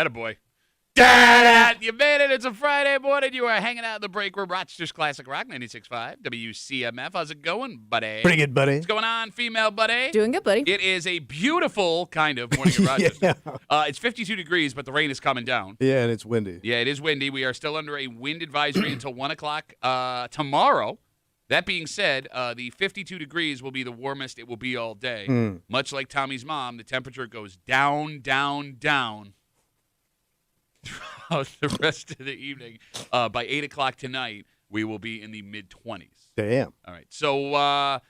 Attaboy. Da-da! You made it. It's a Friday morning. You are hanging out in the break room. Rochester's Classic Rock, 96.5 WCMF. How's it going, buddy? Pretty good, buddy. What's going on, female buddy? Doing good, buddy. It is a beautiful kind of morning in Rochester. Yeah. It's 52 degrees, but the rain is coming down. Yeah, and it's windy. Yeah, it is windy. We are still under a wind advisory until 1 o'clock tomorrow. That being said, the 52 degrees will be the warmest it will be all day. Much like Tommy's mom, the temperature goes down, down, down throughout the rest of the evening. By 8 o'clock tonight, we will be in the mid-20s. Damn. All right, so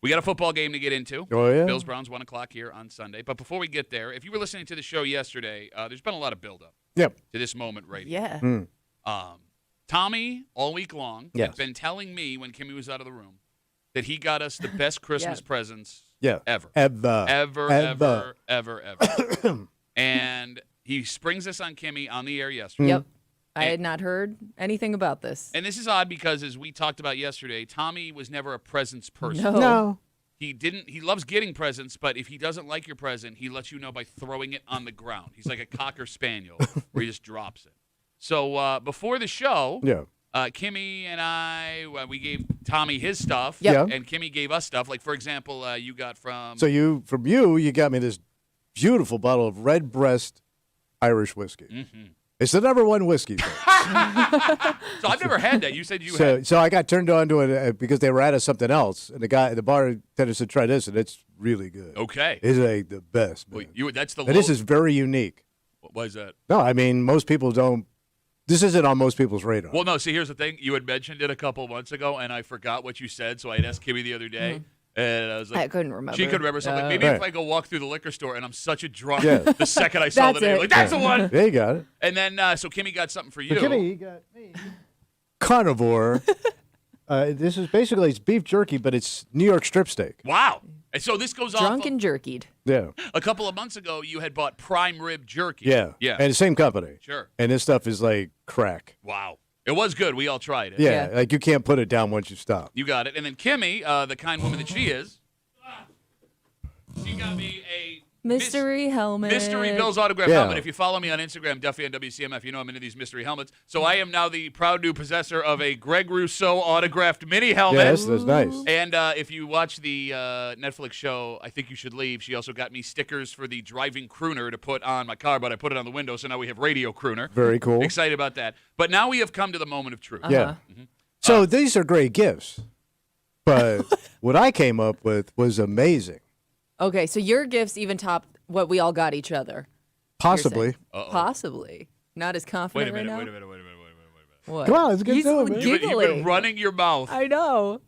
we got a football game to get into. Oh, yeah? Bills-Browns, 1 o'clock here on Sunday. But before we get there, if you were listening to the show yesterday, there's been a lot of buildup Yep. to this moment right here. Yeah. Tommy, all week long, Yes. had been telling me when Kimmy was out of the room that he got us the best Christmas presents Yeah. ever. Ever. Ever. And he springs this on Kimmy on the air yesterday. Yep. I had not heard anything about this. And this is odd because, as we talked about yesterday, Tommy was never a presents person. No. He loves getting presents, but if he doesn't like your present, he lets you know by throwing it on the ground. He's like a Cocker Spaniel where he just drops it. So before the show, Kimmy and I, we gave Tommy his stuff, Yep. and Kimmy gave us stuff. Like, for example, you got from... So you got me this beautiful bottle of Redbreast Irish whiskey. Mm-hmm. It's the #1 whiskey. So I've never had that. You said you had... So I got turned on to it because they were out of something else, and the guy at the bartender said, try this, and it's really good. Okay. It's like the best, man. Well, that's the... And this is very unique. Why is that? No, I mean, most people don't. This isn't on most people's radar. Well, no, see, here's the thing. You had mentioned it a couple months ago, and I forgot what you said, so I had asked Kimmy the other day, and I was like... I couldn't remember. She could remember something. Maybe if I go walk through the liquor store, and I'm such a drunk the second I saw the name. Like, that's the one! There you got it. And then, so Kimmy got something for you. So Kimmy got me. Carnivore. This is basically, it's beef jerky, but it's New York strip steak. Wow. And so this goes Drunk off... and jerkied. Yeah. A couple of months ago, you had bought prime rib jerky. Yeah. Yeah. And the same company. Sure. And this stuff is like crack. Wow. It was good. We all tried it. Yeah. Yeah. Like you can't put it down once you stop. You got it. And then Kimmy, the kind woman that she is, she got me a Mystery helmet. Mystery Bill's autograph Yeah. helmet. If you follow me on Instagram, Duffy and WCMF, you know I'm into these mystery helmets. So I am now the proud new possessor of a Greg Rousseau autographed mini helmet. Yes, that's nice. And if you watch the Netflix show, I Think You Should Leave, she also got me stickers for the driving crooner to put on my car, but I put it on the window, so now we have radio crooner. Very cool. Excited about that. But now we have come to the moment of truth. Yeah. So these are great gifts. But what I came up with was amazing. Okay, so your gifts even top what we all got each other. Possibly. Possibly. Not as Wait a confident minute, right wait now. a minute. What? Come on, let's get He's to it, man. You've giggling. been running your mouth. I know.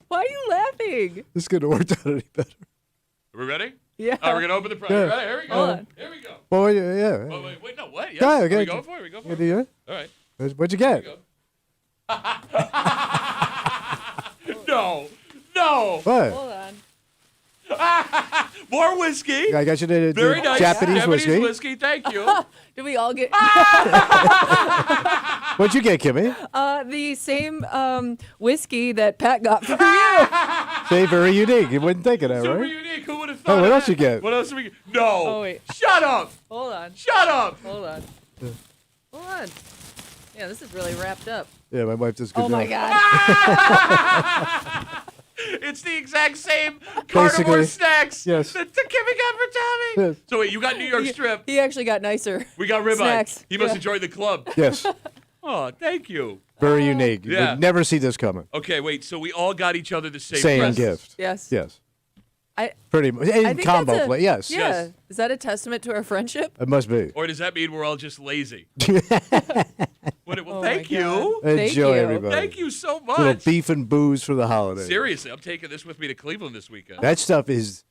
Why are you laughing? This couldn't have worked out any better. Are we ready? Yeah. All right, we're going to open the prize. Yeah. Ready? Here we go. Hold on. Here we go. Well, yeah. Wait, no, what? Yes. Yeah, Are okay. we going for it? Are we going for You it? do it? All right. What'd you get? Here we go. No. What? Hold on. More whiskey. I got you the Very nice. Japanese whiskey. Thank you. Did we all get What'd you get, Kimmy? the same whiskey that Pat got for you? Say, very unique. You wouldn't think of that, Super right? unique. Who would have thought Oh, what of else that? you get? What else did we get? No. Oh, wait. Shut up. Hold on. Shut up. Hold on. Hold on. Yeah, this is really wrapped up. Yeah, my wife does a good Oh, my job. God. It's the exact same carnivore Basically, snacks yes. that Kimmy got for Tommy. Yes. So wait, you got New York strip. He actually got nicer. We got ribeye. Snacks. He must Yeah. have joined the club. Yes, Oh, thank you. very unique. You Yeah. would never see this coming. Okay, wait. So we all got each other the same Same presents. gift. Yes. Yes, I pretty much. I In think combo that's a- play, yes. Yeah. Yes. Is that a testament to our friendship? It must be. Or does that mean we're all just lazy? Well, Oh thank my you. God. Thank Enjoy, you. everybody. Thank you so Little much. beef and booze for the holidays. Seriously, I'm taking this with me to Cleveland this weekend. That stuff is.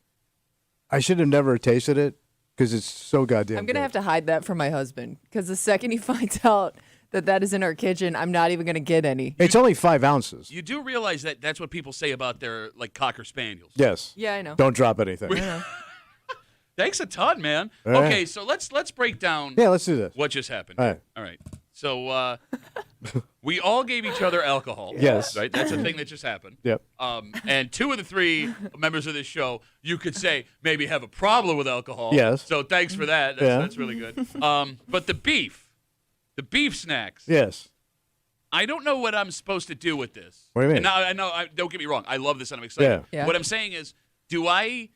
I should have never tasted it because it's so goddamn. I'm going to good. have to hide that from my husband because the second he finds out that is in our kitchen, I'm not even going to get any. It's only 5 ounces. You do realize that that's what people say about their like Cocker Spaniels. Yes. Yeah, I know. Don't drop anything. Thanks a ton, man. All right. Okay, so let's break down Yeah, let's do this. what just happened. All right. All right. So we all gave each other alcohol. Yes. Right? That's a thing that just happened. Yep. And 2 of the 3 members of this show, you could say, maybe have a problem with alcohol. Yes. So thanks for that. That's really good. But the beef snacks. Yes. I don't know what I'm supposed to do with this. What do you mean? And don't get me wrong. I love this and I'm excited. Yeah. What I'm saying is, do I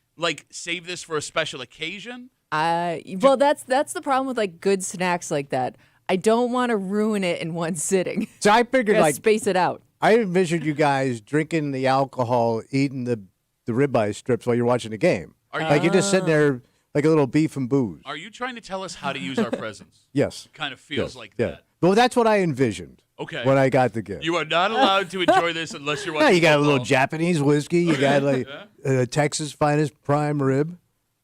save this for a special occasion? Well, that's the problem with like good snacks like that. I don't want to ruin it in one sitting. So I figured space it out. I envisioned you guys drinking the alcohol, eating the ribeye strips while you're watching the game. You're just sitting there like a little beef and booze. Are you trying to tell us how to use our presents? Yes. It kind of feels like yeah. that. Well, that's what I envisioned. Okay. When I got the gift. You are not allowed to enjoy this unless you're watching. Yeah, you got football. a little Japanese whiskey. You got like Texas finest prime rib.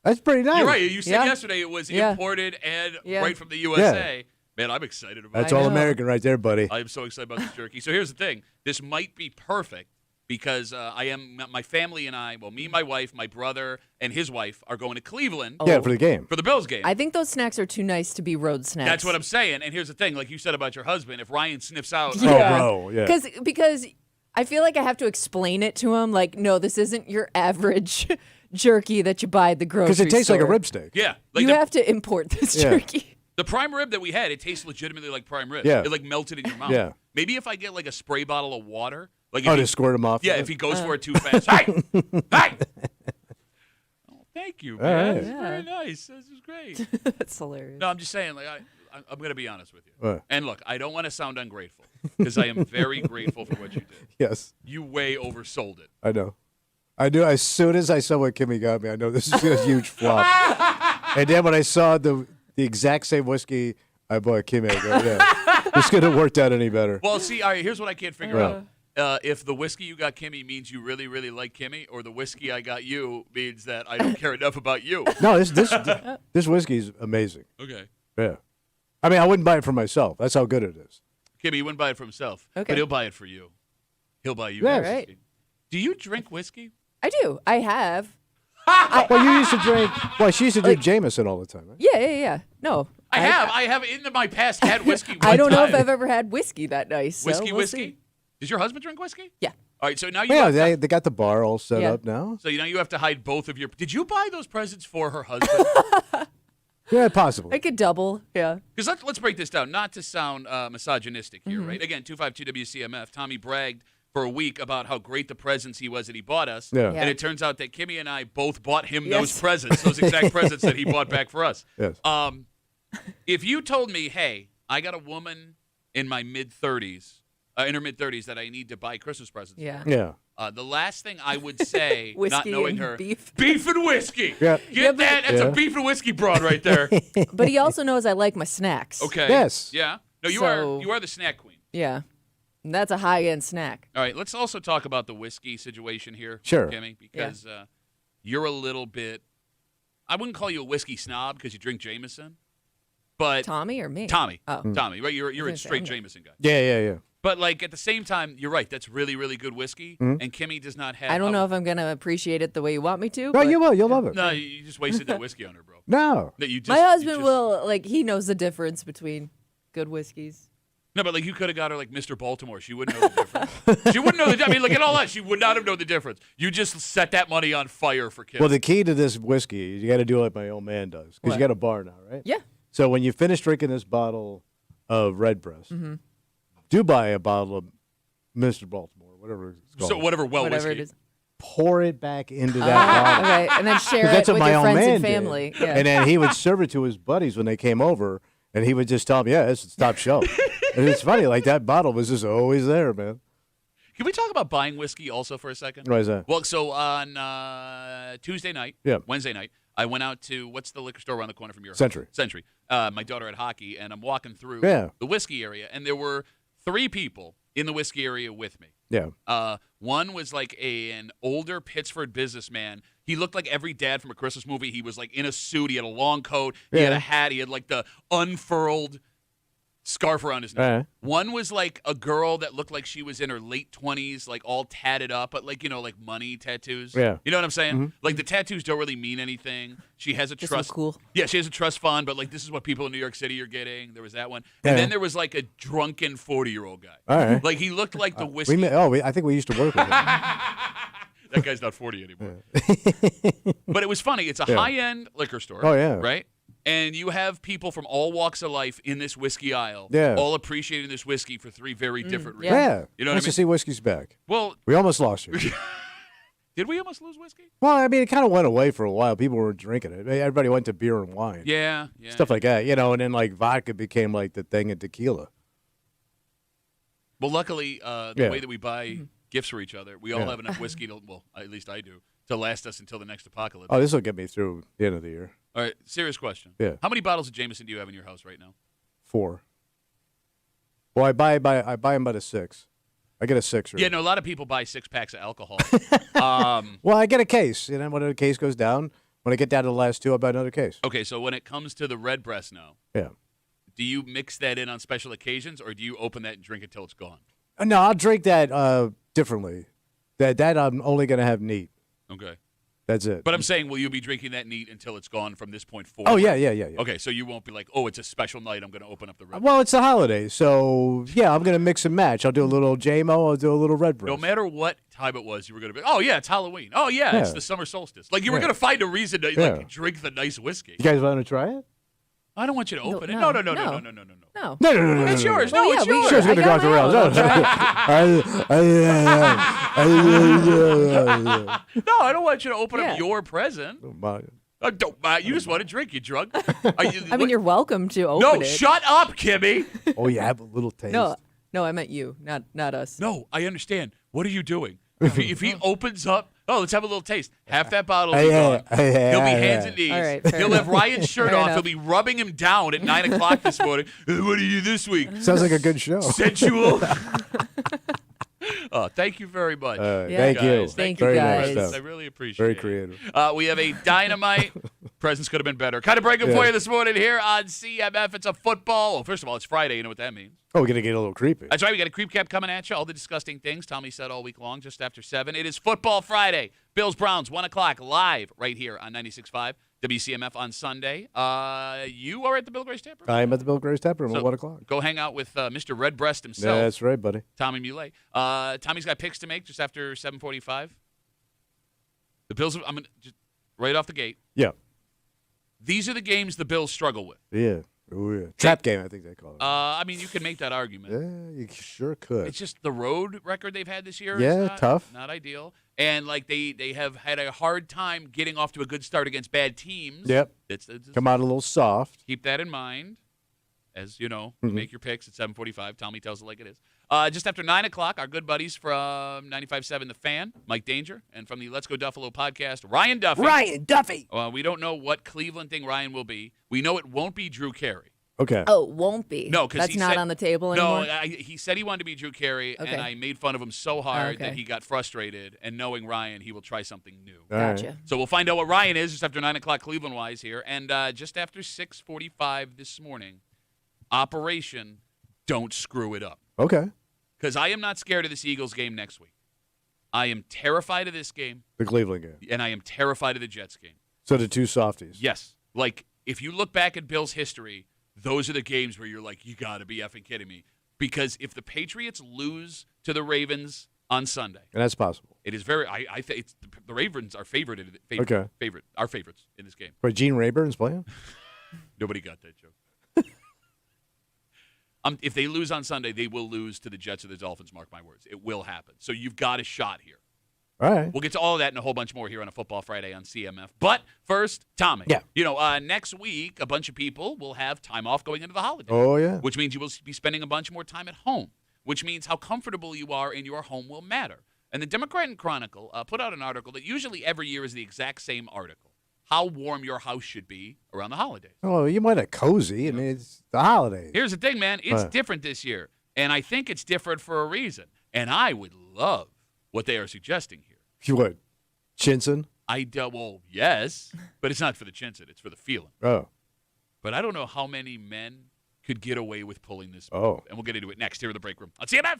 That's pretty nice. You're right. You said yesterday it was imported and right from the USA. Yeah. Man, I'm excited about That's all American right there, buddy. I am so excited about this jerky. So here's the thing. This might be perfect because my family and I, me, my wife, my brother, and his wife are going to Cleveland. Yeah, for the game. For the Bills game. I think those snacks are too nice to be road snacks. That's what I'm saying. And here's the thing. Like you said about your husband, if Ryan sniffs out. Because I feel like I have to explain it to him. Like, no, this isn't your average jerky that you buy at the grocery store. Because it tastes like a rib steak. Yeah. Like you have to import this jerky. The prime rib that we had, it tastes legitimately like prime rib. Yeah. It like melted in your mouth. Yeah. Maybe if I get like a spray bottle of water. Like to squirt him off. Yeah, if he goes for it too fast. Hey! Hey! Oh, thank you, man. Right. That's very nice. This is great. That's hilarious. No, I'm just saying, like, I'm going to be honest with you. And look, I don't want to sound ungrateful because I am very grateful for what you did. Yes. You way oversold it. I know. I knew as soon as I saw what Kimmy got me, I know this is a huge flop. And then when I saw the exact same whiskey I bought Kimmy, I go, yeah, this could have worked out any better. Well, see, all right, here's what I can't figure out. If the whiskey you got Kimmy means you really, really like Kimmy, or the whiskey I got you means that I don't care enough about you. No, this whiskey is amazing. Okay. Yeah. I mean, I wouldn't buy it for myself. That's how good it is. Kimmy, he wouldn't buy it for himself, but he'll buy it for you. He'll buy you yes. whiskey. Right. Do you drink whiskey? I do. I have. Well, you used to drink. Well, she used to drink Jameson all the time, right? Yeah. No. I have in my past had whiskey. I don't know if I've ever had whiskey that nice. Whiskey? See. Does your husband drink whiskey? Yeah. All right, so now you they got the bar all set up now. So you have to hide both of your. Did you buy those presents for her husband? Yeah, possibly. I could double, yeah. Because let's break this down, not to sound misogynistic here, right? Again, 252 WCMF, Tommy bragged for a week about how great the presents he was that he bought us. Yeah. And it turns out that Kimmy and I both bought him those presents, those exact presents that he bought back for us. Yes. If you told me, hey, I got a woman in my mid-30s, in her mid-30s that I need to buy Christmas presents for. Yeah. The last thing I would say, whiskey not knowing and her, beef and whiskey. Yeah. Get that? That's a beef and whiskey broad right there. But he also knows I like my snacks. Okay. Yes. Yeah. No, you are the snack queen. Yeah. And that's a high-end snack. All right, let's also talk about the whiskey situation here, sure, Kimmy, because you're a little bit. I wouldn't call you a whiskey snob because you drink Jameson, but Tommy or me? Tommy. Oh. Tommy, right? You're a straight Jameson guy. Yeah. But like at the same time, you're right. That's really, really good whiskey, and Kimmy does not have. I don't know if I'm gonna appreciate it the way you want me to. No, you will. You'll love it. No, you just wasted that whiskey on her, bro. No. My husband will he knows the difference between good whiskeys. No, but like you could have got her like Mr. Baltimore. She wouldn't know the difference. She wouldn't know the. I mean, look at all that. She would not have known the difference. You just set that money on fire for Kimmy. Well, the key to this whiskey, you got to do like my old man does, because you got a bar now, right? Yeah. So when you finish drinking this bottle of Redbreast, do buy a bottle of Mr. Baltimore, whatever it's called. So whatever whiskey. It is. Pour it back into that bottle. Okay, and then share it with your friends and family. Yeah. And then he would serve it to his buddies when they came over, and he would just tell them, it's top shelf. And it's funny, like that bottle was just always there, man. Can we talk about buying whiskey also for a second? Why is that? Well, so on Tuesday night, Wednesday night, I went out to, what's the liquor store around the corner from your Century. house? Century. My daughter had hockey, and I'm walking through the whiskey area, and there were 3 people in the whiskey area with me. Yeah. One was like an older Pittsford businessman. He looked like every dad from a Christmas movie. He was like in a suit. He had a long coat. He had a hat. He had like the unfurled scarf around his neck. One was like a girl that looked like she was in her late 20s, like all tatted up, but like, like money tattoos. Yeah. You know what I'm saying? Like the tattoos don't really mean anything. She has a Just trust. look cool. Yeah, she has a trust fund, but like this is what people in New York City are getting. There was that one. And then there was like a drunken 40-year-old guy. All right. Like he looked like the whiskey. I think we used to work with him. That guy's not 40 anymore. But it was funny. It's a high-end liquor store. Oh, yeah. Right? And you have people from all walks of life in this whiskey aisle, all appreciating this whiskey for three very different reasons. Yeah. You know what I nice mean? to see whiskey's back. Well, we almost lost you. Did we almost lose whiskey? Well, I mean, it kind of went away for a while. People were drinking it. Everybody went to beer and wine. Yeah. Stuff like that, and then like vodka became like the thing in tequila. Well, luckily, the way that we buy gifts for each other, we all have enough whiskey to, well, at least I do, to last us until the next apocalypse. Oh, this will get me through the end of the year. All right, serious question. Yeah. How many bottles of Jameson do you have in your house right now? 4. Well, I buy them by the 6. I get a 6. Yeah, no, a lot of people buy 6 packs of alcohol. Well, I get a case, and then when the case goes down, when I get down to the last 2, I buy another case. Okay, so when it comes to the red breast now, do you mix that in on special occasions, or do you open that and drink it till it's gone? No, I'll drink that differently. That I'm only going to have neat. Okay. That's it. But I'm saying, will you be drinking that neat until it's gone from this point forward? Oh, yeah. Okay, so you won't be like, oh, it's a special night, I'm going to open up the red. Well, it's the holidays, so, yeah, I'm going to mix and match. I'll do a little JMO, I'll do a little red breast. No matter what time it was, you were going to be, oh, yeah, it's Halloween. Oh, yeah, it's the summer solstice. Like, you were going to find a reason to drink the nice whiskey. You guys want to try it? I don't want you to open it. No. No. No. It's yours. No, it's yours. Sure, it's going to go off the rails. No, I don't want you to open up your present. Don't mind. Don't mind. You just want to drink. You drunk? I mean, you're welcome to open it. No, shut up, Kimmy. Oh, yeah, have a little taste. No, I meant you, not us. No, I understand. What are you doing? If he opens up, let's have a little taste. Half that bottle will be gone. He'll be hands and knees. All right, he'll have Ryan's shirt off. He'll be rubbing him down at 9 o'clock this morning. What are you this week? Sounds like a good show. Sensual. Thank you very much. Thank you. Thank you, Very guys. nice stuff. I really appreciate it. Very creative. We have a dynamite. Presents could have been better. Kind of breaking for you this morning here on CMF. It's a football. Well, first of all, it's Friday. You know what that means. Oh, we're going to get a little creepy. That's right. We got a creep cap coming at you. All the disgusting things Tommy said all week long, just after 7. It is Football Friday. Bills Browns, 1 o'clock, live right here on 96.5 WCMF on Sunday. You are at the Bill Gray's Tap Room? I am at the Bill Gray's Tap Room at 1 o'clock. Go hang out with Mr. Redbreast himself. Yeah, that's right, buddy. Tommy Muley. Tommy's got picks to make just after 7:45. The Bills, I'm gonna just right off the gate. Yeah. These are the games the Bills struggle with. Yeah. Oh, yeah. Trap game, I think they call it. I mean, you can make that argument. Yeah, you sure could. It's just the road record they've had this year. Yeah, is tough. Not ideal. And, like, they have had a hard time getting off to a good start against bad teams. Yep. It's Come out a little soft. Keep that in mind. As you know, you make your picks at 7:45. Tommy tells it like it is. Just after 9 o'clock, our good buddies from 95.7 The Fan, Mike Danger, and from the Let's Go Duffalo podcast, Ryan Duffy. Ryan Duffy. We don't know what Cleveland thing Ryan will be. We know it won't be Drew Carey. Okay. Oh, won't be. No, because that's not on the table anymore. No, he said he wanted to be Drew Carey, and I made fun of him so hard that he got frustrated. And knowing Ryan, he will try something new. Gotcha. Right. So we'll find out what Ryan is just after 9 o'clock Cleveland-wise here. And just after 6:45 this morning, Operation Don't Screw It Up. Okay. Because I am not scared of this Eagles game next week. I am terrified of this game. The Cleveland game. And I am terrified of the Jets game. So the two softies. Yes. Like, if you look back at Bill's history, those are the games where you're like, you got to be effing kidding me. Because if the Patriots lose to the Ravens on Sunday. And that's possible. It is very, I think it's the Ravens are favorite, our favorites in this game. But Gene Rayburn's playing? Nobody got that joke. If they lose on Sunday, they will lose to the Jets or the Dolphins, mark my words. It will happen. So you've got a shot here. All right. We'll get to all of that and a whole bunch more here on a Football Friday on CMF. But first, Tommy. Yeah. You know, next week, a bunch of people will have time off going into the holidays. Oh, yeah. Which means you will be spending a bunch more time at home, which means how comfortable you are in your home will matter. And the Democrat and Chronicle put out an article that usually every year is the exact same article. How warm your house should be around the holidays. Oh, you might have cozy. I mean, it's the holidays. Here's the thing, man. It's different this year. And I think it's different for a reason. And I would love what they are suggesting here. You would? Chinson? Well, yes. But it's not for the chinson. It's for the feeling. Oh. But I don't know how many men could get away with pulling this move. Oh. And we'll get into it next here in the break room on CMF.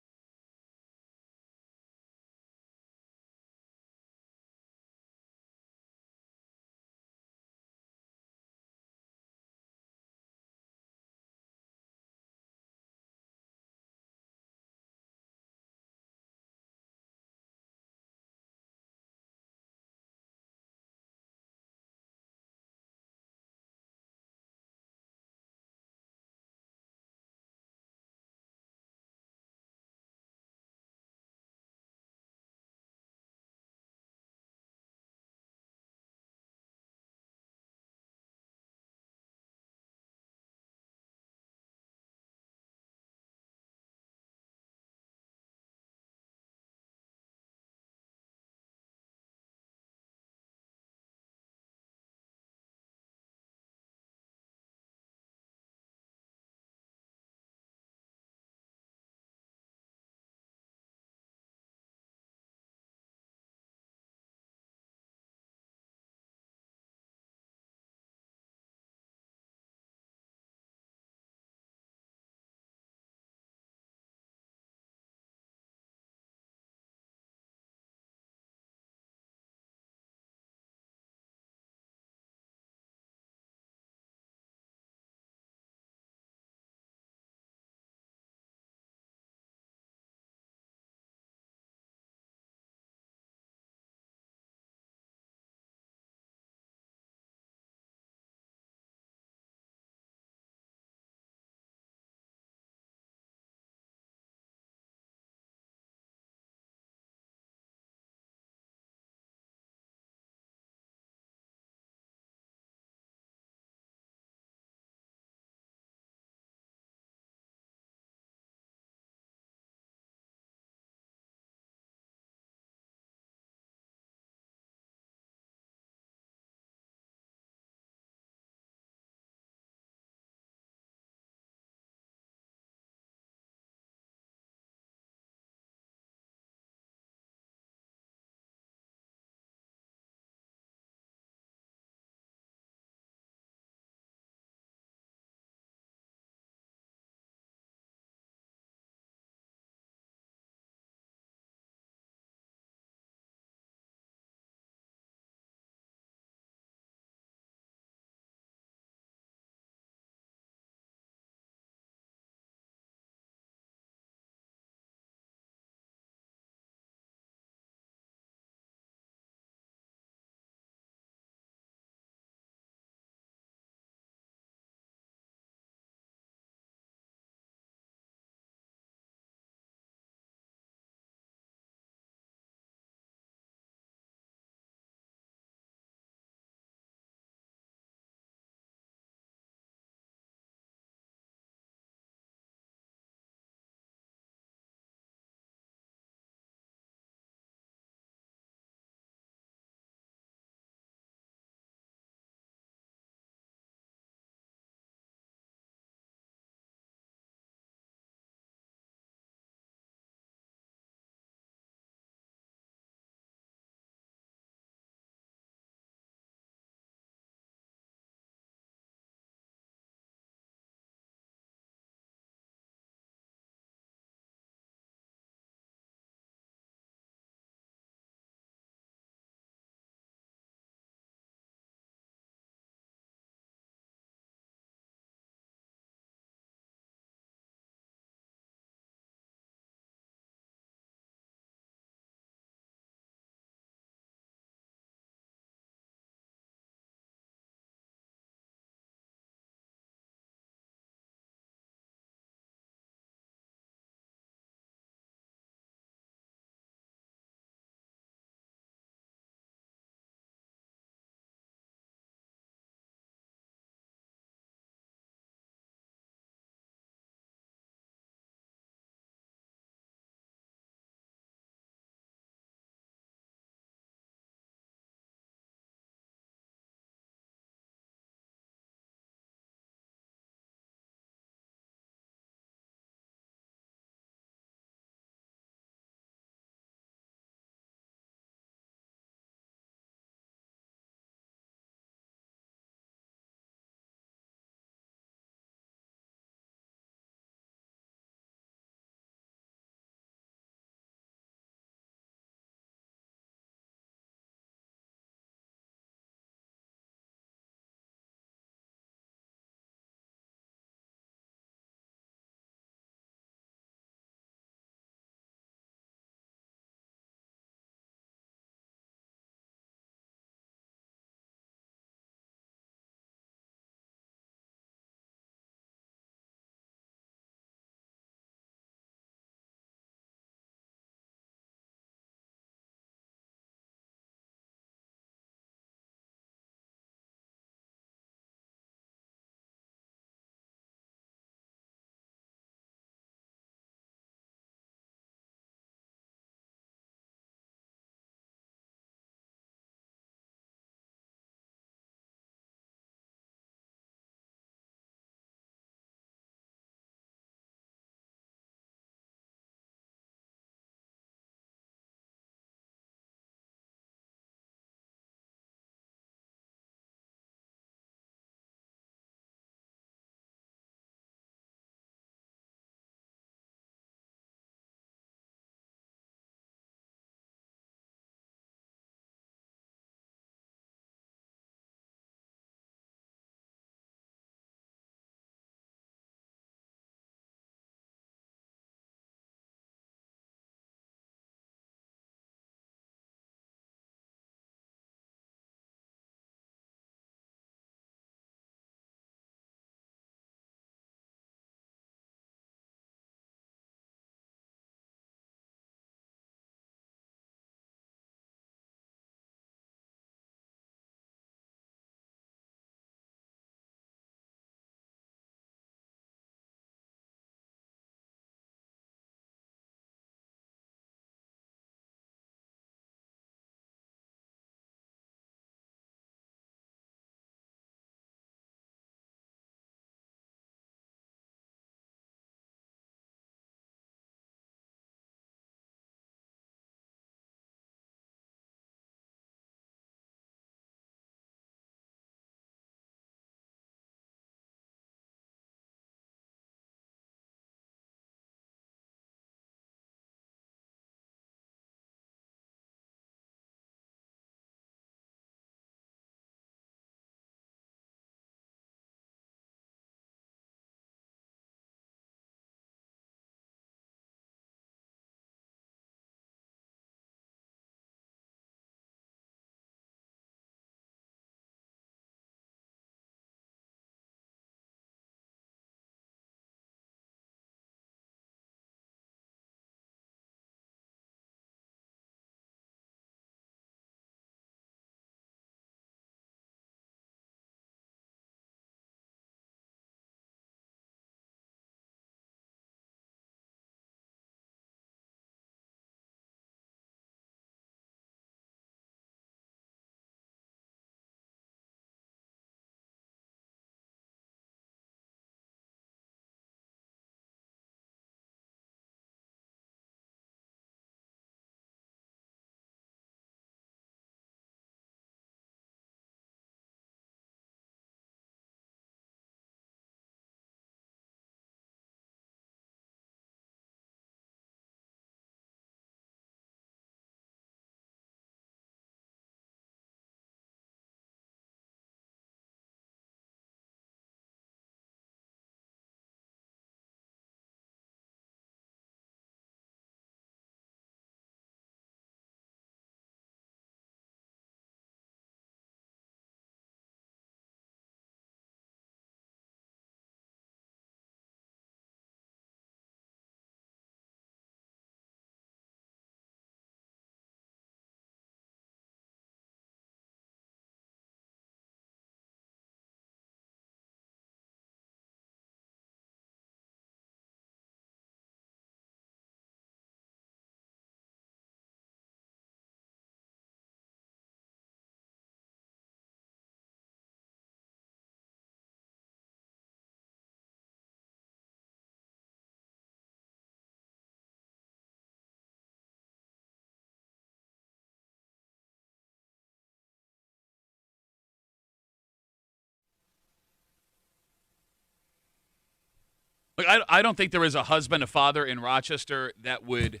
Look, I don't think there is a husband, a father in Rochester that would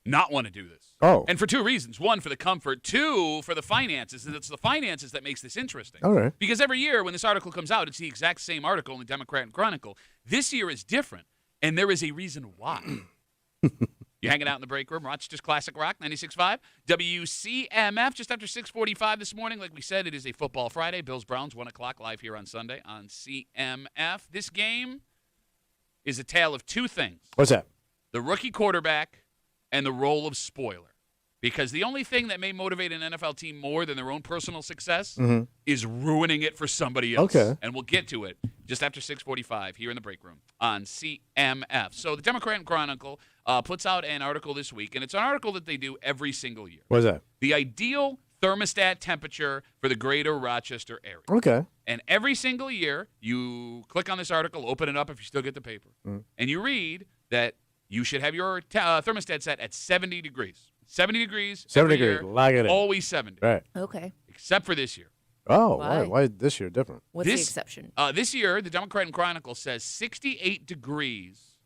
not want to do this. Oh. And for two reasons. One, for the comfort. Two, for the finances. And it's the finances that makes this interesting. All right. Because every year when this article comes out, it's the exact same article in the Democrat and Chronicle. This year is different, and there is a reason why. You're hanging out in the break room, Rochester's Classic Rock, 96.5. WCMF, just after 6:45 this morning. Like we said, it is a football Friday. Bills-Browns, 1 o'clock, live here on Sunday on CMF. This game is a tale of two things. What's that? The rookie quarterback and the role of spoiler. Because the only thing that may motivate an NFL team more than their own personal success is ruining it for somebody else. Okay. And we'll get to it just after 6:45 here in the break room on CMF. So the Democrat and Chronicle puts out an article this week, and it's an article that they do every single year. What's that? The ideal thermostat temperature for the greater Rochester area. Okay. And every single year, you click on this article, open it up if you still get the paper, and you read that you should have your thermostat set at 70 degrees. 70 degrees. 70 every degrees. year, Lock it in. always 70. Right. Okay. Except for this year. Oh, Why? why is this year different? What's the exception? This year, the Democrat and Chronicle says 68 degrees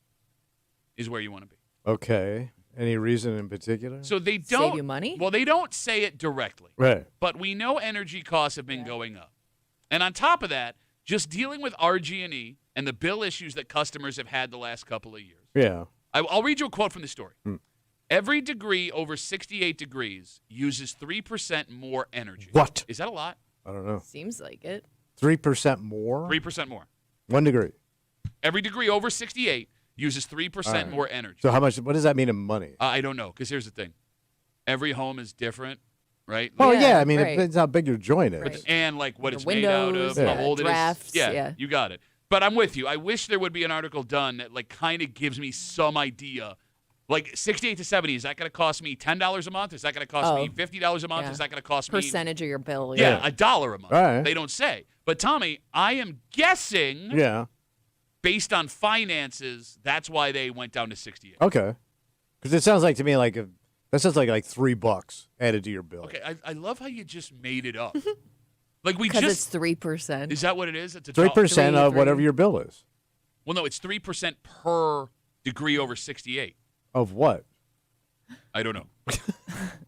is where you want to be. Okay. Any reason in particular? So they don't Save you money? Well, they don't say it directly. Right. But we know energy costs have been going up. And on top of that, just dealing with RG&E and the bill issues that customers have had the last couple of years. Yeah. I'll read you a quote from the story. Every degree over 68 degrees uses 3% more energy. What? Is that a lot? I don't know. Seems like it. 3% more? 3% more. 1 degree. Every degree over 68 uses 3% more energy. So how much? What does that mean in money? I don't know, because here's the thing. Every home is different, right? Oh, Yeah, yeah. I mean, it right. depends how big your joint is. Right. And like what The it's made out of, windows, how the old it is. drafts, Yeah, yeah. you got it. But I'm with you. I wish there would be an article done that like kind of gives me some idea. Like 68 to 70, is that going to cost me $10 a month? Is that going to cost me $50 a month? Yeah. Is that going to cost Percentage of your bill. me $1 a month? All right. They don't say. But Tommy, I am guessing Yeah. based on finances, that's why they went down to 68. Okay. Because it sounds like to me like that sounds like $3 added to your bill. Okay, I love how you just made it up. Like we Because just it's 3%. is that what it is? It's a 3% of Three. whatever your bill is. Well, no, it's 3% per degree over 68. Of what? I don't know.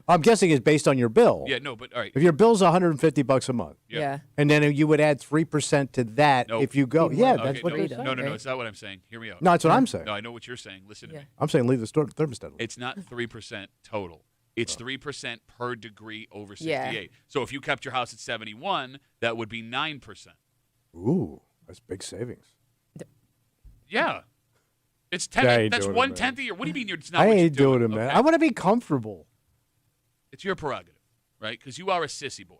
I'm guessing it's based on your bill. Yeah, no, but all right. If your bill's $150 a month, Yeah. and then you would add 3% to that Nope. if you go. Be Yeah, more. that's Okay, what no, they does. say. no, right? it's not what I'm saying. Hear me out. No, that's what I'm saying. No, I know what you're saying. Listen to Yeah. me. I'm saying leave the thermostat on. It's not 3% total. It's 3% per degree over 68. Yeah. So if you kept your house at 71, that would be 9%. Ooh, that's big savings. Yeah. It's I 10. ain't That's doing it, 1/10 of your. What do you mean it's not I what you're ain't doing it, man. okay? I want to be comfortable. It's your prerogative, right? Because you are a sissy boy.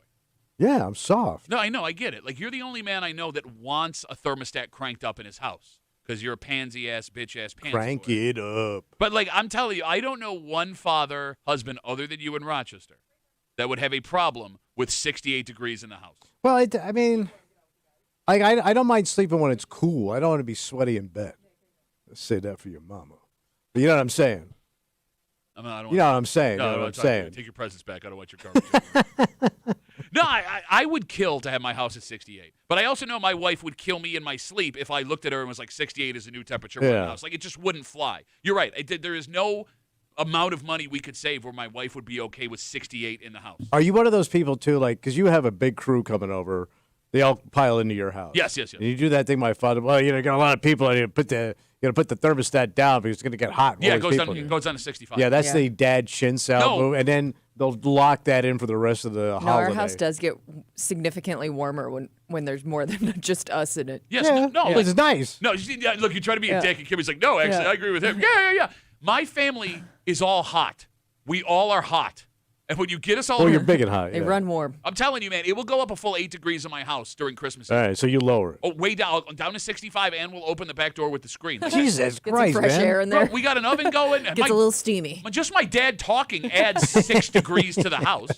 Yeah, I'm soft. No, I know. I get it. Like, you're the only man I know that wants a thermostat cranked up in his house because you're a pansy-ass, bitch-ass pansy Crank boy. it up. But, like, I'm telling you, I don't know one father, husband other than you in Rochester that would have a problem with 68 degrees in the house. Well, I mean, I don't mind sleeping when it's cool. I don't want to be sweaty in bed. Let's say that for your mama. But you know what I'm saying? I mean, I don't You know what I'm saying? No, You know no, what I'm talk to you. saying? Take your presents back. I don't want your garbage. No, I would kill to have my house at 68. But I also know my wife would kill me in my sleep if I looked at her and was like, 68 is a new temperature for the Yeah. house. Like, it just wouldn't fly. You're right. There is no amount of money we could save where my wife would be okay with 68 in the house. Are you one of those people, too, like, because you have a big crew coming over, they all pile into your house. Yes. And you do that thing, my father, well, you got a lot of people, and you put the thermostat down because it's going to get hot. Yeah, All it these goes people down. here. It goes down to 65. Yeah, that's Yeah. the dad chin salve No. move, and then they'll lock that in for the rest of the No, holiday. our house does get significantly warmer when there's more than just us in it. Yes. Yeah, No. it's nice. No, look, you try to be a Yeah. dick, and Kimmy's like, no, actually, Yeah. I agree with him. Yeah. My family is all hot. We all are hot. And when you get us all Well, you're big and hot. They yeah. run warm. I'm telling you, man, it will go up a full 8 degrees in my house during Christmas. All right, so you lower it. Oh, way down to 65, and we'll open the back door with the screen. Jesus Get Christ, some fresh man. air in Bro, there. we got an oven going. And Gets a little steamy. just my dad talking adds 6 degrees to the house.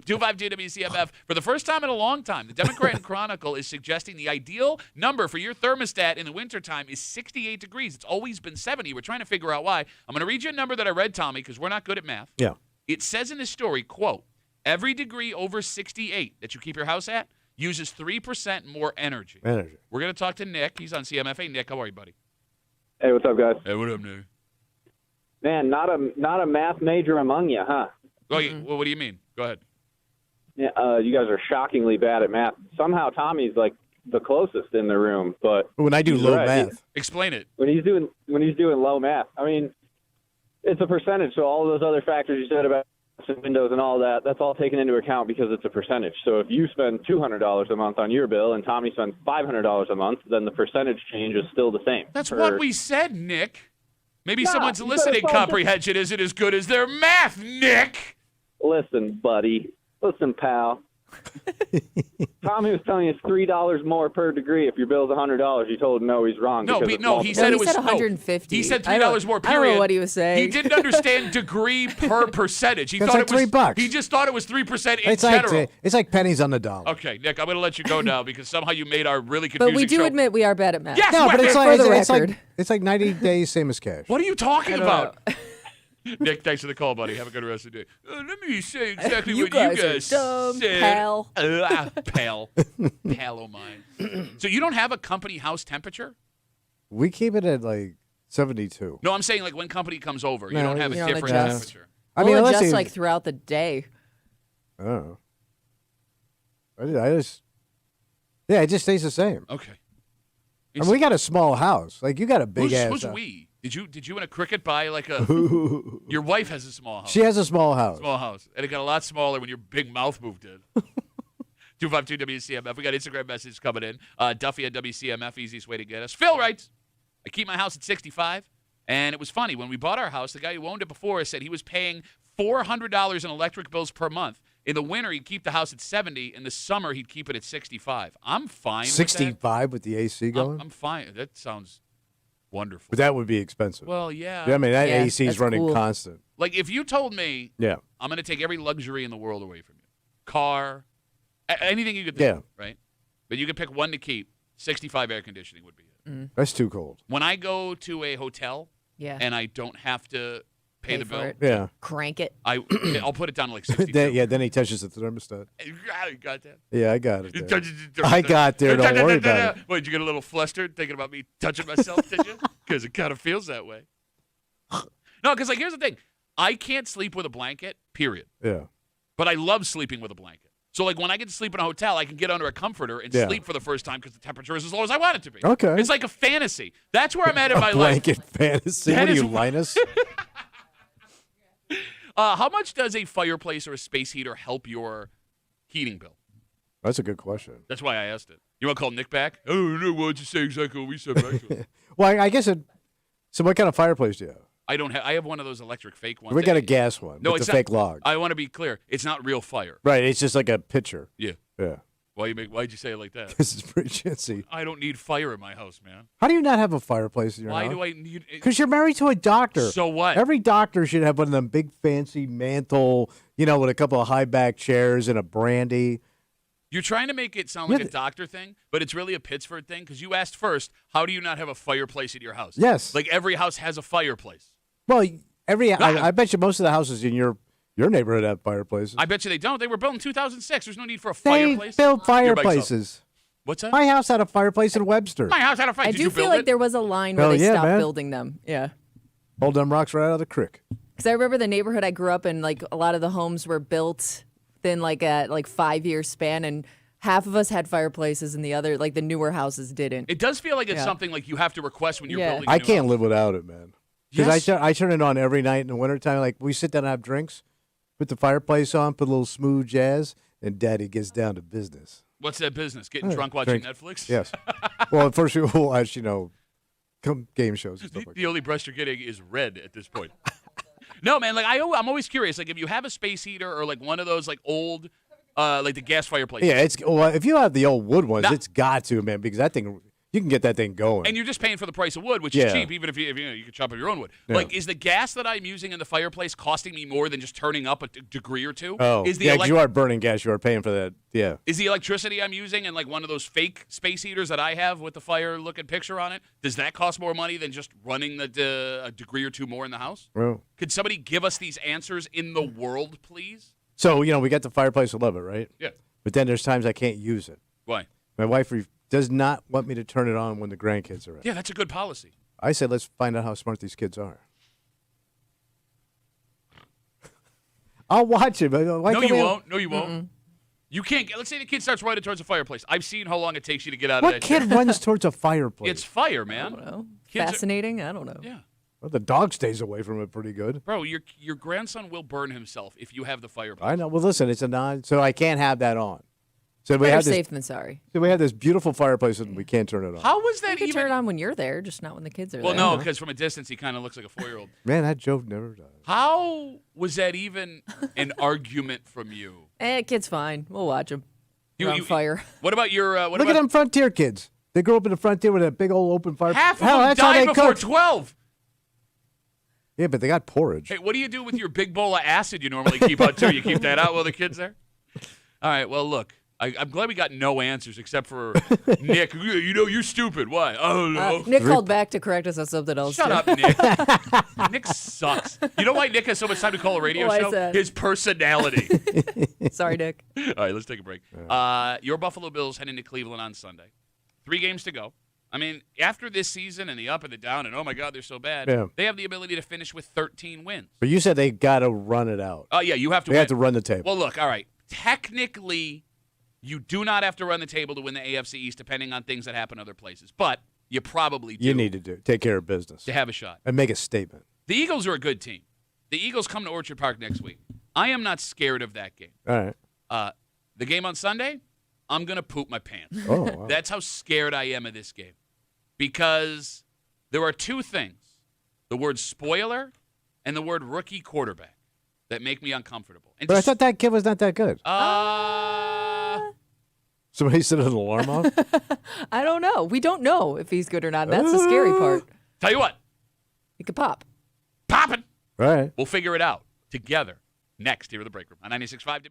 252 WCMF. For the first time in a long time, the Democrat and Chronicle is suggesting the ideal number for your thermostat in the wintertime is 68 degrees. It's always been 70. We're trying to figure out why. I'm going to read you a number that I read, Tommy, because we're not good at math. Yeah. It says in this story, quote, every degree over 68 that you keep your house at uses 3% more energy. Energy. We're going to talk to Nick. He's on CMF. Hey, Nick, how are you, buddy? Hey, what's up, guys? Hey, what up, Nick? Man, not a math major among you, huh? Oh, well, what do you mean? Go ahead. Yeah, you guys are shockingly bad at math. Somehow Tommy's like the closest in the room, but when I do low math, explain it. When he's doing low math, I mean, it's a percentage. So all of those other factors you said about windows and all that, that's all taken into account because it's a percentage. So if you spend $200 a month on your bill and Tommy spends $500 a month, then the percentage change is still the same. That's what we said, Nick. Maybe someone's listening comprehension isn't as good as their math, Nick. Listen, buddy. Listen, pal. Tommy was telling you it's $3 more per degree if your bill's $100. You told him no, he's wrong. He said it was $150. He said $3 more. Period. I don't know what he was saying. He didn't understand degree per percentage. He thought it was $3. He just thought it was 3% in general. It's like pennies on the dollar. Okay, Nick, I'm going to let you go now because somehow you made our really confusing. But we do show. admit we are bad at math. Yes, no, but record. it's like 90 days, same as cash. What are you talking about? Nick, thanks for the call, buddy. Have a good rest of the day. Let me say exactly what you guys dumb, said. Pal. Pal. Pal o' mine. So you don't have a company house temperature? We keep it at like 72. No, I'm saying like when company comes over, you don't have a different temperature. I mean, we'll adjust like throughout the day. Oh. It just stays the same. Okay. And we got a small house. Like you got a big ass. Who's we? Did you and a cricket buy like a? Your wife has a small house. She has a small house. Small house, and it got a lot smaller when your big mouth moved in. 252 WCMF. We got Instagram messages coming in. Duffy at WCMF, easiest way to get us. Phil writes, I keep my house at 65, and it was funny when we bought our house. The guy who owned it before said he was paying $400 in electric bills per month. In the winter, he'd keep the house at 70. In the summer, he'd keep it at 65. I'm fine. 65 with the AC going. I'm fine. That sounds wonderful. But that would be expensive. Well, yeah. I mean, that AC is running constant. Like, if you told me, I'm going to take every luxury in the world away from you, car, anything you could think of, right? But you could pick one to keep, 65 air conditioning would be it. That's too cold. When I go to a hotel and I don't have to pay the bill, crank it. I'll put it down to like 62. Then he touches the thermostat. You got that? Yeah, I got it. I got there. Don't worry about it. Wait, did you get a little flustered thinking about me touching myself, did you? Because it kind of feels that way. No, because like here's the thing. I can't sleep with a blanket, period. Yeah. But I love sleeping with a blanket. So like when I get to sleep in a hotel, I can get under a comforter and sleep for the first time because the temperature is as low as I want it to be. Okay. It's like a fantasy. That's where I'm at in my life. Blanket fantasy. What are you, Linus? How much does a fireplace or a space heater help your heating bill? That's a good question. That's why I asked it. You want to call Nick back? Oh, no, why don't you say exactly what we said back to him? Well, I guess so what kind of fireplace do you have? I don't have. I have one of those electric fake ones. We got a gas one. No, it's it's a not, fake log. I want to be clear. It's not real fire. Right. It's just like a pitcher. Yeah. Yeah. Why'd you say it like that? This is pretty chintzy. I don't need fire in my house, man. How do you not have a fireplace in your house? Why do I need it? Because you're married to a doctor. So what? Every doctor should have one of them big fancy mantle, with a couple of high back chairs and a brandy. You're trying to make it sound like a doctor thing, but it's really a Pittsford thing because you asked first, how do you not have a fireplace in your house? Yes. Like every house has a fireplace. Well, I bet you most of the houses in your neighborhood have fireplaces. I bet you they don't. They were built in 2006. There's no need for a fireplace. They built fireplaces. What's that? My house had a fireplace in Webster. My house had a fireplace. I do feel like there was a line where they stopped building them. Yeah. Hold them rocks right out of the creek. Because I remember the neighborhood I grew up in, like a lot of the homes were built within like a 5-year span, and half of us had fireplaces and the other, like the newer houses didn't. It does feel like it's something like you have to request when you're building a I new can't house. live without it, man. Because I turn it on every night in the wintertime. Like, we sit down and have drinks, put the fireplace on, put a little smooth jazz, and Daddy gets down to business. What's that business? Getting drunk watching Netflix? Yes. Well, first we'll watch, game shows and stuff like that. The only breast you're getting is red at this point. No, man, like I'm always curious. Like if you have a space heater or like one of those like old, like the gas fireplaces. Yeah, if you have the old wood ones, it's got to, man, because that thing, you can get that thing going. And you're just paying for the price of wood, which is cheap, even if you can chop up your own wood. Yeah. Like, is the gas that I'm using in the fireplace costing me more than just turning up a degree or two? Oh, because you are burning gas. You are paying for that. Yeah. Is the electricity I'm using in like one of those fake space heaters that I have with the fire-looking picture on it, does that cost more money than just running a degree or two more in the house? Well, could somebody give us these answers in the world, please? So, we got the fireplace. I love it, right? Yeah. But then there's times I can't use it. Why? My wife does not want me to turn it on when the grandkids are out. Yeah, that's a good policy. I said, let's find out how smart these kids are. I'll watch it. But no, you won't. No, you won't. You can't. Let's say the kid starts running towards a fireplace. I've seen how long it takes you to get out of that. What kid runs towards a fireplace? It's fire, man. I don't know. Kids Fascinating? I don't know. Yeah. Well, the dog stays away from it pretty good. Bro, your grandson will burn himself if you have the fireplace. I know. Well, listen, it's a non, so I can't have that on. So Better safe than sorry. So we have this beautiful fireplace and we can't turn it on. How was that You can even? turn it on when you're there, just not when the kids are Well, there. no, because from a distance he kind of looks like a 4-year-old. Man, that joke never does. How was that even an argument from you? Kid's fine. We'll watch him. On fire. What about your? Look at them Frontier kids. They grew up in the Frontier with a big old open fire. Half of them died before 12. Yeah, but they got porridge. Hey, what do you do with your big bowl of acid you normally keep out too? You keep that out while the kid's there? All right, well, look. I'm glad we got no answers except for Nick. You know, you're stupid. Why? I don't know. Nick called back to correct us on something else. Shut up, Nick. Nick sucks. You know why Nick has so much time to call a radio Why show? is that? His personality. Sorry, Nick. All right, let's take a break. Your Buffalo Bills head into Cleveland on Sunday. 3 games to go. I mean, after this season and the up and the down and, oh, my God, they're so bad, they have the ability to finish with 13 wins. But you said they got to run it out. Oh, yeah, you have to They have to run the table. Well, look, all right. Technically, you do not have to run the table to win the AFC East, depending on things that happen other places. But you probably do. You need to take care of business. To have a shot. And make a statement. The Eagles are a good team. The Eagles come to Orchard Park next week. I am not scared of that game. All right. The game on Sunday, I'm going to poop my pants. Oh, wow. That's how scared I am of this game. Because there are 2 things, the word spoiler and the word rookie quarterback, that make me uncomfortable. And But I thought that kid was not that good. Somebody set an alarm off? I don't know. We don't know if he's good or not. That's the scary part. Tell you what. He could pop. Popping. Right. We'll figure it out together next here at the Break Room on 96.5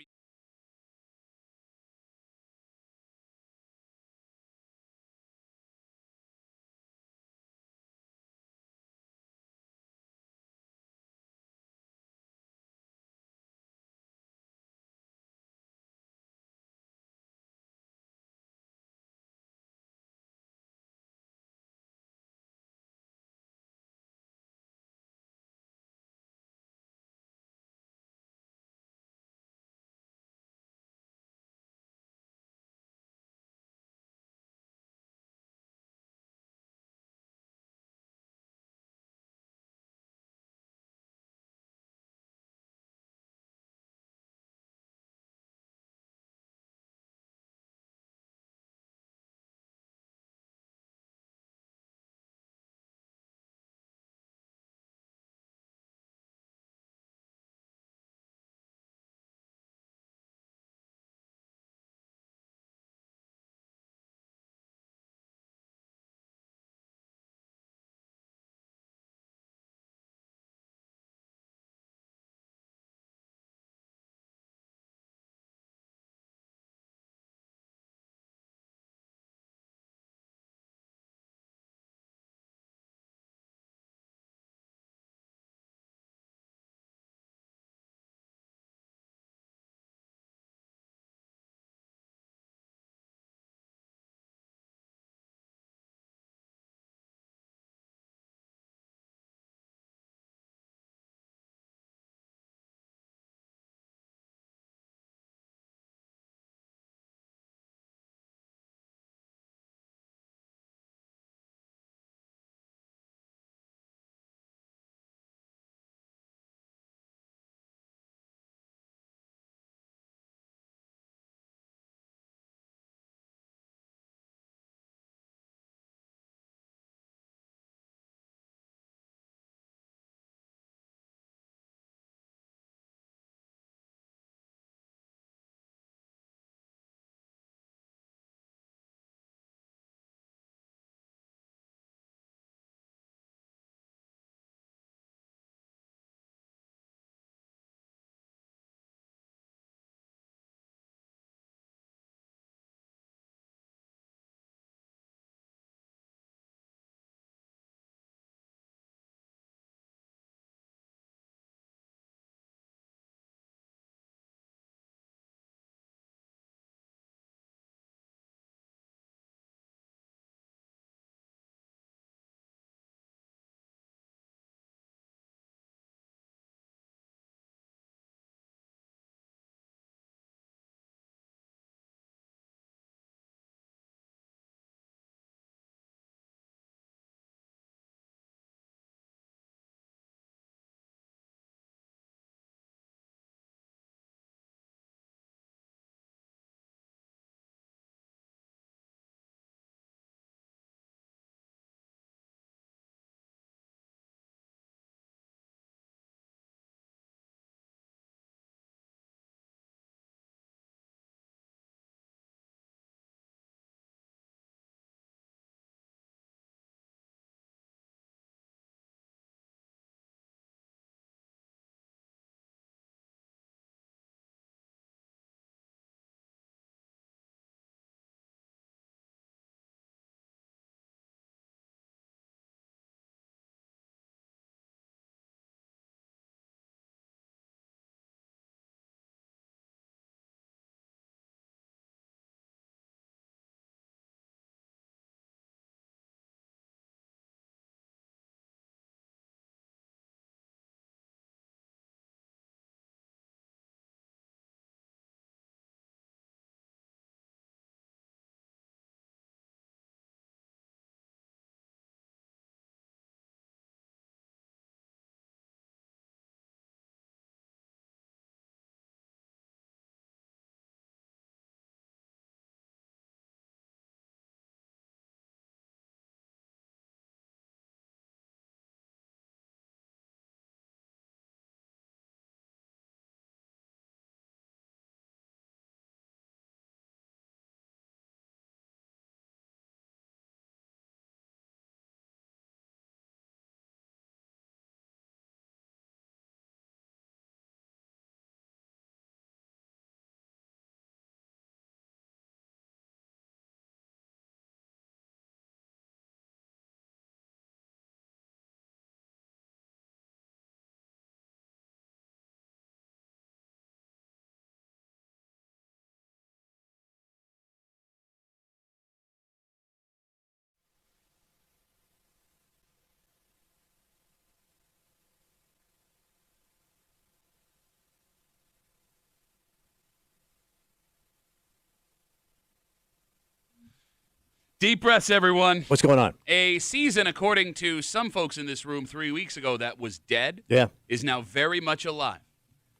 Deep breaths, everyone. What's going on? A season, according to some folks in this room 3 weeks ago, that was dead is now very much alive.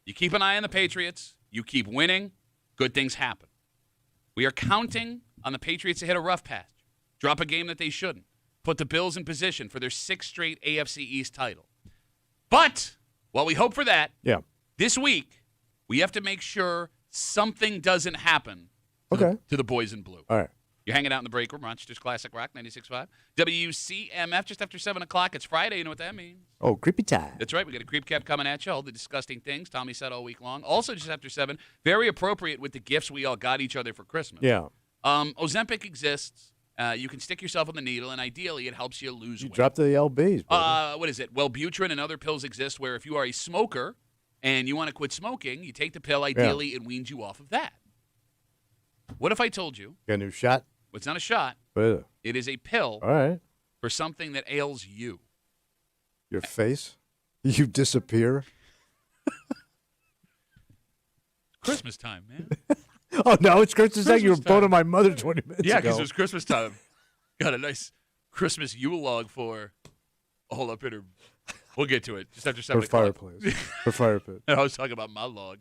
You keep an eye on the Patriots. You keep winning. Good things happen. We are counting on the Patriots to hit a rough patch, drop a game that they shouldn't, put the Bills in position for their 6th straight AFC East title. But while we hope for that, this week we have to make sure something doesn't happen to the boys in blue. All right. You're hanging out in the break room, Rochester's Classic Rock 96.5. WCMF just after 7 o'clock. It's Friday. You know what that means? Oh, creepy time. That's right. We got a creep cap coming at you. All the disgusting things Tommy said all week long. Also just after 7, very appropriate with the gifts we all got each other for Christmas. Yeah. Ozempic exists. You can stick yourself on the needle, and ideally it helps you lose weight. You dropped the LBs. What is it? Wellbutrin and other pills exist where if you are a smoker and you want to quit smoking, you take the pill. Ideally, it weans you off of that. What if I told you? Got a new shot? It's not a shot. What is it? It is a pill for something that ails you. Your face? You disappear? Christmas time, man. Oh, no, it's Christmas time. You were phoning my mother 20 minutes ago. Yeah, because it was Christmas time. Got a nice Christmas Yule log for all up in her. We'll get to it just after 7 o'clock. Fireplace. For fire pit. I was talking about my log.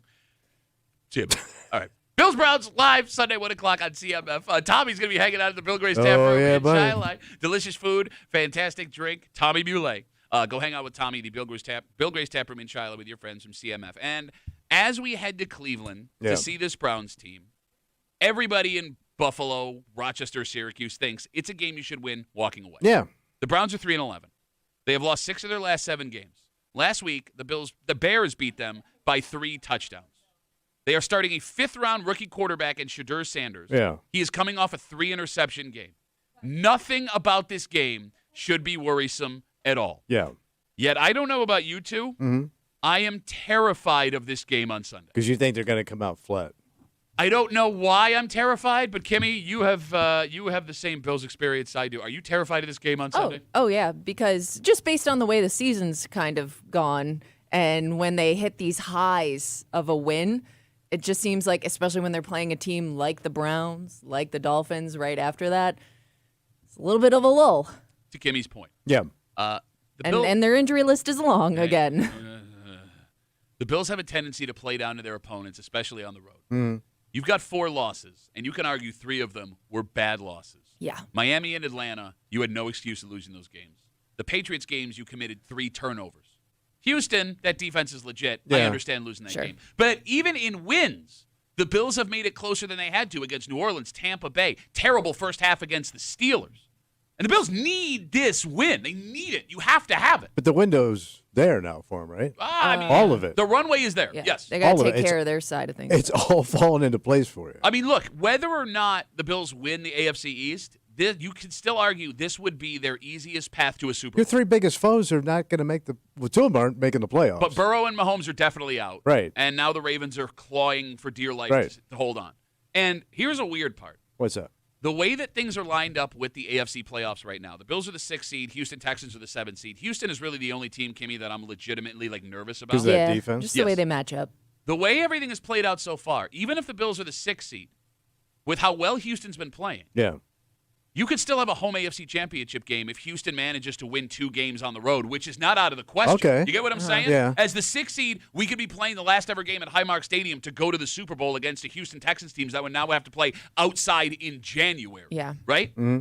See you. All right. Bills Browns live Sunday 1 o'clock on CMF. Tommy's going to be hanging out at the Bill Gray's Tap Room in Shiloh. Delicious food, fantastic drink. Tommy Muley. Go hang out with Tommy, the Bill Gray's Tap Room in Shiloh with your friends from CMF. And as we head to Cleveland to see this Browns team, everybody in Buffalo, Rochester, Syracuse thinks it's a game you should win walking away. Yeah. The Browns are 3-11. They have lost 6 of their last 7 games. Last week, the Bears beat them by 3 touchdowns. They are starting a 5th-round rookie quarterback in Shadur Sanders. Yeah. He is coming off a 3-interception game. Nothing about this game should be worrisome at all. Yeah. Yet I don't know about you two. Mm-hmm. I am terrified of this game on Sunday. Because you think they're going to come out flat. I don't know why I'm terrified, but Kimmy, you have the same Bills experience I do. Are you terrified of this game on Sunday? Oh yeah, because just based on the way the season's kind of gone, and when they hit these highs of a win, it just seems like, especially when they're playing a team like the Browns, like the Dolphins right after that, it's a little bit of a lull. To Kimmy's point. Yeah. And their injury list is long again. The Bills have a tendency to play down to their opponents, especially on the road. Mm. You've got 4 losses, and you can argue 3 of them were bad losses. Yeah. Miami and Atlanta, you had no excuse of losing those games. The Patriots games, you committed 3 turnovers. Houston, that defense is legit. Yeah. I understand losing that game. But even in wins, the Bills have made it closer than they had to against New Orleans, Tampa Bay. Terrible first half against the Steelers. And the Bills need this win. They need it. You have to have it. But the window's there now for them, right? I mean, all of it. The runway is there. Yeah. Yes. They got to take care of their side of things. It's all falling into place for you. I mean, look, whether or not the Bills win the AFC East, you can still argue this would be their easiest path to a Super Bowl. Your 3 biggest foes are not going to make the – well, 2 of them aren't making the playoffs. But Burrow and Mahomes are definitely out. Right. And now the Ravens are clawing for dear life to hold on. And here's a weird part. What's that? The way that things are lined up with the AFC playoffs right now, the Bills are the 6th seed, Houston Texans are the 7th seed. Houston is really the only team, Kimmy, that I'm legitimately nervous about. Because of that defense? Just the way they match up. The way everything has played out so far, even if the Bills are the 6th seed, with how well Houston's been playing, you could still have a home AFC championship game if Houston manages to win 2 games on the road, which is not out of the question. Okay. You get what I'm saying? Yeah. As the 6th seed, we could be playing the last ever game at Highmark Stadium to go to the Super Bowl against the Houston Texans teams that would now have to play outside in January. Yeah. Right? Mm-hmm.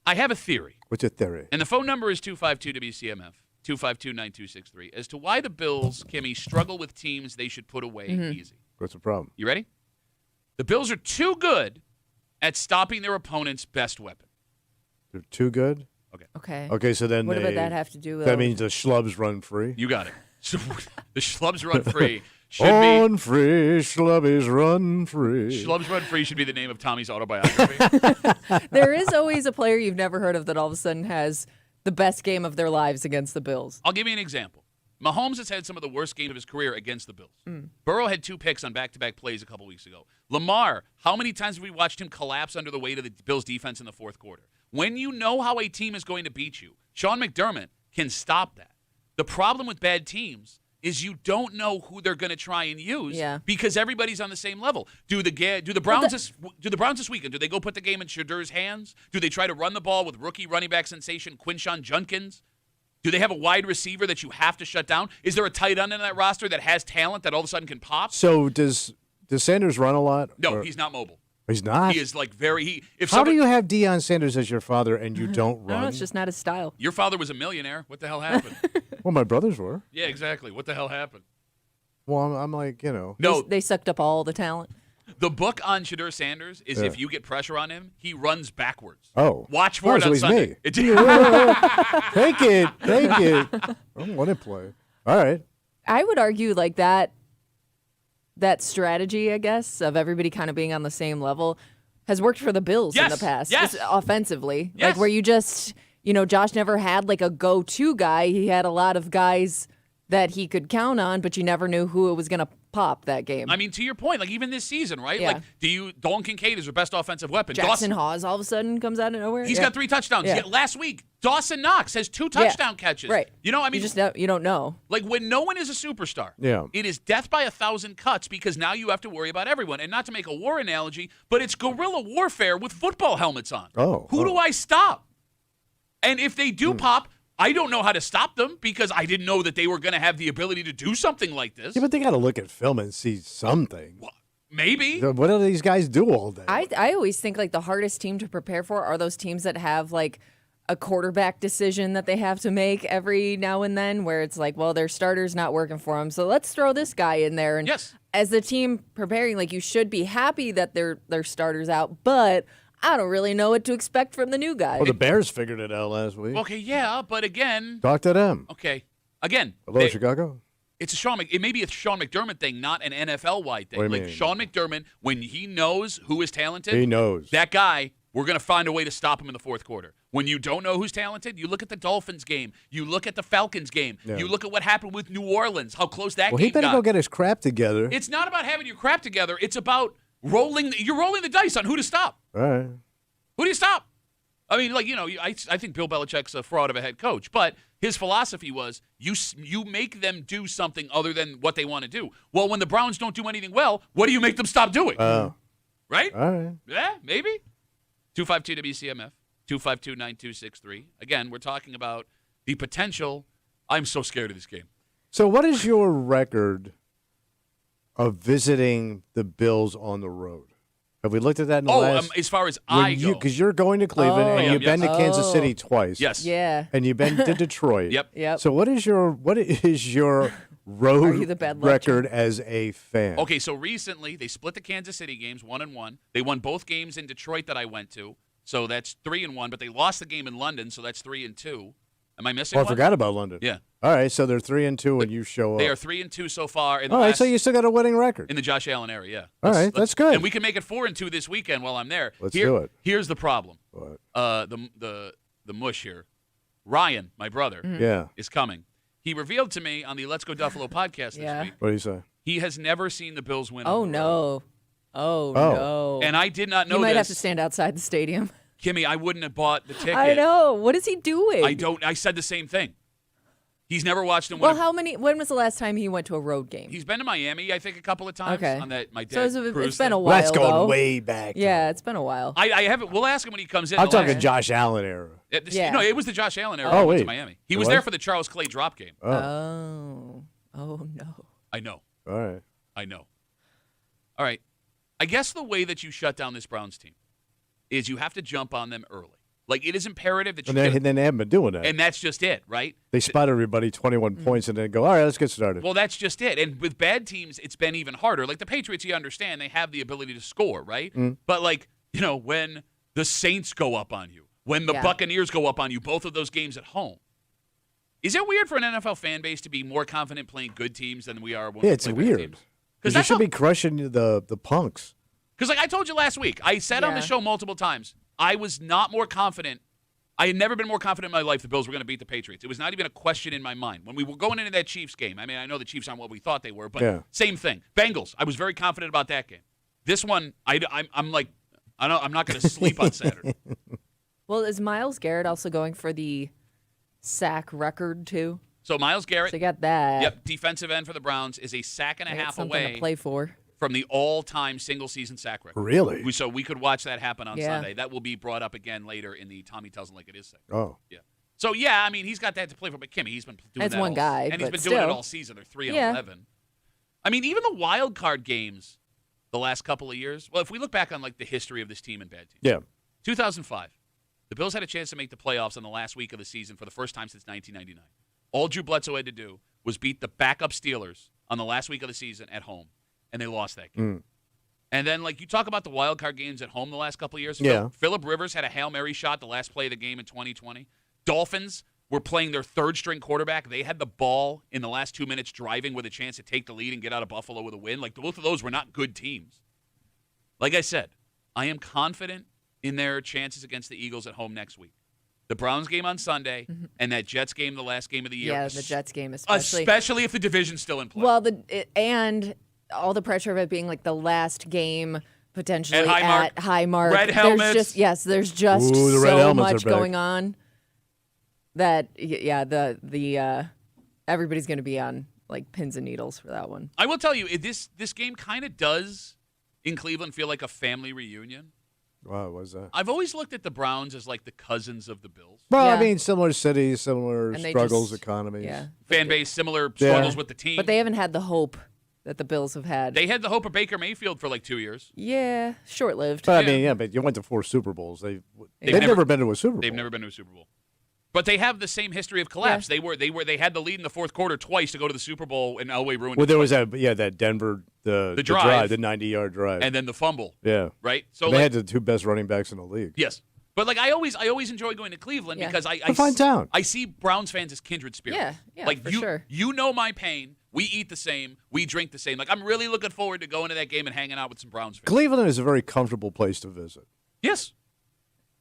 I have a theory. What's your theory? And the phone number is 252-WCMF, 252-9263, as to why the Bills, Kimmy, struggle with teams they should put away easy. What's the problem? You ready? The Bills are too good at stopping their opponent's best weapon. They're too good? Okay. Okay, so then what about that have to do with that means the schlubs run free? You got it. So the schlubs run free should run free, schlubbies run free. Schlubs run free should be the name of Tommy's autobiography. There is always a player you've never heard of that all of a sudden has the best game of their lives against the Bills. I'll give you an example. Mahomes has had some of the worst games of his career against the Bills. Burrow had 2 picks on back-to-back plays a couple weeks ago. Lamar, how many times have we watched him collapse under the weight of the Bills' defense in the 4th quarter? When you know how a team is going to beat you, Sean McDermott can stop that. The problem with bad teams is you don't know who they're going to try and use because everybody's on the same level. Do the Browns this weekend? Do they go put the game in Shedur's hands? Do they try to run the ball with rookie running back sensation Quinshon Judkins? Do they have a wide receiver that you have to shut down? Is there a tight end in that roster that has talent that all of a sudden can pop? So does Sanders run a lot? No, he's not mobile. He's not? He is like very How do you have Deion Sanders as your father and you don't run? No, it's just not his style. Your father was a millionaire. What the hell happened? Well, my brothers were. Yeah, exactly. What the hell happened? Well, I'm like, you know. No, they sucked up all the talent. The book on Shedur Sanders is if you get pressure on him, he runs backwards. Oh. Watch for it on Sunday. Me. Take it. I don't want to play. All right. I would argue like that strategy, I guess, of everybody kind of being on the same level has worked for the Bills in the past. Yes. Just offensively. Yes. Like where you just, Josh never had like a go-to guy. He had a lot of guys that he could count on, but you never knew who it was going to pop that game. I mean, to your point, like even this season, right? Yeah. Like, Dalton Kincaid is your best offensive weapon. Jackson Hawes all of a sudden comes out of nowhere. He's got 3 touchdowns. Yeah. Last week, Dawson Knox has 2 touchdown catches. Right. I mean, you don't know. Like when no one is a superstar, it is death by 1,000 cuts because now you have to worry about everyone. And not to make a war analogy, but it's guerrilla warfare with football helmets on. Who do I stop? And if they do pop, I don't know how to stop them because I didn't know that they were going to have the ability to do something like this. Yeah, but they got to look at film and see something. Well, maybe. What do these guys do all day? I always think like the hardest team to prepare for are those teams that have like a quarterback decision that they have to make every now and then where it's like, well, their starter's not working for them, so let's throw this guy in there. And as the team preparing, like you should be happy that their starter's out, but I don't really know what to expect from the new guy. Well, the Bears figured it out last week. Okay, yeah, but again. Talk to them. Okay. Again. Hello, Chicago? It may be a Sean McDermott thing, not an NFL-wide thing. What do you like mean? Sean McDermott, when he knows who is talented. He knows. That guy, we're going to find a way to stop him in the fourth quarter. When you don't know who's talented, you look at the Dolphins game. You look at the Falcons game. Yeah. You look at what happened with New Orleans, how close that game got. Well, he better go get his crap together. It's not about having your crap together. It's about you're rolling the dice on who to stop. All right. Who do you stop? I mean, like, I think Bill Belichick's a fraud of a head coach, but his philosophy was you make them do something other than what they want to do. Well, when the Browns don't do anything well, what do you make them stop doing? Right? All right. Yeah, maybe. 252 WCMF, 252-9263. Again, we're talking about the potential. I'm so scared of this game. So what is your record of visiting the Bills on the road? Have we looked at that in the last? As far as I go. Because you're going to Cleveland and you've been to Kansas City twice. Yes. Yeah. And you've been to Detroit. Yep. So what is your road Are you the bad luck record as a fan? Okay, so recently they split the Kansas City games 1-1. They won both games in Detroit that I went to, so that's 3-1. But they lost the game in London, so that's 3-2. Am I missing one? I forgot about London. Yeah. All right, so they're 3-2 when you show up. They are 3-2 so far. All right, so you still got a winning record. In the Josh Allen area, yeah. All right, that's good. And we can make it 4-2 this weekend while I'm there. Let's do it. Here's the problem. What? The mush here. Ryan, my brother, is coming. He revealed to me on the Let's Go Duffalo podcast this week. What do you say? He has never seen the Bills win. Oh, no. No. And I did not know You might this. have to stand outside the stadium. Kimmy, I wouldn't have bought the ticket. I know. What is he doing? I said the same thing. He's never watched him Well, win. when was the last time he went to a road game? He's been to Miami, I think, a couple of times. Okay. On that, my So dad it's been a while, That's going though. way back. Yeah, it's been a while. I haven't. We'll ask him when he comes in. I'm talking Josh Allen era. No, it was the Josh Allen era. Oh, He went to wait. Miami. He was there for the Charles Clay drop game. Oh, no. I know. All right. I know. All right. I guess the way that you shut down this Browns team is you have to jump on them early. Like, it is imperative that you And then they haven't been doing that. And that's just it, right? They spot everybody 21 points and then go, all right, let's get started. Well, that's just it. And with bad teams, it's been even harder. Like the Patriots, you understand, they have the ability to score, right? But, like, when the Saints go up on you, when the Buccaneers go up on you, both of those games at home. Is it weird for an NFL fan base to be more confident playing good teams than we are when we it's play bad weird. teams? Because you should be crushing the punks. Because, like I told you last week, I said on the show multiple times, I was not more confident. I had never been more confident in my life the Bills were going to beat the Patriots. It was not even a question in my mind. When we were going into that Chiefs game, I mean, I know the Chiefs aren't what we thought they were, but same thing. Bengals, I was very confident about that game. This one, I'm like, I'm not going to sleep on Saturday. Well, is Myles Garrett also going for the sack record, too? So Myles Garrett. So you got that. Yep, defensive end for the Browns is a sack and a half away to play for. From the all-time single-season sack record. Really? So we could watch that happen on Sunday. That will be brought up again later in the Tommy Tells It Like It Is segment. Oh. Yeah. So, yeah, I mean, he's got that to play for. But Kimmy, he's been doing That's that one guy, and he's but been doing it still. all season. They're 3-11. I mean, even the wild card games the last couple of years. Well, if we look back on, like, the history of this team and bad teams. Yeah. 2005, the Bills had a chance to make the playoffs in the last week of the season for the first time since 1999. All Drew Bledsoe had to do was beat the backup Steelers on the last week of the season at home, and they lost that game. And then, like, you talk about the wild card games at home the last couple of years. Yeah. Phillip Rivers had a Hail Mary shot the last play of the game in 2020. Dolphins were playing their third-string quarterback. They had the ball in the last 2 minutes driving with a chance to take the lead and get out of Buffalo with a win. Like, both of those were not good teams. Like I said, I am confident in their chances against the Eagles at home next week. The Browns game on Sunday and that Jets game, the last game of the year. Yeah, the Jets game especially. Especially if the division's still in play. Well, and all the pressure of it being like the last game potentially At Highmark. Red helmets. There's just Ooh, the red so helmets much are back. going on that everybody's going to be on like pins and needles for that one. I will tell you, this game kind of does in Cleveland feel like a family reunion. Wow, what was that? I've always looked at the Browns as like the cousins of the Bills. Well, Yeah. I mean, similar cities, similar And they struggles, just- economies. Yeah. Fan base, similar struggles with the team. But they haven't had the hope that the Bills have had. They had the hope of Baker Mayfield for like 2 years. Yeah, short-lived. But I mean, but you went to 4 Super Bowls. They've never- never been to a Super Bowl. They've never been to a Super Bowl. But they have the same history of collapse. Yeah. They had the lead in the fourth quarter twice to go to the Super Bowl, and Elway ruined Well, it there was twice. that Denver the drive. the 90-yard drive. And then the fumble. Yeah. Right? So they had the 2 best running backs in the league. Yes. But like I always enjoy going to Cleveland Yeah. because I It's a fine town. I see Browns fans as kindred spirits. Yeah, like for you, sure. You know my pain. We eat the same. We drink the same. Like I'm really looking forward to going to that game and hanging out with some Browns fans. Cleveland is a very comfortable place to visit. Yes.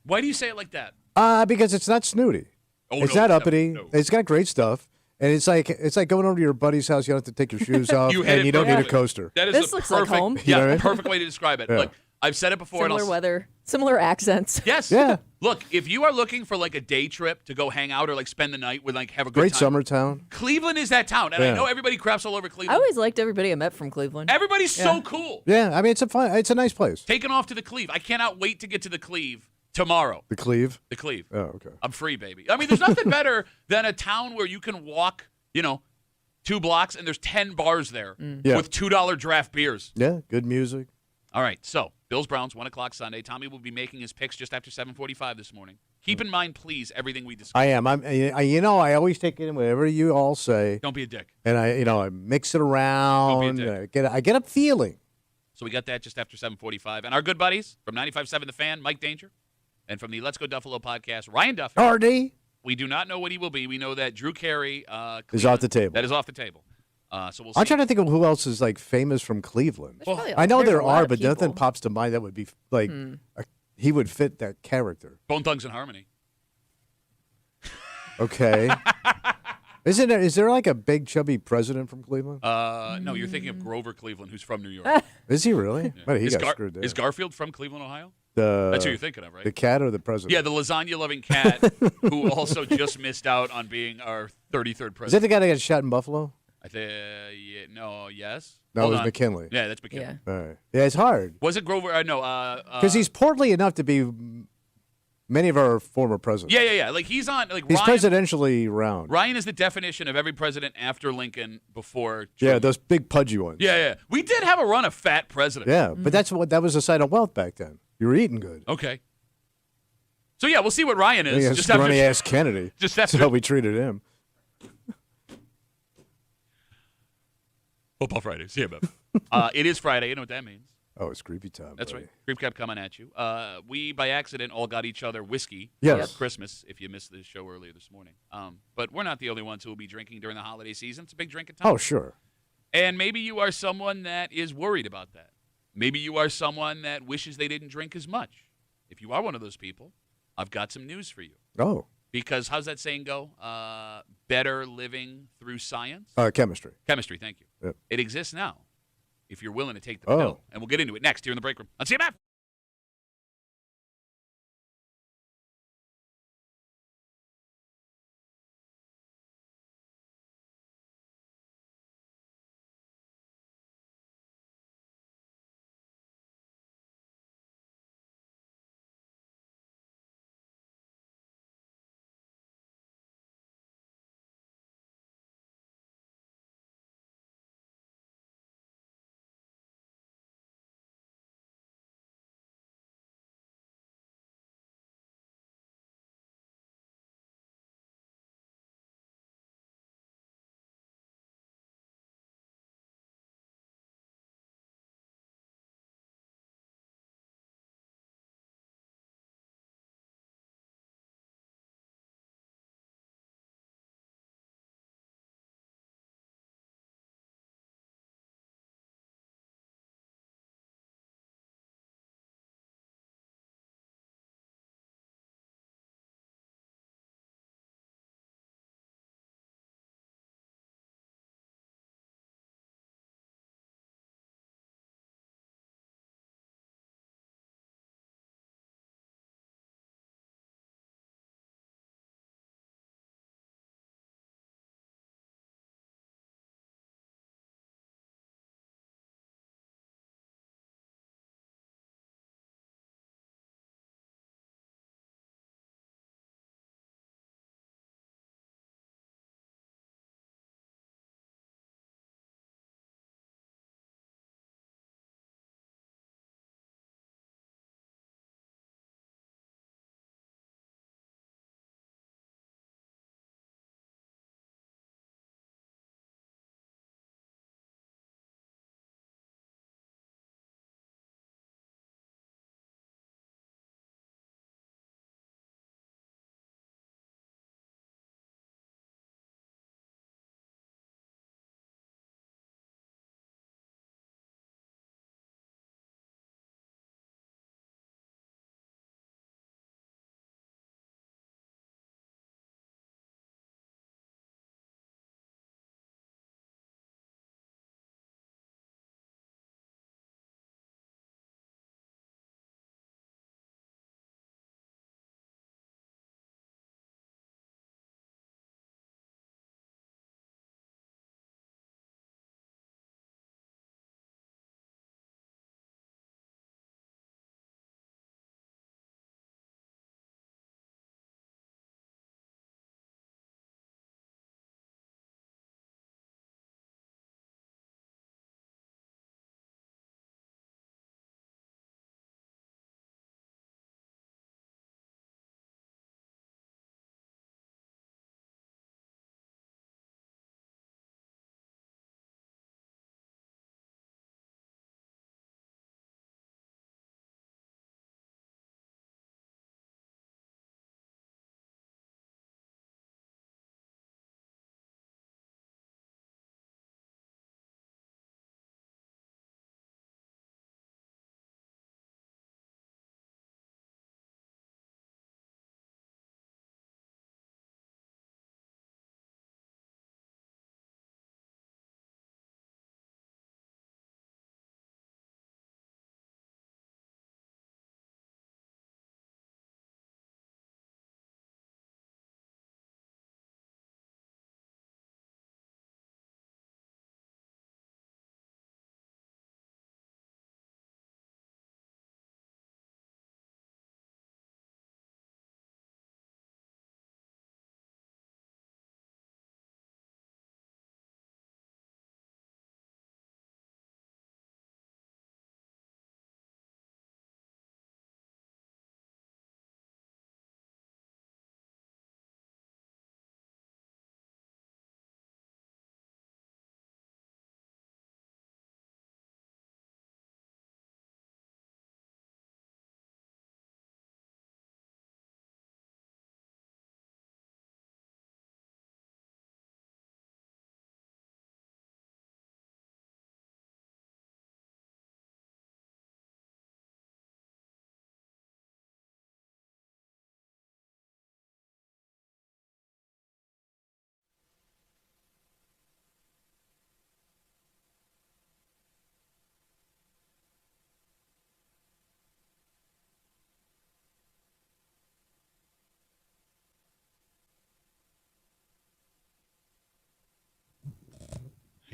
Why do you say it like that? Because it's not snooty. Oh, it's no, not no, uppity. no. It's got great stuff. And it's like going over to your buddy's house. You don't have to take your shoes off, You hit and it you don't need a perfectly. coaster. That is This the looks like perfect, home. You know what I mean? perfect way to describe it. Yeah. Look, I've said it before. Similar and I'll, weather, similar accents. Yes. Yeah. Look, if you are looking for like a day trip to go hang out or like spend the night with like have a good Great time, summer town. Cleveland is that town, and I Yeah. know everybody craps all over I Cleveland. always liked everybody I met from Cleveland. Everybody's Yeah. so cool. Yeah, I mean it's a nice place. Taking off to the Cleve. I cannot wait to get to the Cleve tomorrow. The Cleve. The Cleve. Oh, okay. I'm free, baby. I mean, there's nothing better than a town where you can walk, 2 blocks and there's 10 bars there Yeah. with $2 draft beers. Yeah, good music. All right, so Bills Browns 1 o'clock Sunday. Tommy will be making his picks just after 7:45 this morning. Keep in mind, please, everything we discuss. I am. I always take in whatever you all say, Don't be a dick. and I mix it around. dick. I get a feeling. So we got that just after 7:45, and our good buddies from 95.7 The Fan, Mike Danger, and from the Let's Go Duffalo podcast, Ryan Duffy. RD We do not know what he will be. We know that Drew Carey is off the table. That is off the table. So we'll see. I'm trying to think of who else is like famous from Cleveland. There's probably I know there's there a lot are, of but nothing people. pops to mind that would be like he would fit that character. Bone Thugs and Harmony. Okay. Is there like a big chubby president from Cleveland? No, you're thinking of Grover Cleveland, who's from New York. Is he really? But he is, got screwed there. is Garfield from Cleveland, Ohio? the, That's who you're thinking of, right? The cat or the president? Yeah, the lasagna-loving cat who also just missed out on being our 33rd Is that president. the guy that got shot in Buffalo? I think, yes. No, Hold it was on. McKinley. Yeah, that's McKinley. Yeah. All right. Yeah, it's hard Was it Grover? No. because he's portly enough to be many of our former presidents. Yeah. Like he's on. Like He's Ryan, presidentially round. Ryan is the definition of every president after Lincoln, before. Yeah, Truman. those big pudgy ones. Yeah. We did have a run of fat presidents. Yeah, but that was a sign of wealth back then. You were eating good. Okay. So yeah, we'll see what Ryan is. Yeah, just scrawny after, ass Kennedy. just That's after how we treated him. Football Friday. CMF. It is Friday. You know what that means. Oh, it's creepy time. That's buddy. right. Creep Cap coming at you. We, by accident, all got each other whiskey Yes. for Christmas, if you missed the show earlier this morning. But we're not the only ones who will be drinking during the holiday season. It's a big drinking time. Oh, sure. And maybe you are someone that is worried about that. Maybe you are someone that wishes they didn't drink as much. If you are one of those people, I've got some news for you. Oh, Because how's that saying go? Better living through science? chemistry. Chemistry, thank you. Yep. It exists now if you're willing to take the Oh. pill. And we'll get into it next here in the break room on CMF.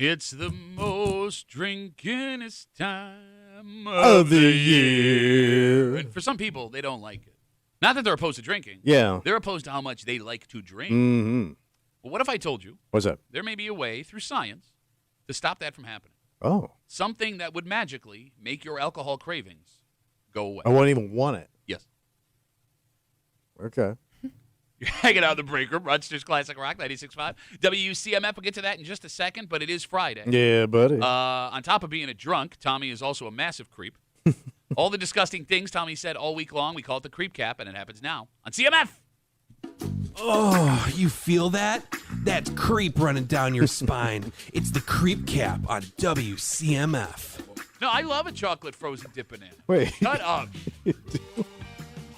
It's the most drinkinest time of the year. And for some people, they don't like it. Not that they're opposed to drinking. Yeah. They're opposed to how much they like to drink. Mm-hmm. Well, what if I told you What's that? there may be a way through science to stop that from happening? Oh. Something that would magically make your alcohol cravings go away. I won't even want it. Yes. Okay. You're hanging out in the break room. Rochester's Classic Rock 96.5. WCMF. We'll get to that in just a second, but it is Friday. Yeah, buddy. On top of being a drunk, Tommy is also a massive creep. All the disgusting things Tommy said all week long, we call it the creep cap, and it happens now on CMF. Oh, you feel that? That's creep running down your spine. It's the creep cap on WCMF. No, I love a chocolate frozen dip banana. Wait. Shut up.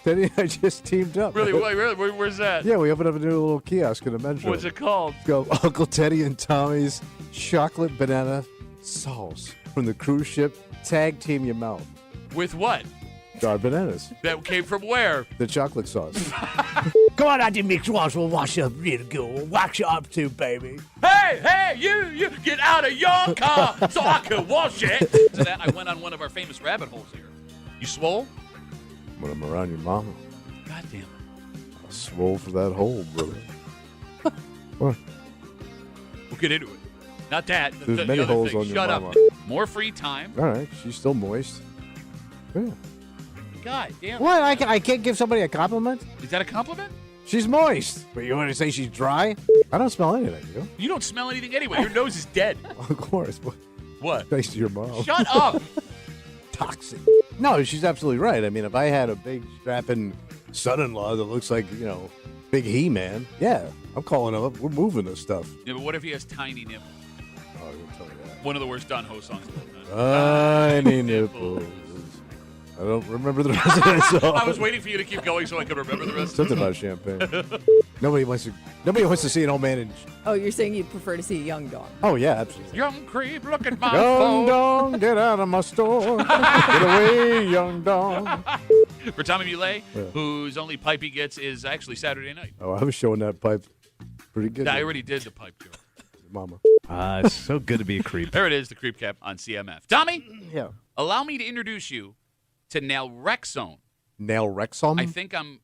Teddy and I just teamed up. Really? Where's that? Yeah, we opened up a new little kiosk in the men's room. What's it called? It's called Uncle Teddy and Tommy's Chocolate Banana Sauce from the cruise ship. Tag team your mouth. With what? Our bananas. That came from where? The chocolate sauce. Come on, Auntie Mix Wash will wash up real good. Wax you up too, baby. Hey, you get out of your car so I can wash it. So that I went on one of our famous rabbit holes here. You swole? When I'm around your mama, God damn it. I swole for that hole, brother. What? We'll get into it. Not that. There's the many other holes thing. on your Shut mama. up. More free time. All right, she's still moist. Yeah. God damn. What? I can't give somebody a compliment? Is that a compliment? She's moist. But you want to say she's dry? I don't smell anything, you know? You don't smell anything anyway. Your nose is dead. Of course. But What? thanks to your mom. Shut up. Toxic. No, she's absolutely right. I mean, if I had a big strapping son-in-law that looks like, big He-Man, yeah, I'm calling him up. We're moving this stuff. Yeah, but what if he has tiny nipples? Oh, I won't tell you that. One of the worst Don Ho songs. Tiny nipples. I don't remember the rest of that song. I was waiting for you to keep going so I could remember the rest. Something about champagne. Nobody wants to see an old man in. Oh, you're saying you'd prefer to see a young dog. Oh yeah, absolutely. Young creep, look at my Young phone. dog, get out of my store. Get away, young dog. For Tommy Muley, Yeah. whose only pipe he gets is actually Saturday night. Oh, I was showing that pipe pretty good. I already did the pipe joke. Mama. It's so good to be a creep. There it is, the creep cap on CMF. Tommy, Yeah. allow me to introduce you to nalrexone. Nalrexone?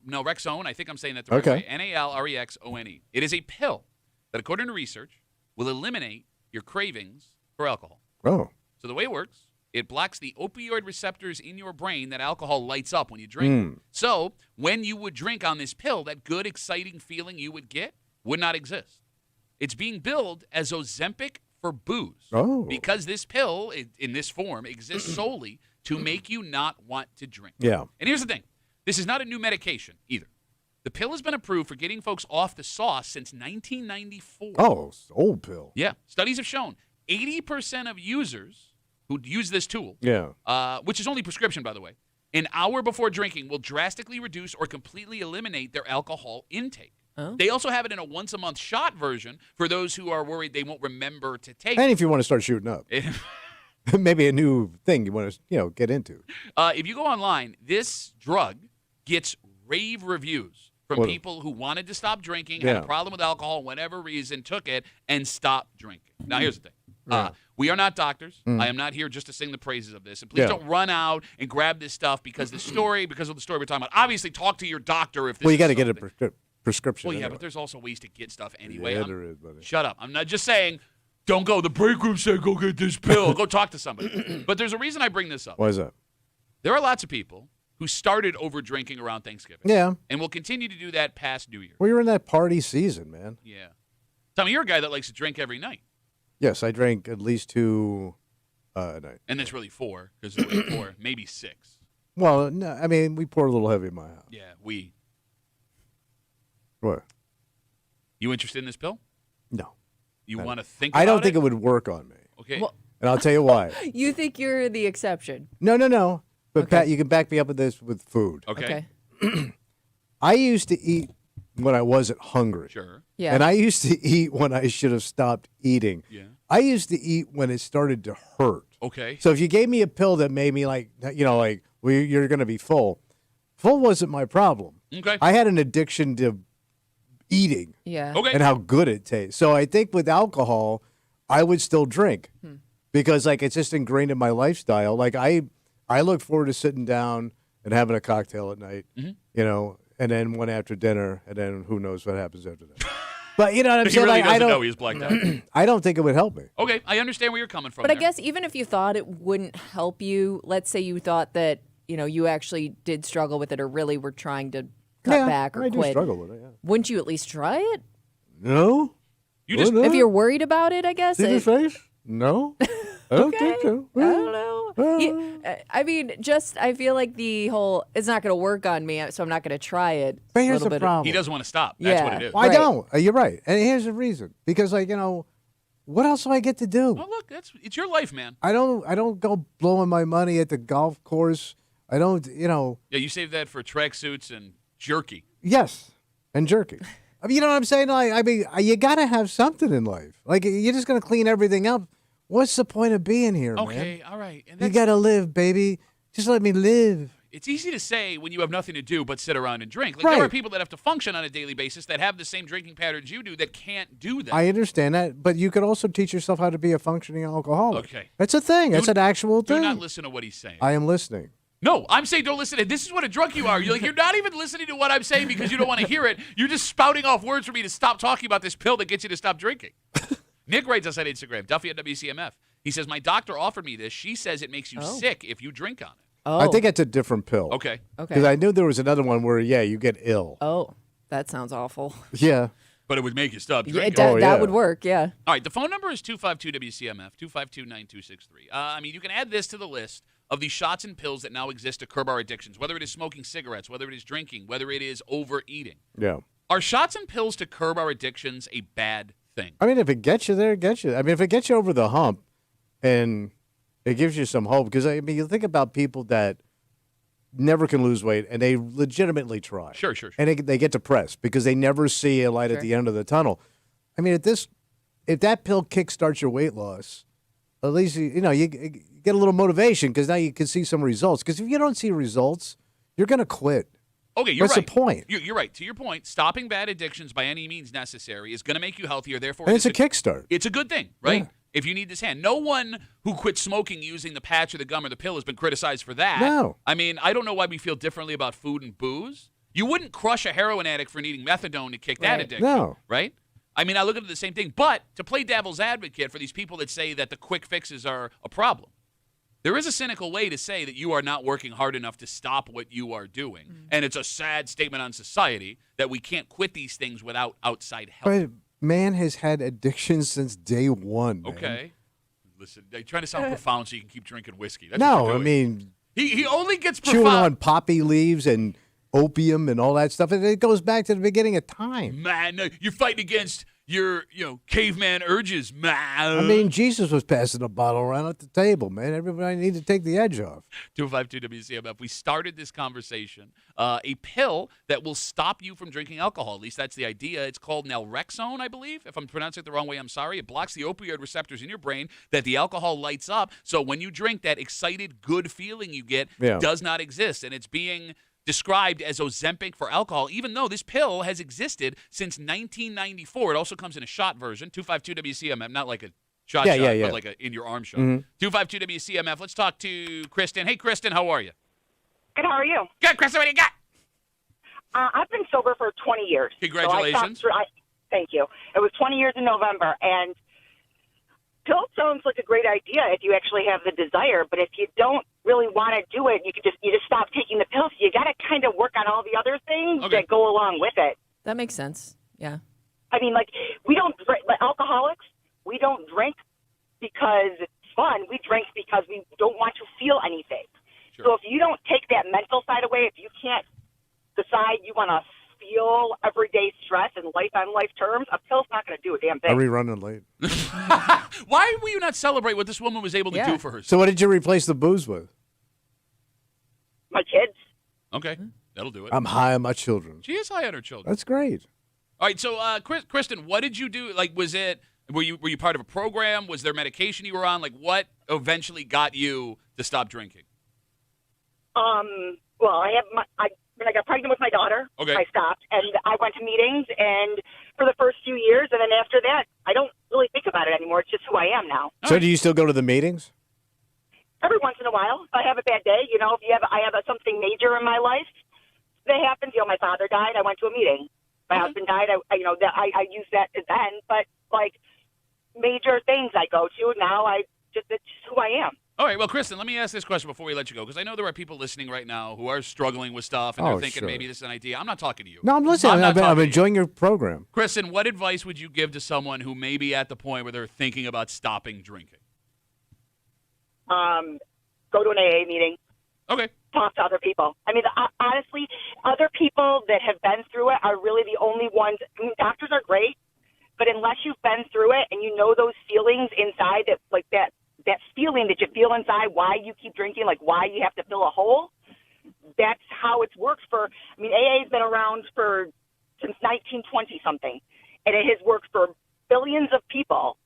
Nalrexone. I think I'm saying that the right Okay. way. Nalrexone. It is a pill that, according to research, will eliminate your cravings for alcohol. Oh. So the way it works, it blocks the opioid receptors in your brain that alcohol lights up when you drink. So when you would drink on this pill, that good, exciting feeling you would get would not exist. It's being billed as Ozempic for booze. Oh. Because this pill, in this form, exists solely to make you not want to drink. Yeah. And here's the thing. This is not a new medication either. The pill has been approved for getting folks off the sauce since 1994. Oh, it's an old pill. Yeah. Studies have shown 80% of users who use this tool, Yeah. which is only prescription, by the way, an hour before drinking will drastically reduce or completely eliminate their alcohol intake. Oh. They also have it in a once-a-month shot version for those who are worried they won't remember to take And it. if you want to start shooting up, maybe a new thing you want to, get into. If you go online, this drug gets rave reviews from What? people who wanted to stop drinking, had Yeah. a problem with alcohol, whatever reason, took it, and stopped drinking. Now, here's the thing. Yeah. We are not doctors. I am not here just to sing the praises of this. And please Yeah. don't run out and grab this stuff because of the story we're talking about. Obviously, talk to your doctor if this Well, you is got to get a something- prescription. Well, yeah, anyway. but there's also ways to get stuff anyway. Yeah, there is, buddy. Shut up. I'm not just saying, don't go. The break room said go get this pill. Go talk to somebody. But there's a reason I bring this up. Why is that? There are lots of people who started over drinking around Thanksgiving. Yeah. And will continue to do that past New Year. Well, you're in that party season, man. Yeah. Tommy, you're a guy that likes to drink every night. Yes, I drank at least 2 a night. And that's really 4, because it's really 4, maybe 6. Well, no, I mean, we pour a little heavy in my house. Yeah, What? You interested in this pill? No. You No. want to think about I don't think it would work on me. Okay. Well- And I'll tell you why. You think you're the exception? No. But Okay. Pat, you can back me up with this with food. okay. I used to eat when I wasn't hungry. Sure. Yeah. And I used to eat when I should have stopped eating. Yeah. I used to eat when it started to hurt. Okay. So if you gave me a pill that made me like well, you're going to be full. Full wasn't my problem. Okay. I had an addiction to eating Yeah. Okay. and how good it tastes. So I think with alcohol, I would still drink because like it's just ingrained in my lifestyle. Like I look forward to sitting down and having a cocktail at night, you know, and then one after dinner, and then who knows what happens after that. But you know what I'm saying? Really like, I don't know he's blacked out. I don't think it would help me. Okay, I understand where you're coming from. But I guess even if you thought it wouldn't help you, let's say you thought that, you know, you actually did struggle with it or really were trying to cut back or I quit. do struggle with it, yeah. Wouldn't you at least try it? No. You just If you're worried about it, I guess. See your face? No. I don't think so. I don't know. I mean, I feel like the whole, it's not going to work on me, so I'm not going to try it. But here's the problem. he doesn't want to stop. That's what it is. Well, I don't. You're right. And here's the reason. Because, like, you know, what else do I get to do? Oh, look, it's your life, man. I don't go blowing my money at the golf course. I don't, you know. Yeah, you save that for tracksuits and jerky. Yes, and jerky. I mean, you know what I'm saying? Like, I mean, you got to have something in life. Like, you're just going to clean everything up. What's the point of being here, man? Okay, all right. And you got to live, baby. Just let me live. It's easy to say when you have nothing to do but sit around and drink. Like, Right. there are people that have to function on a daily basis that have the same drinking patterns you do that can't do that. I understand that, but you could also teach yourself how to be a functioning alcoholic. Okay. That's a thing. That's an actual Do thing. not listen to what he's saying. I am listening. No, I'm saying don't listen. This is what a drunk you are. You're not even listening to what I'm saying because you don't want to hear it. You're just spouting off words for me to stop talking about this pill that gets you to stop drinking. Nick writes us on Instagram, Duffy at WCMF. He says, my doctor offered me this. She says it makes you sick if you drink on it. Oh. I think it's a different pill. Okay. Because I knew there was another one where, you get ill. Oh, that sounds awful. Yeah. But it would make you stop Yeah, drinking. that would work, yeah. All right, the phone number is 252-WCMF, 252-9263. I mean, you can add this to the list of the shots and pills that now exist to curb our addictions, whether it is smoking cigarettes, whether it is drinking, whether it is overeating. Yeah. Are shots and pills to curb our addictions a bad thing? I mean, if it gets you there, it gets you. I mean, if it gets you over the hump and it gives you some hope, because, I mean, you think about people that never can lose weight and they legitimately try. Sure. And they get depressed because they never see a light at the end of the tunnel. I mean, if that pill kickstarts your weight loss, at least, you get a little motivation because now you can see some results. Because if you don't see results, you're going to quit. Okay, you're What's right. the point? You're right. To your point, stopping bad addictions by any means necessary is going to make you healthier. Therefore, And it's a kickstart. It's a good thing, right? Yeah. If you need this hand. No one who quit smoking using the patch or the gum or the pill has been criticized for that. No. I mean, I don't know why we feel differently about food and booze. You wouldn't crush a heroin addict for needing methadone to kick that addiction. No. Right? I mean, I look at it the same thing. But to play devil's advocate for these people that say that the quick fixes are a problem, there is a cynical way to say that you are not working hard enough to stop what you are doing. And it's a sad statement on society that we can't quit these things without outside help. But man has had addictions since day one. Man. Okay. Listen, they're trying to sound profound so you can keep drinking whiskey. That's No, what you're I doing. mean, he only gets chewing profound. on poppy leaves and opium and all that stuff. It goes back to the beginning of time. Man, no, you're fighting against your, caveman urges, man. I mean, Jesus was passing a bottle around at the table, man. Everybody needed to take the edge off. 252-WCMF. We started this conversation. A pill that will stop you from drinking alcohol. At least that's the idea. It's called naltrexone, I believe. If I'm pronouncing it the wrong way, I'm sorry. It blocks the opioid receptors in your brain that the alcohol lights up. So when you drink, that excited, good feeling you get does not exist. And it's being described as Ozempic for alcohol, even though this pill has existed since 1994. It also comes in a shot version, 252-WCMF, not like a shot, but like a in your arm shot. 252-WCMF. Let's talk to Kristen. Hey, Kristen, how are you? Good, how are you? Good, Kristen, what do you got? I've been sober for 20 years. Congratulations. So thank you. It was 20 years in November, and pills sounds like a great idea if you actually have the desire, but if you don't really want to do it, you just stop taking the pills. You got to kind of work on all the other things that go along with it. That makes sense. Yeah. I mean, like alcoholics, we don't drink because it's fun. We drink because we don't want to feel anything. Sure. So if you don't take that mental side away, if you can't decide you want to feel everyday stress and life on life terms, a pill's not going to do a damn thing. Are we running late? Why will you not celebrate what this woman was able to do for herself? So what did you replace the booze with? My kids. Okay, that'll do it. I'm high on my children. She is high on her children. That's great. All right, so Kristen, what did you do? Like, were you part of a program? Was there medication you were on? Like, what eventually got you to stop drinking? Well, when I got pregnant with my daughter, I stopped, and I went to meetings, and for the first few years, and then after that, I don't really think about it anymore. It's just who I am now. So do you still go to the meetings? Every once in a while, if I have a bad day, if I have something major in my life that happens. My father died. I went to a meeting. My husband died. I use that then. But like major things, I go to now. It's just who I am. All right, well, Kristen, let me ask this question before we let you go, because I know there are people listening right now who are struggling with stuff, and they're thinking maybe this is an idea. I'm not talking to you. No, I'm listening. I'm enjoying your program. Kristen, what advice would you give to someone who may be at the point where they're thinking about stopping drinking? Go to an AA meeting. Okay. Talk to other people. I mean, honestly, other people that have been through it are really the only ones. I mean, doctors are great, but unless you've been through it and you know those feelings inside, that feeling that you feel inside, why you keep drinking, like why you have to fill a hole, that's how it's worked for. I mean, AA has been around since 1920-something, and it has worked for billions of people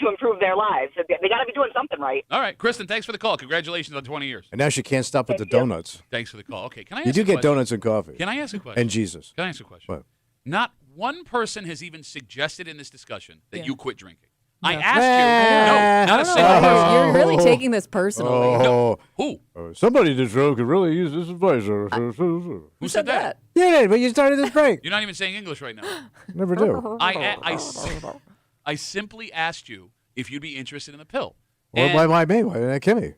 to improve their lives. They got to be doing something right. All right, Kristen, thanks for the call. Congratulations on 20 years. And now she can't stop with the donuts. Thanks for the call. Okay, can I ask you do a get question? donuts and coffee. Can I ask a question? And Jesus. Can I ask a question? What? Not one person has even suggested in this discussion that you quit drinking. No. I asked you. No, not a single person. You're really taking this personally. No. Who? Somebody in this room could really use this advice. Who said that? You did, but you started this break. You're not even saying English right now. Never do. I simply asked you if you'd be interested in the pill. Well, why me? Why didn't I kill me?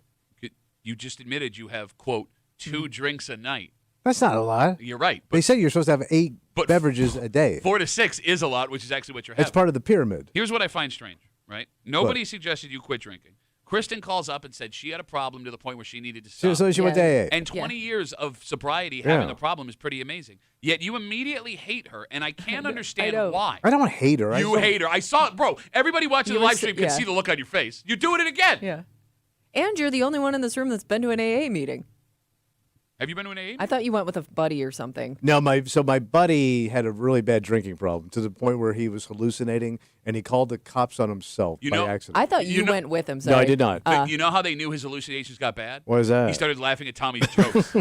You just admitted you have, quote, 2 drinks a night. That's not a lot. You're right. They said you're supposed to have 8 beverages a day. 4 to 6 is a lot, which is actually what you're having. It's part of the pyramid. Here's what I find strange, right? Nobody suggested you quit drinking. Kristen calls up and said she had a problem to the point where she needed to stop. So she went to AA. And 20 years of sobriety having a problem is pretty amazing. Yet you immediately hate her, and I can't understand why. I don't hate her. You hate her. I saw it. Bro, everybody watching the live stream can see the look on your face. You're doing it again. Yeah. And you're the only one in this room that's been to an AA meeting. Have you been to an AA meeting? I thought you went with a buddy or something. No, my buddy had a really bad drinking problem to the point where he was hallucinating, and he called the cops on himself by accident. I thought you went with him. Sorry. No, I did not. You know how they knew his hallucinations got bad? What is that? He started laughing at Tommy's jokes.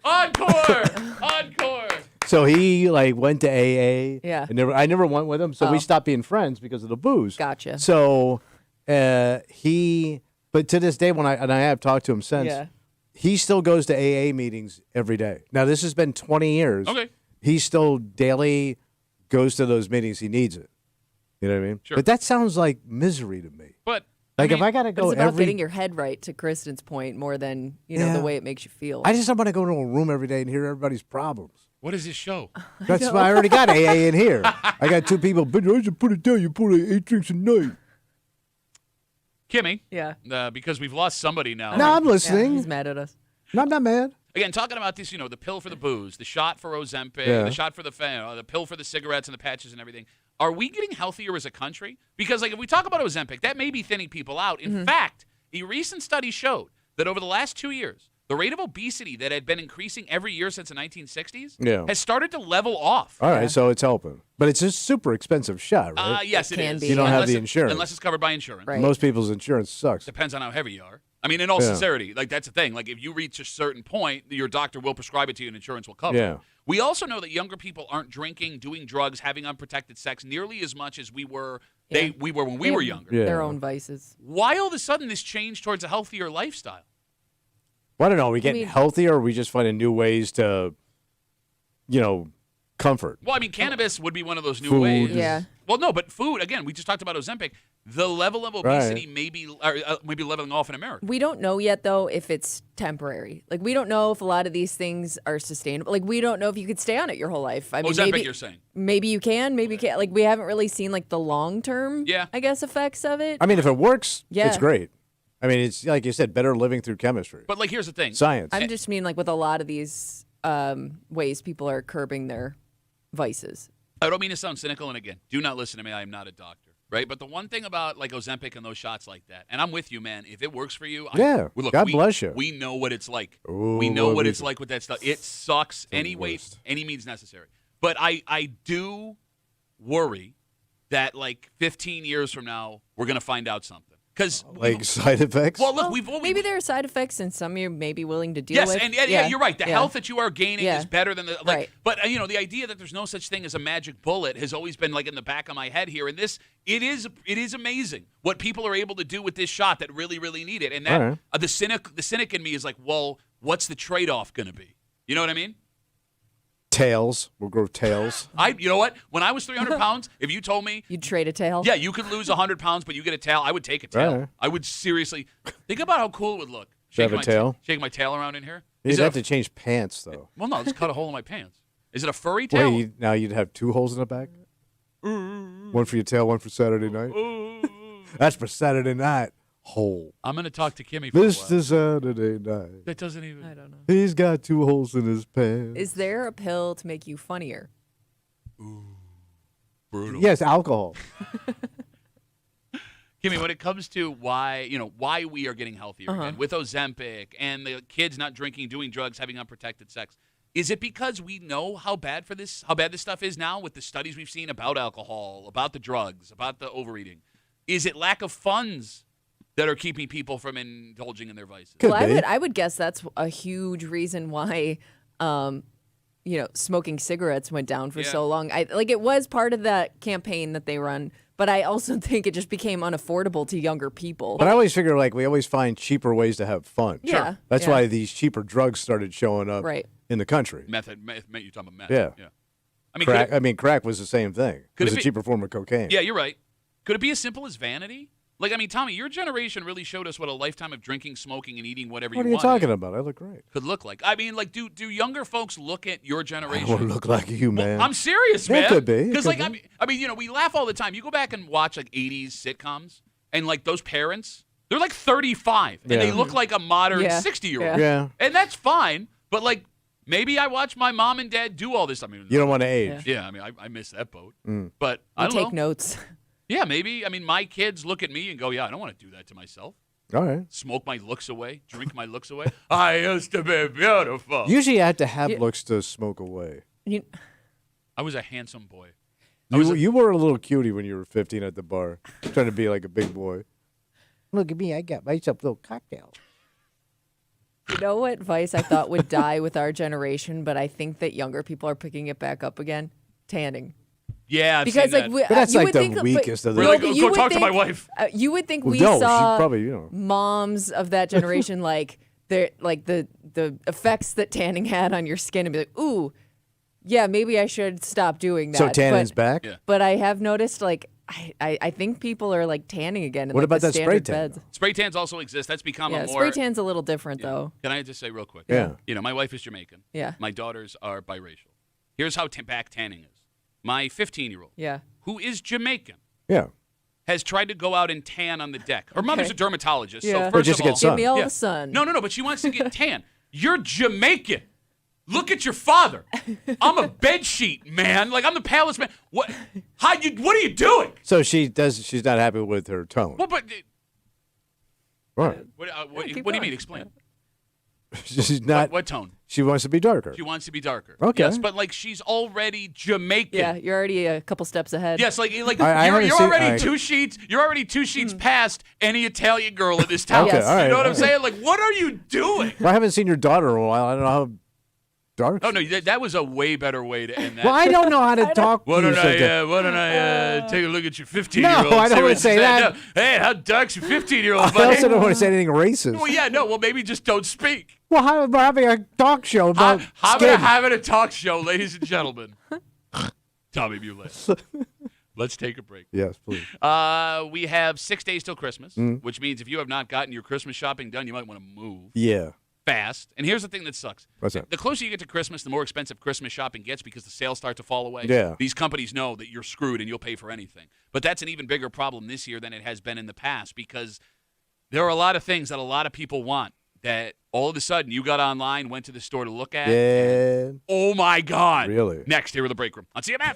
Encore! Encore! So he went to AA. Yeah. I never went with him, so we stopped being friends because of the booze. Gotcha. So but to this day, when I have talked to him since, he still goes to AA meetings every day. Now, this has been 20 years. Okay. He still daily goes to those meetings. He needs it. You know what I mean? Sure. But that sounds like misery to me. But if I got to go it's about getting your head right, to Kristen's point, more than the way it makes you feel. I just don't want to go to a room every day and hear everybody's problems. What is this show? That's why I already got AA in here. I got 2 people, but I should put it down. You put 8 drinks a night. Kimmy. Yeah. Because we've lost somebody now. No, I'm listening. Yeah, he's mad at us. No, I'm not mad. Again, talking about this, the pill for the booze, the shot for Ozempic, the shot for the pill for the cigarettes and the patches and everything. Are we getting healthier as a country? Because if we talk about Ozempic, that may be thinning people out. In fact, a recent study showed that over the last 2 years, the rate of obesity that had been increasing every year since the 1960s has started to level off. All right, so it's helping. But it's a super expensive shot, right? Yes, it is. Be. You don't have the insurance. Unless it's covered by insurance. Right. Most people's insurance sucks. Depends on how heavy you are. I mean, in all sincerity, that's the thing. If you reach a certain point, your doctor will prescribe it to you and insurance will cover it. We also know that younger people aren't drinking, doing drugs, having unprotected sex nearly as much as we were when we were younger. Their own vices. Why all of a sudden this change towards a healthier lifestyle? Well, I don't know. Are we getting healthier, or are we just finding new ways to, comfort? Well, I mean, cannabis would be one of those new ways. Yeah. Well, no, but food, again, we just talked about Ozempic. The level of obesity may be leveling off in America. We don't know yet, though, if it's temporary. We don't know if a lot of these things are sustainable. We don't know if you could stay on it your whole life. I mean, Ozempic, you're saying? Maybe you can, maybe you can't. We haven't really seen, the long-term, I guess, effects of it. I mean, if it works, it's great. I mean, it's, like you said, better living through chemistry. But, here's the thing. Science. I just mean, with a lot of these ways people are curbing their vices. I don't mean to sound cynical, and again, do not listen to me. I am not a doctor, right? But the one thing about Ozempic and those shots like that, and I'm with you, man. If it works for you, God bless you. We know what it's like. Ooh, we know what it's like with that stuff. It sucks any means necessary. But I do worry that 15 years from now, we're going to find out something. Because like side effects. Well, look, we've always maybe there are side effects, and some you're maybe willing to deal yes, with. and yeah, you're right. The health that you are gaining Yeah. is better than the like. Right. But the idea that there's no such thing as a magic bullet has always been like in the back of my head here. And it is amazing what people are able to do with this shot that really, really need it. And that the cynic in me is like, well, what's the trade-off going to be? You know what I mean? Tails. We'll grow tails. You know what? When I was 300 pounds, if you told me you'd trade a tail. Yeah, you could lose 100 pounds, but you get a tail. I would take a tail. Right. I would seriously think about how cool it would look. Have a tail? Shaking my tail around in here. You'd have to change pants, though. Well, no, just cut a hole in my pants. Is it a furry tail? Wait, now you'd have 2 holes in the back? One for your tail, one for Saturday night? That's for Saturday night. Hole. I'm going to talk to Kimmy for a while. Mr. Saturday night. That doesn't even... I don't know. He's got 2 holes in his pants. Is there a pill to make you funnier? Ooh, brutal. Yes, alcohol. Kimmy, when it comes to why we are getting healthier again with Ozempic and the kids not drinking, doing drugs, having unprotected sex, is it because we know how bad this stuff is now with the studies we've seen about alcohol, about the drugs, about the overeating? Is it lack of funds that are keeping people from indulging in their vices? Well, I would guess that's a huge reason why, smoking cigarettes went down for so long. It was part of that campaign that they run, but I also think it just became unaffordable to younger people. But I always figure, we always find cheaper ways to have fun. Yeah. Sure. That's why these cheaper drugs started showing up in the country. Meth, you're talking about meth. Yeah. I mean, crack was the same thing. It was a cheaper form of cocaine. Yeah, you're right. Could it be as simple as vanity? Tommy, your generation really showed us what a lifetime of drinking, smoking, and eating whatever you want. What are you talking about? I look great. Could look like. Do younger folks look at your generation? I don't look like you, man. Well, I'm serious, man. It could be. Because, we laugh all the time. You go back and watch, 80s sitcoms, and, those parents, they're, 35, and they look like a modern 60-year-old. Yeah. And that's fine, but, maybe I watch my mom and dad do all this. You don't want to age. Yeah, I miss that boat. But I don't take know. notes. Yeah, maybe. my kids look at me and go, yeah, I don't want to do that to myself. All right. Smoke my looks away, drink my looks away. I used to be beautiful. Usually you have to have looks to smoke away. I was a handsome boy. You were a little cutie when you were 15 at the bar, trying to be like a big boy. Look at me, I got myself a little cocktail. You know what vice I thought would die with our generation, but I think that younger people are picking it back up again? Tanning. Yeah, I've because seen that. But that's you like would the think, weakest of the. Really, go talk to my wife. You would think Well, we no, saw she probably, moms of that generation the effects that tanning had on your skin and be like, ooh, yeah, maybe I should stop doing that. So tanning's back? Yeah. But I have noticed I think people are tanning again. In, What about the that spray standard tan? beds. Spray tans also exist. That's become a more. Spray tan's a little different though. Can I just say real quick? Yeah. My wife is Jamaican. Yeah. My daughters are biracial. Here's how back tanning is. My 15-year-old, who is Jamaican, has tried to go out and tan on the deck. Her mother's a dermatologist, so first just of to all, get sun. Give me all the sun. No, but she wants to get tan. You're Jamaican. Look at your father. I'm a bed sheet, man. I'm the palest man. What are you doing? So she's not happy with her tone. Well, but Right. what do you mean? Explain. She's not. What tone? She wants to be darker. She wants to be darker. Okay. Yes, but she's already Jamaican. Yeah, you're already a couple steps ahead. Yes, I you're haven't already seen- two sheets. You're already 2 sheets past any Italian girl in this town. Okay, all right, You know what I'm all saying? What are you doing? Well, I haven't seen your daughter in a while. I don't know how dark. Oh no, that was a way better way to end that. Well, I don't know how to talk. Why to you don't so I take a look at your 15-year-old? No, I don't want to say that. No. Hey, how dark's your 15-year-old, I buddy? also don't want to say anything racist. Well, yeah, no. Well, maybe just don't speak. Well, how about having a talk show about skin? Having a talk show, ladies and gentlemen. Tommy Muley. Let's take a break. Yes, please. We have 6 days till Christmas, which means if you have not gotten your Christmas shopping done, you might want to move Yeah. fast. And here's the thing that sucks. What's that? The closer you get to Christmas, the more expensive Christmas shopping gets because the sales start to fall away. Yeah. These companies know that you're screwed and you'll pay for anything. But that's an even bigger problem this year than it has been in the past because there are a lot of things that a lot of people want that all of a sudden you got online, went to the store to look at. Yeah. And, oh, my God. Really? Next, here with the break room on CMF.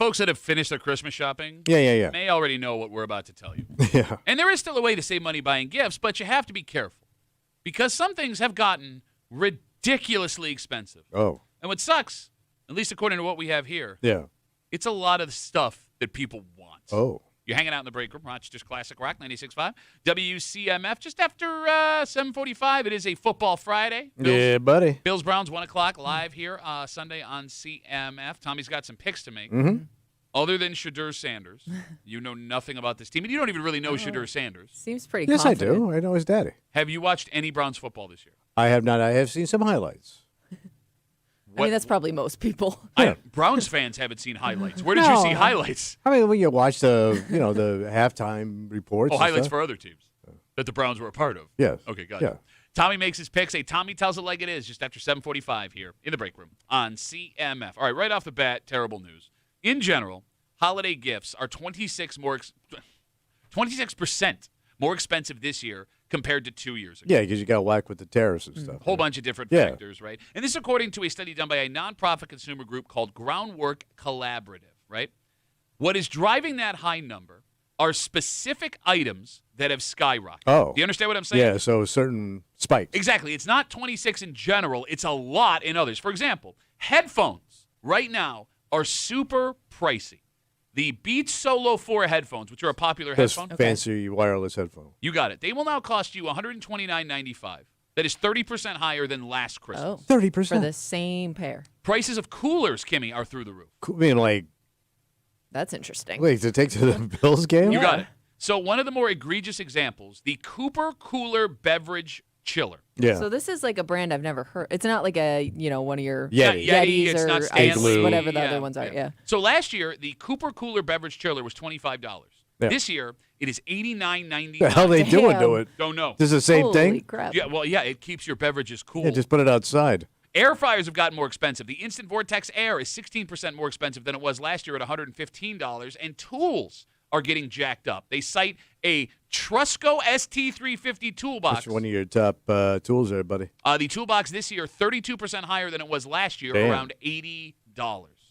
folks that have finished their Christmas shopping Yeah. may already know what we're about to tell you. Yeah. And there is still a way to save money buying gifts, but you have to be careful because some things have gotten ridiculously expensive. Oh. And what sucks, at least according to what we have here, Yeah. it's a lot of the stuff that people want. Oh. You're hanging out in the break room, Rochester's Classic Rock 96.5, WCMF. Just after 7:45, it is a football Friday. Yeah, buddy. Bills Browns 1 o'clock live here Sunday on CMF. Tommy's got some picks to make. Mm-hmm. Other than Shadur Sanders, you know nothing about this team, and you don't even really know Shadur Sanders. Seems pretty Yes, confident. I do. I know his daddy. Have you watched any Browns football this year? I have not. I have seen some highlights. I mean, that's probably most people. Browns fans haven't seen highlights. Where did you see highlights? I mean, when you watch the halftime reports. Oh, and highlights stuff. for other teams that the Browns were a part of. Yes. Okay, got it. Tommy makes his picks. Tommy tells it like it is just after 7:45 here in the break room on CMF. All right, off the bat, terrible news. In general, holiday gifts are 26% more expensive this year compared to 2 years ago. Yeah, because you got whacked with the tariffs and stuff. A whole bunch of different factors, right? And this is according to a study done by a nonprofit consumer group called Groundwork Collaborative, right? What is driving that high number are specific items that have skyrocketed. Oh. Do you understand what I'm saying? Yeah, so certain spikes. Exactly. It's not 26 in general. It's a lot in others. For example, headphones right now are super pricey. The Beats Solo 4 headphones, which are a popular Those headphone. fancy wireless headphone. You got it. They will now cost you $129.95. That is 30% higher than last Christmas. Oh, 30%. for the same pair. Prices of coolers, Kimmy, are through the roof. I mean, like, That's interesting. wait, to take to the Bills game? You got it. So one of the more egregious examples, the Cooper Cooler Beverage Chiller. Yeah. So this is like a brand I've never heard. It's not like a, one of your Yeti. Yeti, Yetis it's or not Ice, Stanley. whatever the Yeah, other ones are. Yeah. So last year, the Cooper Cooler Beverage Chiller was $25. Yeah. This year, it is $89.99. the hell they doing Damn. to it? Don't know. This is the same Holy thing? crap. Yeah, well, yeah, it keeps your beverages cool. Yeah, just put it outside. Air fryers have gotten more expensive. The Instant Vortex Air is 16% more expensive than it was last year at $115. And tools are getting jacked up. They cite a Trusco ST350 toolbox. That's one of your top tools there, buddy. The toolbox this year, 32% higher than it was last year, Damn. around $80.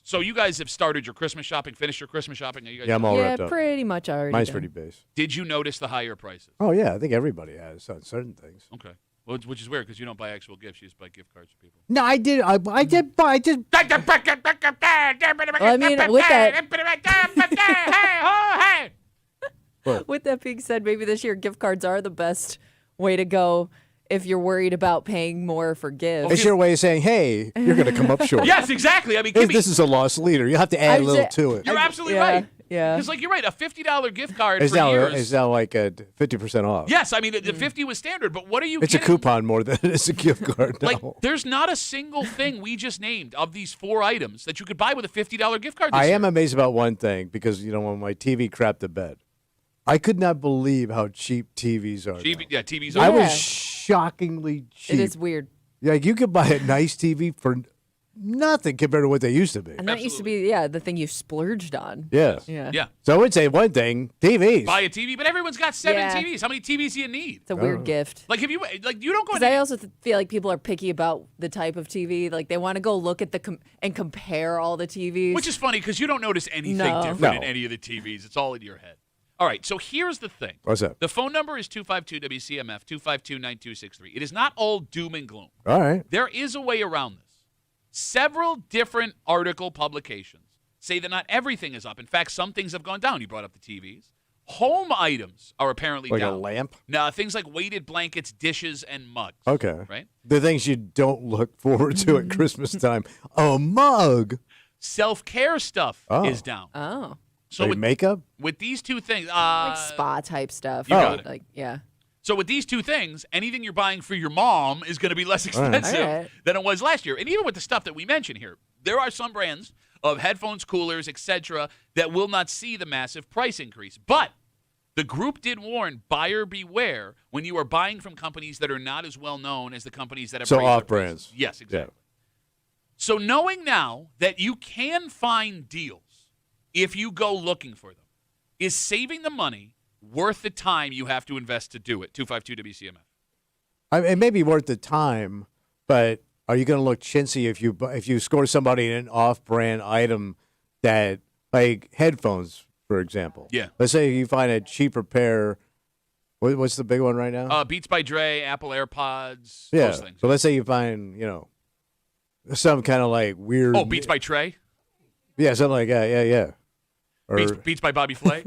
So you guys have started your Christmas shopping, finished your Christmas shopping? Are you guys Yeah, I'm all Yeah, wrapped up. pretty much already. Mine's done. pretty base. Did you notice the higher prices? Oh, yeah, I think everybody has on certain things. Okay. Well, which is weird because you don't buy actual gifts. You just buy gift cards for people. No, I did. I did. Well, I mean, with that, with that being said, maybe this year gift cards are the best way to go if you're worried about paying more for gifts. It's your way of saying, hey, you're going to come up short. Yes, exactly. I mean, This is a lost leader. You have to add a little to it. you're absolutely yeah, right. yeah. Because, you're right. A $50 gift card It's for now, years. it's now like 50% off. Yes, I mean, the 50 was standard, but what are you It's a getting? coupon more than it is a gift card now. Like, there's not a single thing we just named of these 4 items that you could buy with a $50 gift card this I year. am amazed about one thing because, when my TV crapped the bed, I could not believe how cheap TVs are. now. TVs I are. was shockingly cheap. It is weird. Like, you could buy a nice TV for nothing compared to what they used to be. And that used to be, the thing you splurged on. Yes. Yeah. Yeah. So I would say one thing, TVs. Buy a TV, but everyone's got 7 Yeah. TVs. How many TVs do you need? It's a weird gift. Like, if you you don't go Because I also feel like people are picky about the type of TV. Like they want to go look at and compare all the TVs. which is funny because you don't notice anything No. different in No. any of the TVs. It's all in your head. All right, so here's the thing. What's that? The phone number is 252-WCMF, 252-9263. It is not all doom and gloom. All right. There is a way around this. Several different article publications say that not everything is up. In fact, some things have gone down. You brought up the TVs. Home items are apparently Like down. a lamp? No, things like weighted blankets, dishes, and mugs. Okay. Right? The things you don't look forward to at Christmas time. A mug. Self-care stuff Oh. is down. oh, So Like with, makeup? with these two things, like spa type stuff. you got it. Like yeah. So with these two things, anything you're buying for your mom is going to be less right. expensive All right. than it was last year. And even with the stuff that we mentioned here, there are some brands of headphones, coolers, etc., that will not see the massive price increase. But the group did warn buyer beware when you are buying from companies that are not as well known as the companies that have So raised their off-brands. prices. Yes, exactly. So knowing now that you can find deals if you go looking for them, is saving the money worth the time you have to invest to do it? 252-WCMF. It may be worth the time, but are you going to look chintzy if you score somebody in an off-brand item that like headphones, for example. Yeah. Let's say you find a cheaper pair. What's the big one right now? Beats by Dre, Apple AirPods, Yeah. those things. So let's say you find, some kind of like weird. Oh, Beats by Trey? Yeah, something like that. Yeah. Or, Beats by Bobby Flay?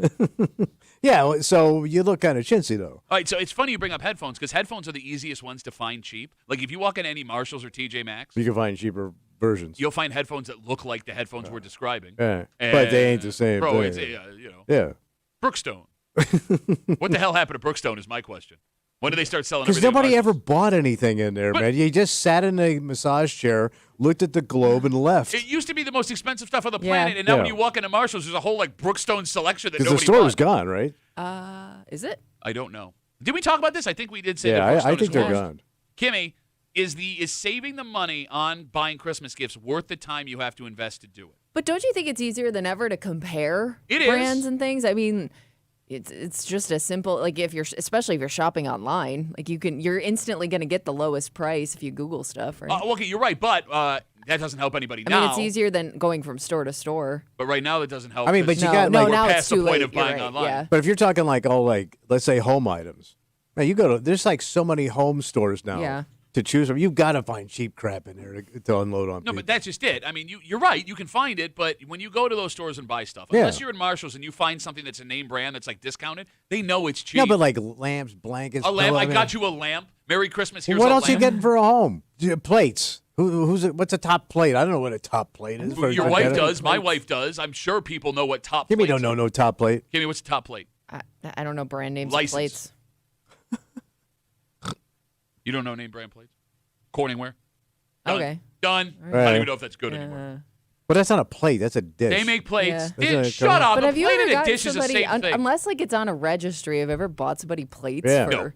yeah, so you look kind of chintzy, though. All right, so it's funny you bring up headphones because headphones are the easiest ones to find cheap. Like if you walk into any Marshalls or TJ Maxx, You can find cheaper versions. you'll find headphones that look like the headphones we're describing. Yeah. And, But they ain't the same bro, thing. it's, Yeah. Brookstone. What the hell happened to Brookstone is my question. When did they start selling Because everything? nobody at ever Marshalls? bought anything in there, But- man. You just sat in a massage chair, looked at the globe, and left. It used to be the most expensive stuff on the Yeah. planet, and now when Yeah. you walk into Marshalls, there's a whole like Brookstone selection that Because nobody the store bought. was gone, right? Is it? I don't know. Did we talk about this? I think we did say Yeah, that Brookstone I think is they're closed. gone. Kimmy, is saving the money on buying Christmas gifts worth the time you have to invest to do it? But don't you think it's easier than ever to compare It is. brands and things? I mean, it's just a simple like especially if you're shopping online, like you're instantly going to get the lowest price if you Google stuff, right? Okay, you're right, but that doesn't help anybody I now. mean, it's easier than going from store to store. But right now, that doesn't help. I mean, but 'cause you No, got, no, like- now we're it's past the too point late. of You're buying right, online. yeah. But if you're talking like all like, let's say home items, man, there's like so many home stores now Yeah. to choose from. You've got to find cheap crap in there to unload on No, people. but that's just it. I mean, you're right. You can find it, but when you go to those stores and buy stuff, Yeah. unless you're in Marshalls and you find something that's a name brand that's like discounted, they know it's cheap. No, but like lamps, blankets. a lamp. pillow- I mean, got you a lamp. Merry Christmas. Here's What a else are you lamp. getting for a home? Plates. What's a top plate? I don't know what a top plate is. Your wife does. My wife does. I'm sure people know what top. Kimmy plates don't know are. no top plate. Kimmy, what's a top plate? I don't know brand names of License. plates. You don't know name brand plates? Corningware. Done. Okay. Done. I Right. don't even know if that's good anymore. But that's not a plate. That's a dish. They make plates. Yeah. Isn't it Shut covered? up. But A have you plate ever and a got dish is the somebody, same thing. unless like it's on a registry, have ever bought somebody plates Yeah. for? No.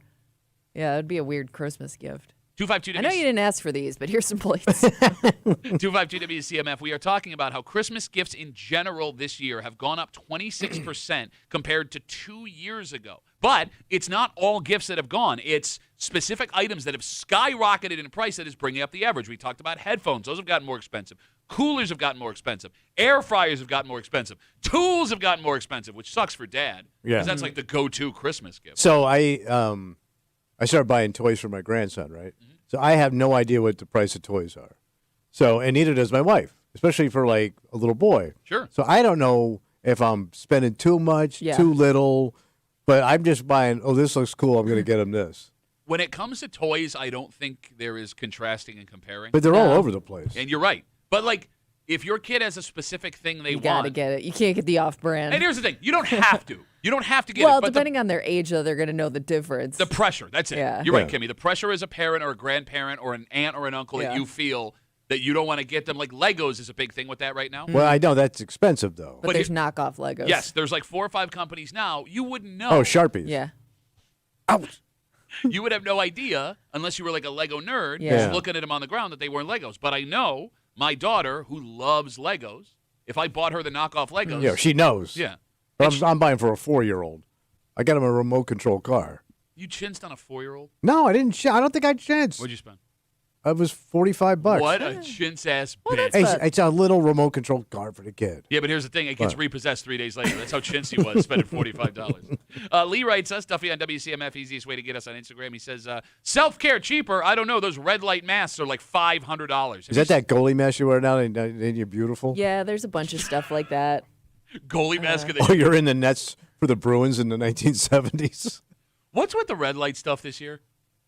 Yeah, it'd be a weird Christmas gift. 252 I know you didn't ask for these, but here's some plates. 252 WCMF. We are talking about how Christmas gifts in general this year have gone up 26% compared to 2 years ago. But it's not all gifts that have gone. It's specific items that have skyrocketed in price that is bringing up the average. We talked about headphones. Those have gotten more expensive. Coolers have gotten more expensive. Air fryers have gotten more expensive. Tools have gotten more expensive, which sucks for Dad. Yeah. Because that's like the go-to Christmas gift. So I started buying toys for my grandson, right? Mm-hmm. So I have no idea what the price of toys are. So, and neither does my wife, especially for like a little boy. Sure. So I don't know if I'm spending too much, Yeah. too little, but I'm just buying, oh, this looks cool. I'm going to get him this. When it comes to toys, I don't think there is contrasting and comparing. But they're all over the place. And you're right. But like, if your kid has a specific thing they You want, gotta get it. You can't get the off-brand. and here's the thing: you don't have to. You don't have to get well, it. But depending on their age, though, they're gonna know the difference. the pressure. That's it. Yeah. You're right, Yeah. Kimmy. The pressure as a parent or a grandparent or an aunt or an uncle that Yeah. you feel that you don't want to get them. Like Legos is a big thing with that right now. Well, I know that's expensive, though. but but there's it- knockoff Legos. Yes, there's like 4 or 5 companies now. You wouldn't know. Oh, Sharpies. Yeah. Ouch. You would have no idea unless you were like a Lego nerd, Yeah. just Yeah. looking at them on the ground, that they weren't Legos. But I know my daughter, who loves Legos, if I bought her the knockoff Legos, Yeah, she knows. yeah. But I'm buying for a 4-year-old. I got him a remote control car. You chinced on a 4-year-old? No, I didn't. I don't think I chanced. What'd you spend? It was $45. What a chintz ass Well, bitch. that's- Hey, it's a little remote control car for the kid. Yeah, but here's the thing. It gets What? repossessed 3 days later. That's how chintzy he was, spending $45. Lee writes us, Duffy on WCMF, easiest way to get us on Instagram. He says, self-care cheaper. I don't know. Those red light masks are like $500. Is that goalie mask you wear now and you're beautiful? Yeah, there's a bunch of stuff like that. goalie mask? Oh, you're in the nets for the Bruins in the 1970s. What's with the red light stuff this year?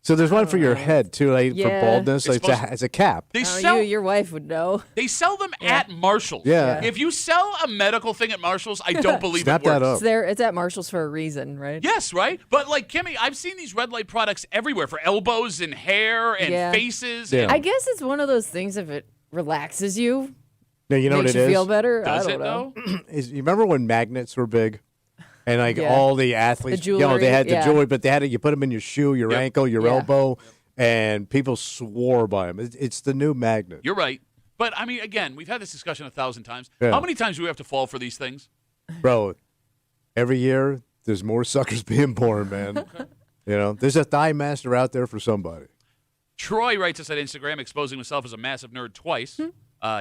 So there's one for your head, too, like Yeah. for baldness. It's It's, supposed- it's a cap. They Oh, sell your wife would know. They sell them at Marshalls. Yeah. If you sell a medical thing at Marshalls, I don't believe Snap it works. that up. It's at Marshall's for a reason, right? Yes, right? But like Kimmy, I've seen these red light products everywhere for elbows and hair and Yeah. faces. Yeah. And I guess it's one of those things if it relaxes you, No, you know makes what it you is? feel better. does I it don't know. though? You remember when magnets were big? And like Yeah. all the athletes, The jewelry, they had the yeah. jewelry, but they had you put them in your shoe, your Yep. ankle, your Yeah. elbow, and people swore by them. It's the new magnet. You're right. But I mean, again, we've had this discussion 1,000 times. Yeah. How many times do we have to fall for these things? Bro, every year there's more suckers being born, man. You know, there's a thigh master out there for somebody. Troy writes us on Instagram, exposing himself as a massive nerd twice.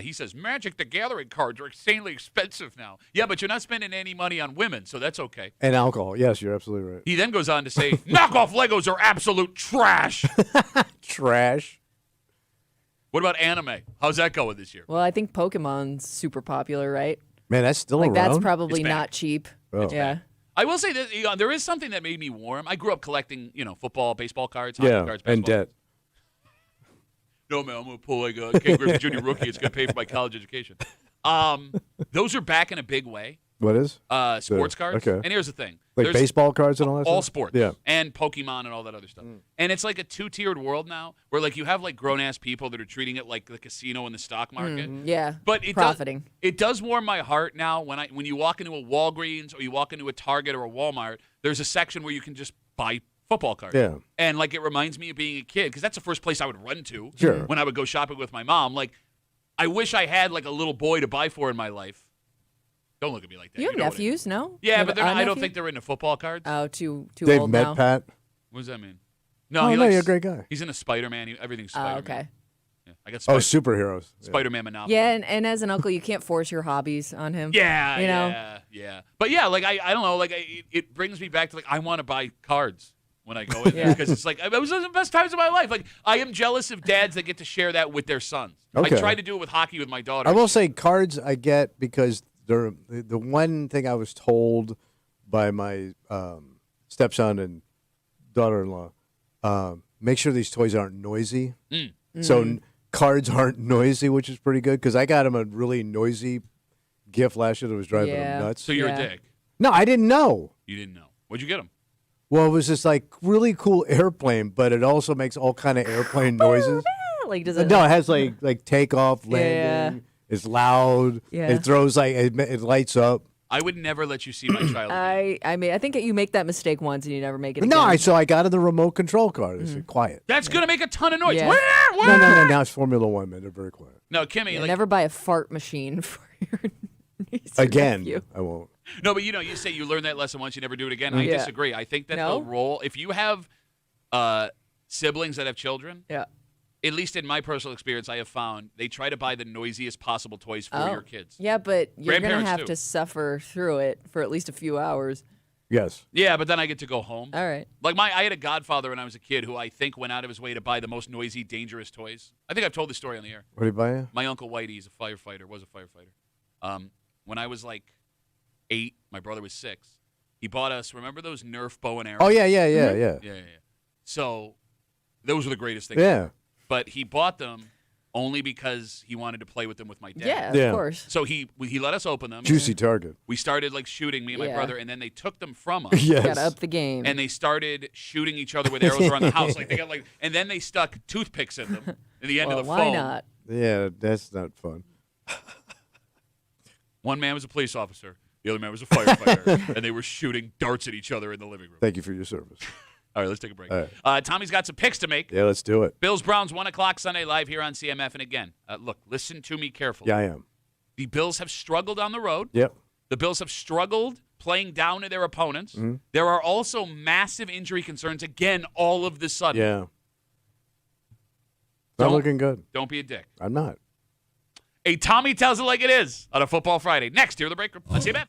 He says, Magic the Gathering cards are insanely expensive now. Yeah, but you're not spending any money on women, so that's okay. And alcohol. Yes, you're absolutely right. He then goes on to say, knockoff Legos are absolute trash. Trash. What about anime? How's that going this year? Well, I think Pokemon's super popular, right? Man, that's still Like, around? that's probably It's not back. cheap. Oh. Yeah. I will say that there is something that made me warm. I grew up collecting, football, baseball cards, hockey cards, and basketball. debt. No, man, I'm going to pull like a Ken Griffey Jr. rookie. It's going to pay for my college education. Those are back in a big way. What is? Sports cards. Okay. And here's the thing. Like There's baseball cards and all that all stuff? sports. Yeah. And Pokemon and all that other stuff. And it's like a two-tiered world now where, like, you have, like, grown-ass people that are treating it like the casino and the stock market. Yeah. But it profiting. It does warm my heart now when you walk into a Walgreens or you walk into a Target or a Walmart, there's a section where you can just buy football cards. Yeah. And, like, it reminds me of being a kid because that's the first place I would run to Sure. when I would go shopping with my mom. Like, I wish I had, like, a little boy to buy for in my life. Don't look at me like that. You have know what I mean. nephews, no? Yeah, You but have I a don't nephew? think they're into football cards. Oh, too They've old met now. Pat. What does that mean? Oh, he no, likes, you're a great guy. He's into Spider-Man. Everything's Spider-Man. okay. Yeah, I got Oh, superheroes. Spider-Man Monopoly. Yeah, and as an uncle, you can't force your hobbies on him. Yeah, You know? yeah. But yeah, like I don't know, like it brings me back to like I want to buy cards when I go in there Yeah. because it's like it was the best times of my life. Like I am jealous of dads that get to share that with their sons. Okay. I tried to do it with hockey with my daughter. I will say cards I get because they're the one thing I was told by my stepson and daughter-in-law, make sure these toys aren't noisy. So cards aren't noisy, which is pretty good because I got him a really noisy gift last year that was driving Yeah. him nuts. So you're Yeah. a dick. No, I didn't know. You didn't know. What'd you get him? Well, it was this like really cool airplane, but it also makes all kind of airplane noises. Like, does it? No, it has like takeoff, landing. It's loud. Yeah. It throws like it lights up. I would never let you see my child. again. I mean, I think you make that mistake once and you never make it No, again. I got in the remote control car. I said, quiet. That's gonna make a ton of noise. Yeah. Where? No. Now it's Formula One, man. They're very quiet. No, Kimmy. Yeah, like, never buy a fart machine for your niece or Again, nephew. I won't. No, but you say you learned that lesson once, you never do it again. I Yeah. disagree. I think that No? the role, if you have siblings that have children, Yeah. at least in my personal experience, I have found they try to buy the noisiest possible toys for your kids. Yeah, but you're gonna Grandparents have too. to suffer through it for at least a few hours. Yes. Yeah, but then I get to go home. All right. Like I had a godfather when I was a kid who I think went out of his way to buy the most noisy, dangerous toys. I think I've told this story on the air. What do you buy you? My uncle Whitey is a firefighter, was a firefighter. When I was like 8, my brother was 6. He bought us. Remember those Nerf bow and arrows? Oh yeah. Yeah. So those were the greatest things. Yeah. But he bought them only because he wanted to play with them with my dad. Yeah, Yeah. of course. So he let us open them. Juicy target. We started like shooting me and my Yeah. brother, and then they took them from us. Yes. Gotta up the game. And they started shooting each other with arrows around the house. Like they got and then they stuck toothpicks in them in the end well, of the why foam. not? Yeah, that's not fun. One man was a police officer, the other man was a firefighter, and they were shooting darts at each other in the living room. Thank you for your service. All right, let's take a break. All right. Tommy's got some picks to make. Yeah, let's do it. Bills Browns 1 o'clock Sunday live here on CMF. And again, look, listen to me carefully. Yeah, I am. The Bills have struggled on the road. Yep. The Bills have struggled playing down to their opponents. There are also massive injury concerns again all of the sudden. Yeah. Not Don't- looking good. Don't be a dick. I'm not. A Tommy tells it like it is on a Football Friday. Next, here at the break room on CMF.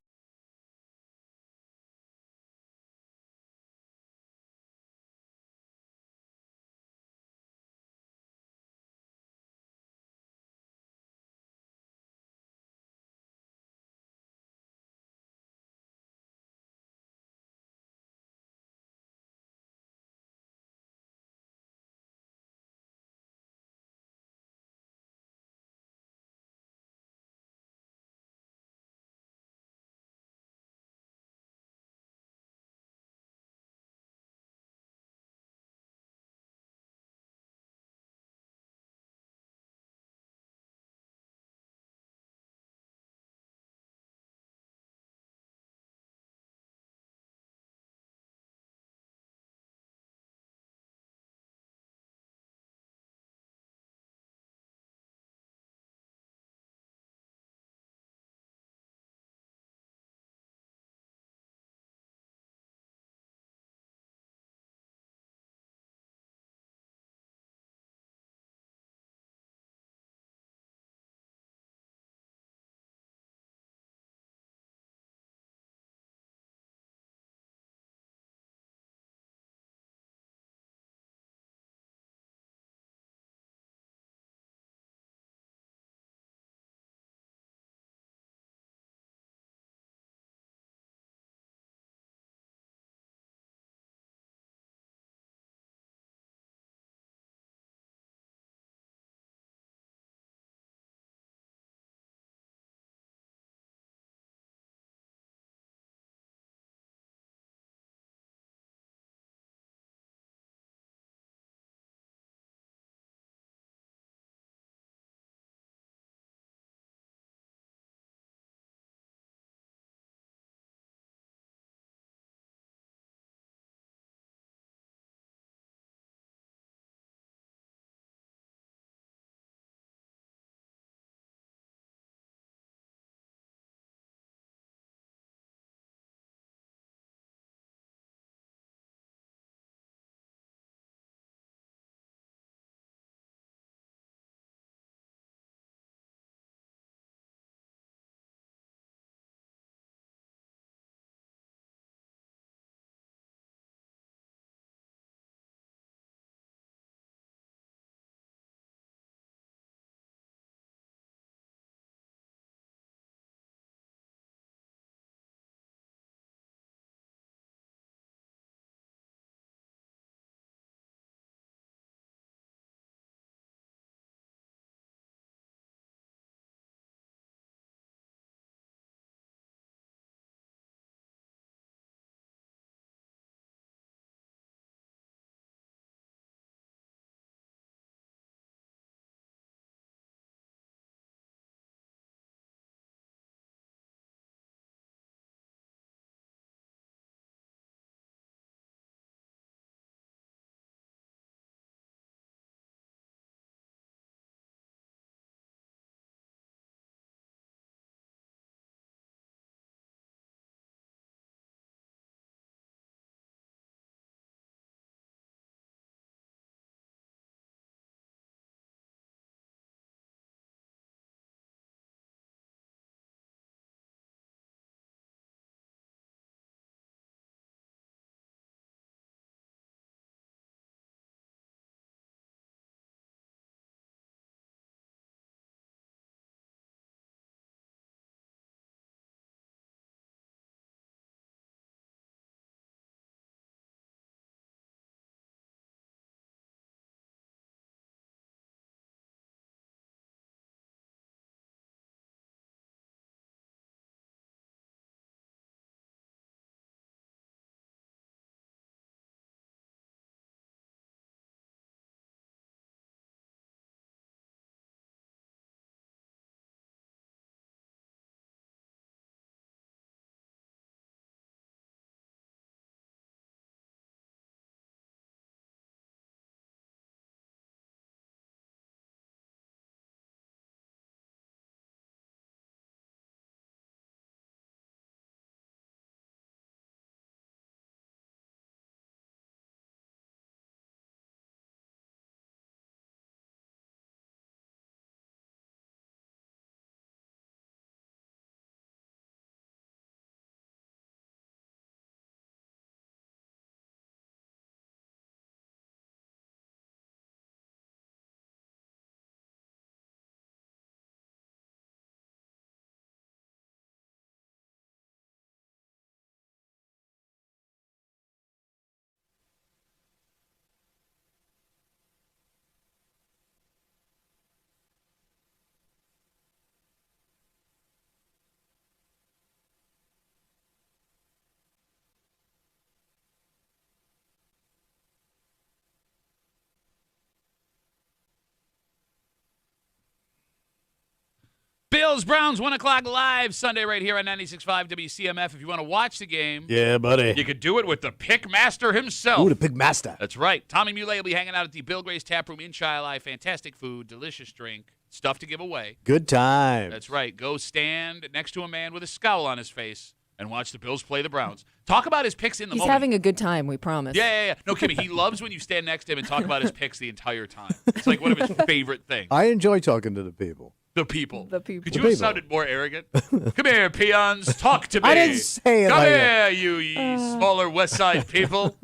Bills-Browns, 1 o'clock live Sunday right here on 96.5 WCMF. If you want to watch the game, Yeah, buddy. you could do it with the Pick Master himself. Ooh, the Pig Master. That's right. Tommy Muley will be hanging out at the Bill Gray's Tap Room in Shiloh. Fantastic food, delicious drink, stuff to give away. Good time. That's right. Go stand next to a man with a scowl on his face and watch the Bills play the Browns. Talk about his picks in the He's moment. having a good time, we promise. Yeah. No, Kimmy, he loves when you stand next to him and talk about his picks the entire time. It's like one of his favorite things. I enjoy talking to the people. The people. The people. Could you The have people. sounded more arrogant? Come here, peons. Talk to me. I didn't say it Come like here, that. you ye smaller West Side people.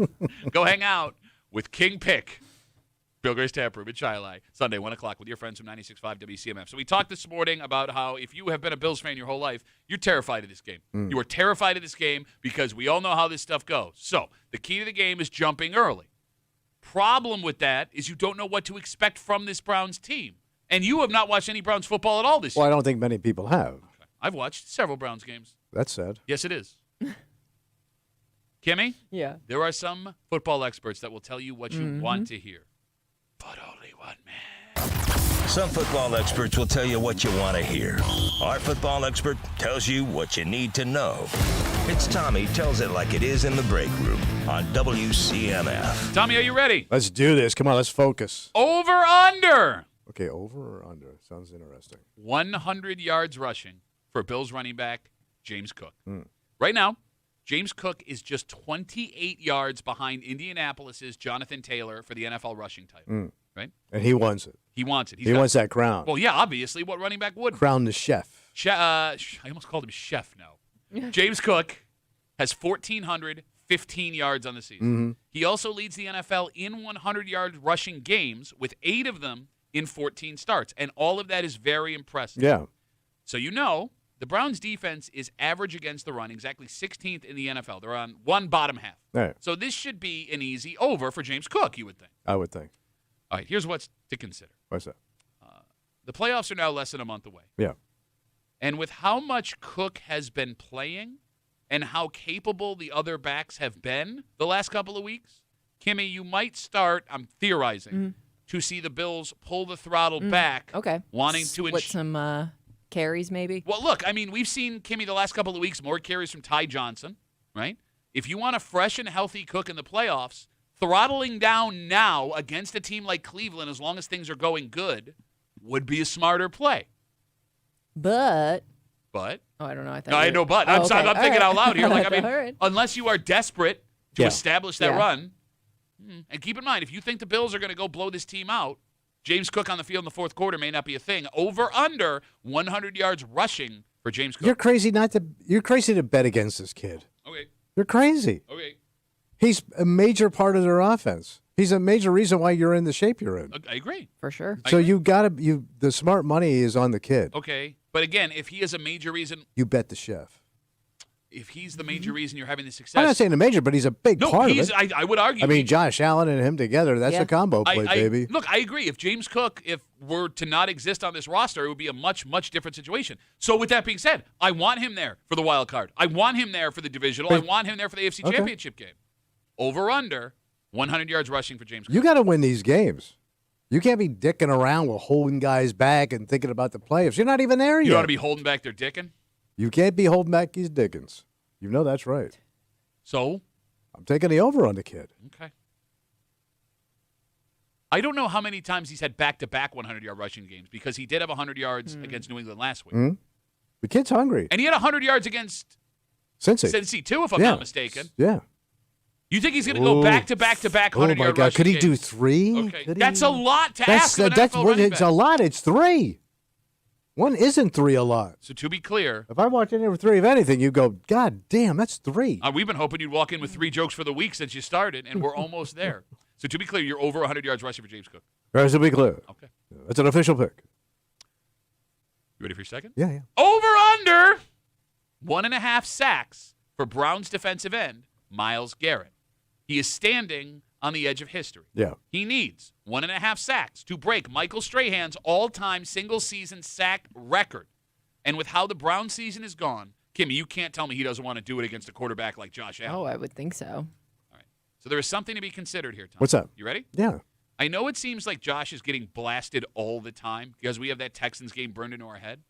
Go hang out with King Pick. Bill Gray's Tap Room in Shiloh. Sunday, 1 o'clock with your friends from 96.5 WCMF. So we talked this morning about how if you have been a Bills fan your whole life, you're terrified of this game. You are terrified of this game because we all know how this stuff goes. So the key to the game is jumping early. Problem with that is you don't know what to expect from this Browns team. And you have not watched any Browns football at all this Well, year. I don't think many people have. I've watched several Browns games. That's sad. Yes, it is. Kimmy, Yeah. there are some football experts that will tell you what you want to hear. But only one man. Some football experts will tell you what you want to hear. Our football expert tells you what you need to know. It's Tommy Tells It Like It Is in the Break Room on WCMF. Tommy, are you ready? Let's do this. Come on, let's focus. Over under. Okay, over or under? Sounds interesting. 100 yards rushing for Bills running back James Cook. Right now, James Cook is just 28 yards behind Indianapolis's Jonathan Taylor for the NFL rushing title. Right? And he wants it. He wants it. He wants that crown. Well, yeah, obviously. What running back would? Crown the chef. I almost called him Chef now. James Cook has 1,415 yards on the season. He also leads the NFL in 100-yard rushing games with 8 of them in 14 starts. And all of that is very impressive. Yeah. So you know the Browns' defense is average against the run, exactly 16th in the NFL. They're on one bottom half. Right. So this should be an easy over for James Cook, you would think. I would think. All right, here's what's to consider. What's that? The playoffs are now less than a month away. Yeah. And with how much Cook has been playing and how capable the other backs have been the last couple of weeks, Kimmy, you might start, I'm theorizing, to see the Bills pull the throttle back. Okay. Wanting to Split some carries, maybe. Well, look, I mean, we've seen, Kimmy, the last couple of weeks, more carries from Ty Johnson, right? If you want a fresh and healthy Cook in the playoffs, throttling down now against a team like Cleveland, as long as things are going good, would be a smarter play. But But I don't know. I thought no, I you- know, but Oh, I'm okay. sorry, I'm All thinking right. out loud here. Like, I mean, All right. unless you are desperate to Yeah. establish that Yeah. run, and keep in mind, if you think the Bills are going to go blow this team out, James Cook on the field in the fourth quarter may not be a thing. Over under 100 yards rushing for James Cook. You're crazy you're crazy to bet against this kid. Okay. You're crazy. Okay. He's a major part of their offense. He's a major reason why you're in the shape you're in. I agree. For sure. I So agree. the smart money is on the kid. Okay. But again, if he is a major reason, You bet the chef. if he's the major reason you're having the success. I'm not saying the major, but he's a big no, part of he's, it. I would argue. I mean, Josh Allen and him together, that's Yeah. a combo play, baby. Look, I agree. If James Cook, if were to not exist on this roster, it would be a much, much different situation. So with that being said, I want him there for the wild card. I want him there for the divisional. I want him there for the AFC Okay. Championship game. Over under 100 yards rushing for James Cook. You got to win these games. You can't be dicking around with holding guys back and thinking about the playoffs. You're not even there You yet. don't want to be holding back their dicking. You can't be holding back these Dickens. You know that's right. So, I'm taking the over on the kid. okay. I don't know how many times he's had back-to-back 100-yard rushing games because he did have 100 yards against New England last week. The kid's hungry. And he had 100 yards against Cincy. Cincy, too, if I'm Yeah. not mistaken. Yeah. You think he's going to go Ooh. back-to-back-to-back Oh, my 100-yard God. rushing Could he do games? 3? Okay. Could he? That's a lot to That's ask of an that's NFL what running it's back. a lot. It's 3. One isn't 3 a lot. So to be clear, If I watch any of 3 of anything, you go, God damn, that's 3. we've been hoping you'd walk in with 3 jokes for the week since you started, and we're almost there. So to be clear, you're over 100 yards rushing for James Cook. Right, to be clear. Okay. That's an official pick. You ready for your second? Yeah, yeah. Over under 1.5 sacks for Browns defensive end Myles Garrett. He is standing on the edge of history. Yeah. He needs 1.5 sacks to break Michael Strahan's all-time single-season sack record. And with how the Brown season is gone, Kimmy, you can't tell me he doesn't want to do it against a quarterback like Josh Allen. Oh, I would think so. So there is something to be considered here, Tom. What's up? You ready? Yeah. I know it seems like Josh is getting blasted all the time because we have that Texans game burned into our head.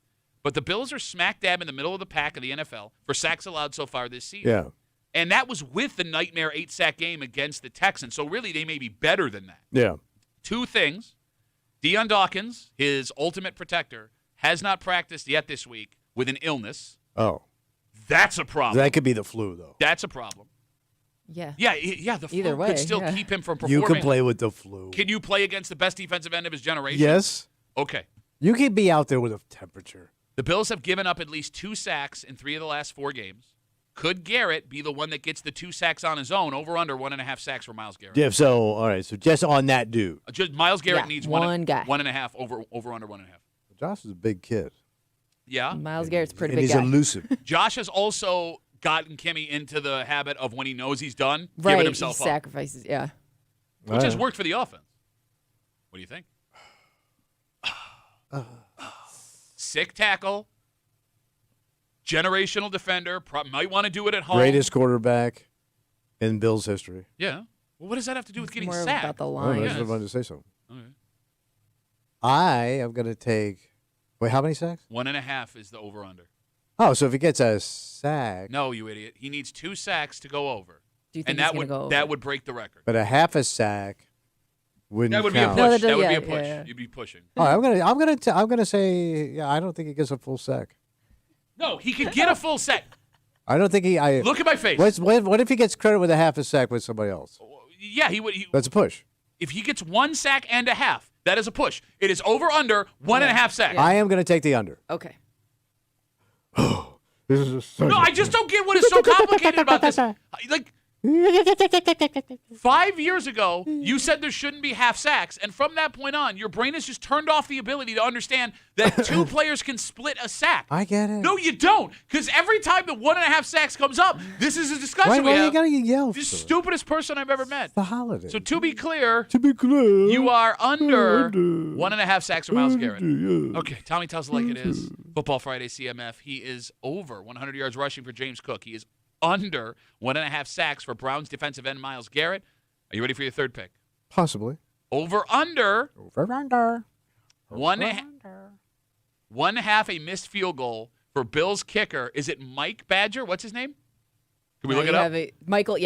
But the Bills are smack dab in the middle of the pack of the NFL for sacks allowed so far this season. Yeah. And that was with the nightmare 8-sack game against the Texans. So really, they may be better than that. Yeah. Two things. Deion Dawkins, his ultimate protector, has not practiced yet this week with an illness. Oh. That's a problem. That could be the flu, though. That's a problem. Yeah. Yeah, the Either flu way, could still yeah. keep him from performing. You can play with the flu. Can you play against the best defensive end of his generation? Yes. Okay. You can be out there with a temperature. The Bills have given up at least 2 sacks in 3 of the last 4 games. Could Garrett be the one that gets the 2 sacks on his own? Over under 1.5 sacks for Myles Garrett. Yeah. So all right. So just on that dude. Just Myles Garrett needs one guy. 1.5 over under 1.5. Josh is a big kid. Yeah. Miles Garrett's a pretty And big he's guy. elusive. Josh has also gotten Kimmy into the habit of when he knows he's done, Right, giving himself he up, sacrifices. Yeah. which has Right. worked for the offense. What do you think? Sick tackle, generational defender, might want to do it at home. Greatest quarterback in Bills history. Yeah. Well, what does that have to do with getting More sacked? about the Oh, line. I Yes. just wanted to say something. Okay. I am going to take. Wait, how many sacks? 1.5 is the over under. Oh, so if he gets a sack, No, you idiot. He needs 2 sacks to go over. Do you think And he's that gonna would go over? that would break the record. but a half a sack wouldn't That would be a push. count. No, that that would be yeah, a push. yeah. You'd be pushing. All right, I'm gonna say, yeah, I don't think he gets a full sack. No, he could get a full sack. I don't think he. Look at my face. What if he gets credit with a half a sack with somebody else? Yeah, he would. That's a push. If he gets 1 sack and a half, that is a push. It is over under 1.5 sacks. Yeah. I am gonna take the under. Okay. This is No, I just don't get what is so complicated about this. Like 5 years ago, you said there shouldn't be half sacks, and from that point on, your brain has just turned off the ability to understand that 2 players can split a sack. I get it. No, you don't, because every time the 1.5 sacks comes up, this is a discussion Why we are you have. gonna yell? The for? stupidest person I've ever met. The holiday. So to be clear, to be clear, you are under 1.5 sacks for Myles Garrett. Okay, Tommy tells it like it is. Football Friday CMF. He is over 100 yards rushing for James Cook. He is under 1.5 sacks for Browns defensive end Myles Garrett. Are you ready for your third pick? Possibly. Over under Over under. 1.5 a missed field goal for Bills kicker. Is it Mike Badger? What's his name? Can we look it up? Michael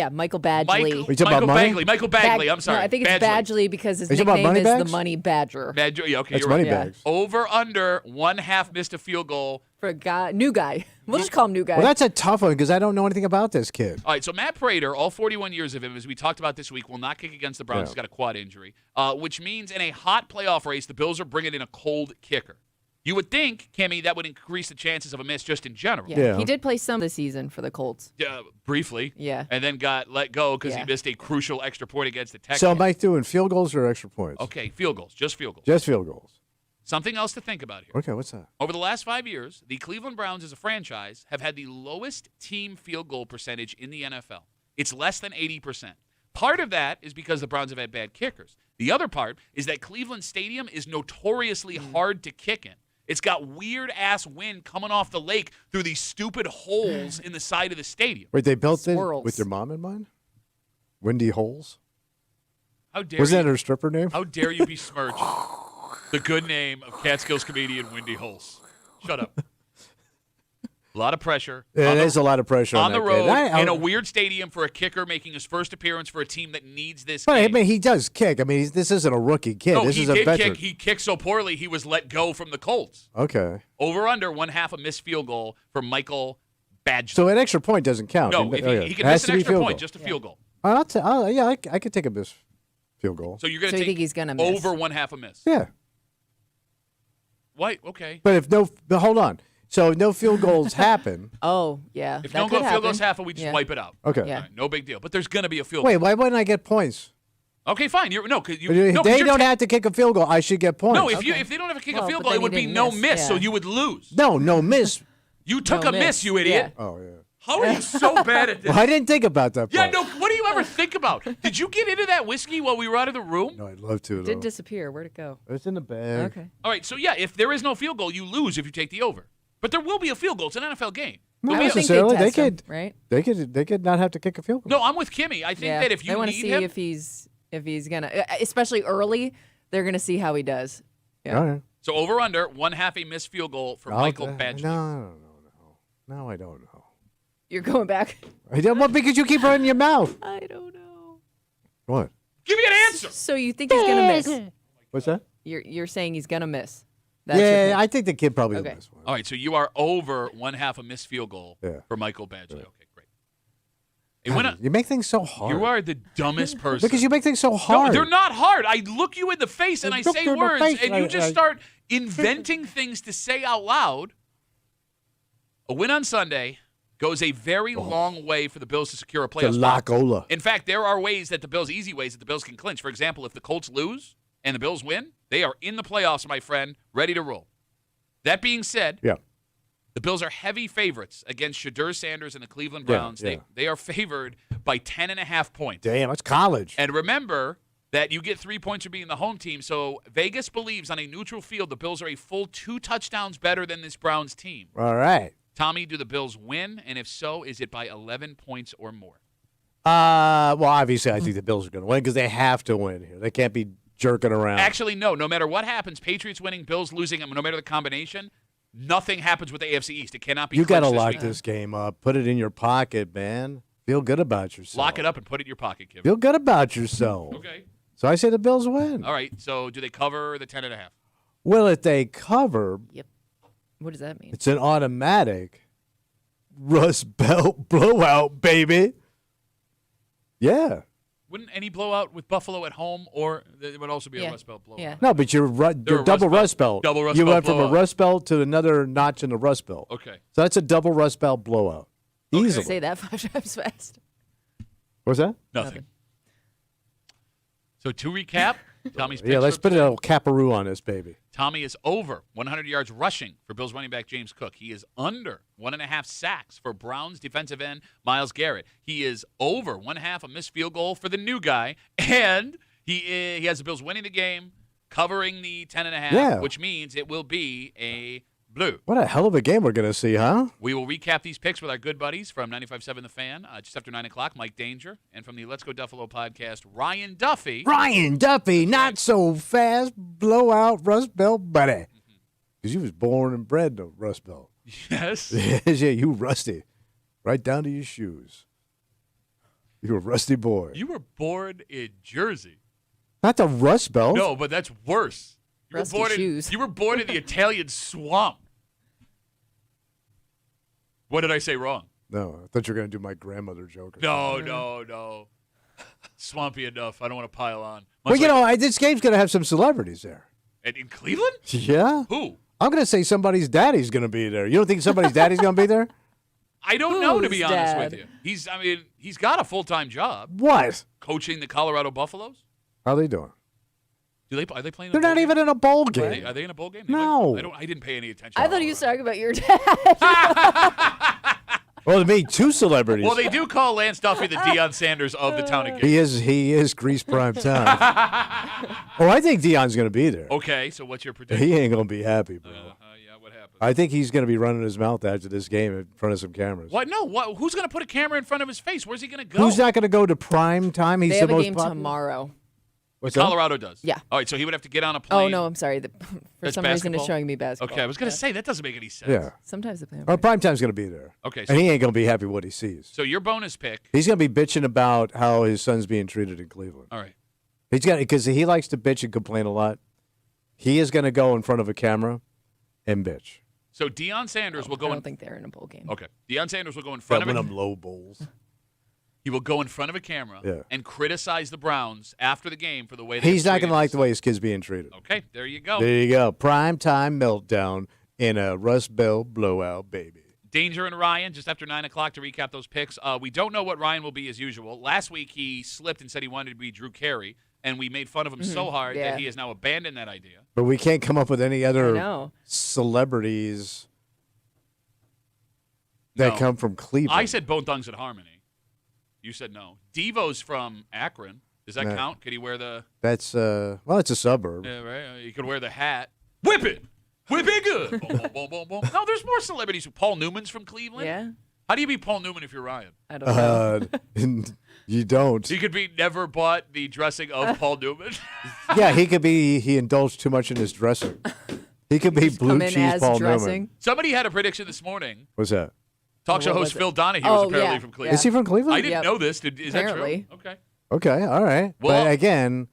Badgley. Are you talking about money? Michael Bagley. I'm sorry. No, I think it's Badgley because his Are you talking about nickname is the Moneybags? Money Badger. Badger. Yeah, okay, That's you're money right. Yeah. bags. Over under 1.5 missed a field goal. For a new guy. We'll just call him new guy. Well, that's a tough one because I don't know anything about this kid. All right, so Matt Prater, all 41 years of him, as we talked about this week, will not kick against the Browns. Yeah. He's got a quad injury, which means in a hot playoff race, the Bills are bringing in a cold kicker. You would think, Kimmy, that would increase the chances of a miss just in general. Yeah. He did play some this season for the Colts. Briefly. Yeah. And then got let go because he Yeah. missed a crucial extra point against the Texans. So am I doing field goals or extra points? Okay, field goals, just field goals. Just field goals. Something else to think about here. Okay, what's that? Over the last 5 years, the Cleveland Browns as a franchise have had the lowest team field goal percentage in the NFL. It's less than 80%. Part of that is because the Browns have had bad kickers. The other part is that Cleveland Stadium is notoriously hard to kick in. It's got weird-ass wind coming off the lake through these stupid holes in the side of the stadium. Wait, they built it Swirls. with their mom in mind? Windy Holes? How dare Wasn't you? that her stripper name? How dare you besmirch the good name of Catskills comedian Windy Holes? Shut up. A lot of pressure. It is a lot of pressure on the that road kid. in a weird stadium for a kicker making his first appearance for a team that needs this But I game. mean, he does kick. I mean, this isn't a rookie kid. No, this he is a did veteran. kick. He kicked so poorly he was let go from the Colts. Okay. Over under 1/2 a missed field goal for Michael Badgley. So an extra point doesn't count. No, if Okay. he can It miss has an to be extra field point, goal. just a field goal. I could take a miss field goal. So you're going So to you take think he's gonna miss? over 1/2 a miss. Yeah. Why? Okay. But hold on. So no field goals happen. Oh, yeah. If that no could field happen. goes half, we just Yeah. wipe it out. Okay. Yeah. All right, no big deal. But there's going to be a field Wait, goal. why wouldn't I get points? Okay, fine. Because They don't have to kick a field goal. I should get points. No, if they don't have to kick a Well, field but goal, then it would you be didn't no miss, miss, so yeah. you would lose. No miss. You took No a miss, miss, you idiot. Oh, yeah. How are you so bad at this? Well, I didn't think about that Yeah, part. no. What do you ever think about? Did you get into that whiskey while we were out of the room? No, I'd love to, It did though. disappear. Where'd it go? It's in the bag. Okay. All right, so yeah, if there is no field goal, you lose if you take the over. But there will be a field goal. It's an NFL game. Not I would think necessarily. they'd test They him, could, right? they could not have to kick a field goal. No, I'm with Kimmy. I think Yeah. that if they you want need to see him, if he's gonna, especially early, they're gonna see how he does. Yeah. All right. So over under 1/2 a missed field goal for Michael Badgley. No, I don't know. You're going back? Well, because you keep running your mouth. I don't know. What? Give me an answer. So you think he's going to miss? What's that? You're saying he's going to miss. Yeah, I think the kid probably will miss one. All right, so you are over 1/2 a missed field goal for Michael Badgley. Yeah. Okay, great. You make things so hard. You are the dumbest person. Because you make things so hard. No, they're not hard. I look you in the face and I say words, and you just start inventing things to say out loud. A win on Sunday goes a very long way for the Bills to secure a playoff spot. In fact, there are easy ways that the Bills can clinch. For example, if the Colts lose and the Bills win, they are in the playoffs, my friend, ready to roll. That being said, the Bills are heavy favorites against Shadur Sanders and the Cleveland Browns. They are favored by 10.5 points. Damn, that's college. And remember that you get 3 points for being the home team. So Vegas believes on a neutral field the Bills are a full 2 touchdowns better than this Browns team. All right. Tommy, do the Bills win? And if so, is it by 11 points or more? Well, obviously, I think the Bills are going to win because they have to win here. They can't be jerking around. Actually, no. No matter what happens, Patriots winning, Bills losing, no matter the combination, nothing happens with the AFC East. It cannot be. You got to clinched lock this game up. Put it in your pocket, man. Feel good about yourself. Lock it up and put it in your pocket, Kim. Feel good about yourself. Okay. So I say the Bills win. All right. So do they cover the 10.5? Well, if they cover, Yep. What does that mean? it's an automatic Rust Belt blowout, baby. Yeah. Wouldn't any blowout with Buffalo at home, or it would also be a Rust Belt blowout? Yeah. No, but you're double Rust Belt. Double Rust you Belt went from blowout. a Rust Belt to another notch in the Rust Belt. Okay. So that's a double Rust Belt blowout. Easily. Say that 5 times fast. What's that? Nothing. So to recap, Tommy's picks let's for put a today. little caparoo on this baby. Tommy is over 100 yards rushing for Bills running back James Cook. He is under 1.5 sacks for Browns defensive end Myles Garrett. He is over 1/2 a missed field goal for the new guy, and he has the Bills winning the game, covering the 10.5, which means it will be a blue. What a hell of a game we're going to see, huh? We will recap these picks with our good buddies from 95.7 The Fan just after 9 o'clock, Mike Danger, and from the Let's Go Duffalo podcast, Ryan Duffy. Ryan Duffy, not so fast, blowout Rust Belt buddy. Because you was born and bred to Rust Belt. Yes. Yeah, you rusty. Right down to your shoes. You a rusty boy. You were born in Jersey. Not the Rust Belt. No, but that's worse. Rusty shoes. You were born in the Italian swamp. What did I say wrong? No, I thought you were going to do my grandmother joke. No. Swampy enough. I don't want to pile on. Well, this game's going to have some celebrities there. In Cleveland? Yeah. Who? I'm going to say somebody's daddy's going to be there. You don't think somebody's daddy's going to be there? I don't know, to Who's be honest dad? with you. He's got a full-time job. What? Coaching the Colorado Buffaloes. How are they doing? Are they playing? They're not even in a bowl game. Are they in a bowl game? No. I didn't pay any attention. I thought he was talking about your dad. Well, to me, 2 celebrities. Well, they do call Lance Duffy the Deion Sanders of the town of Gate. He is Grease prime time. I think Deion's going to be there. Okay, so what's your prediction? He ain't going to be happy, bro. Yeah, what happened? I think he's going to be running his mouth after this game in front of some cameras. What? No. What? Who's going to put a camera in front of his face? Where's he going to go? Who's not going to go to prime time? He's They the have a most game popular. tomorrow. What's that? Colorado does. Yeah. All right, so he would have to get on a plane. Oh, no, I'm sorry. For That's some reason, basketball? it's showing me basketball. Okay, I was going to say, that doesn't make any sense. Yeah. Sometimes they play on Well, prime time's going to be there. Okay, so, And he ain't going to be happy what he sees. so your bonus pick. He's going to be bitching about how his son's being treated in Cleveland. All right. Because he likes to bitch and complain a lot. He is going to go in front of a camera and bitch. So Deion Sanders will I go don't in. think they're in a bowl game. Okay. Deion Sanders will go in front of One a of them low bowls. He will go in front of a camera and criticize the Browns after the game for the way they He's not going to like the way his kid's being treated. Okay, there you go. There you go. Prime time meltdown in a Rust Belt blowout, baby. Danger and Ryan, just after 9 o'clock to recap those picks. We don't know what Ryan will be as usual. Last week he slipped and said he wanted to be Drew Carey, and we made fun of him so hard that he has now abandoned that idea. But we can't come up with any I other know. celebrities that come from Cleveland. I said Bone Thugs and Harmony. You said no. Devo's from Akron. Does that count? Could he wear the... That's, it's a suburb. Yeah, right. He could wear the hat. Whip it! Whip it good! Boom, boom, boom, boom, boom. No, there's more celebrities. Paul Newman's from Cleveland. Yeah. How do you be Paul Newman if you're Ryan? I don't know. You don't. He could be never bought the dressing of Paul Newman. Yeah, he indulged too much in his dressing. He could be blue come in cheese as Paul dressing. Newman. Somebody had a prediction this morning. What's that? Talk show what host was it? Phil Donahue Oh, was apparently yeah, from yeah. Cleveland. Is he from Cleveland? I didn't Yep. know this. Is Apparently. that true? Okay. Okay, all right. Well- but again,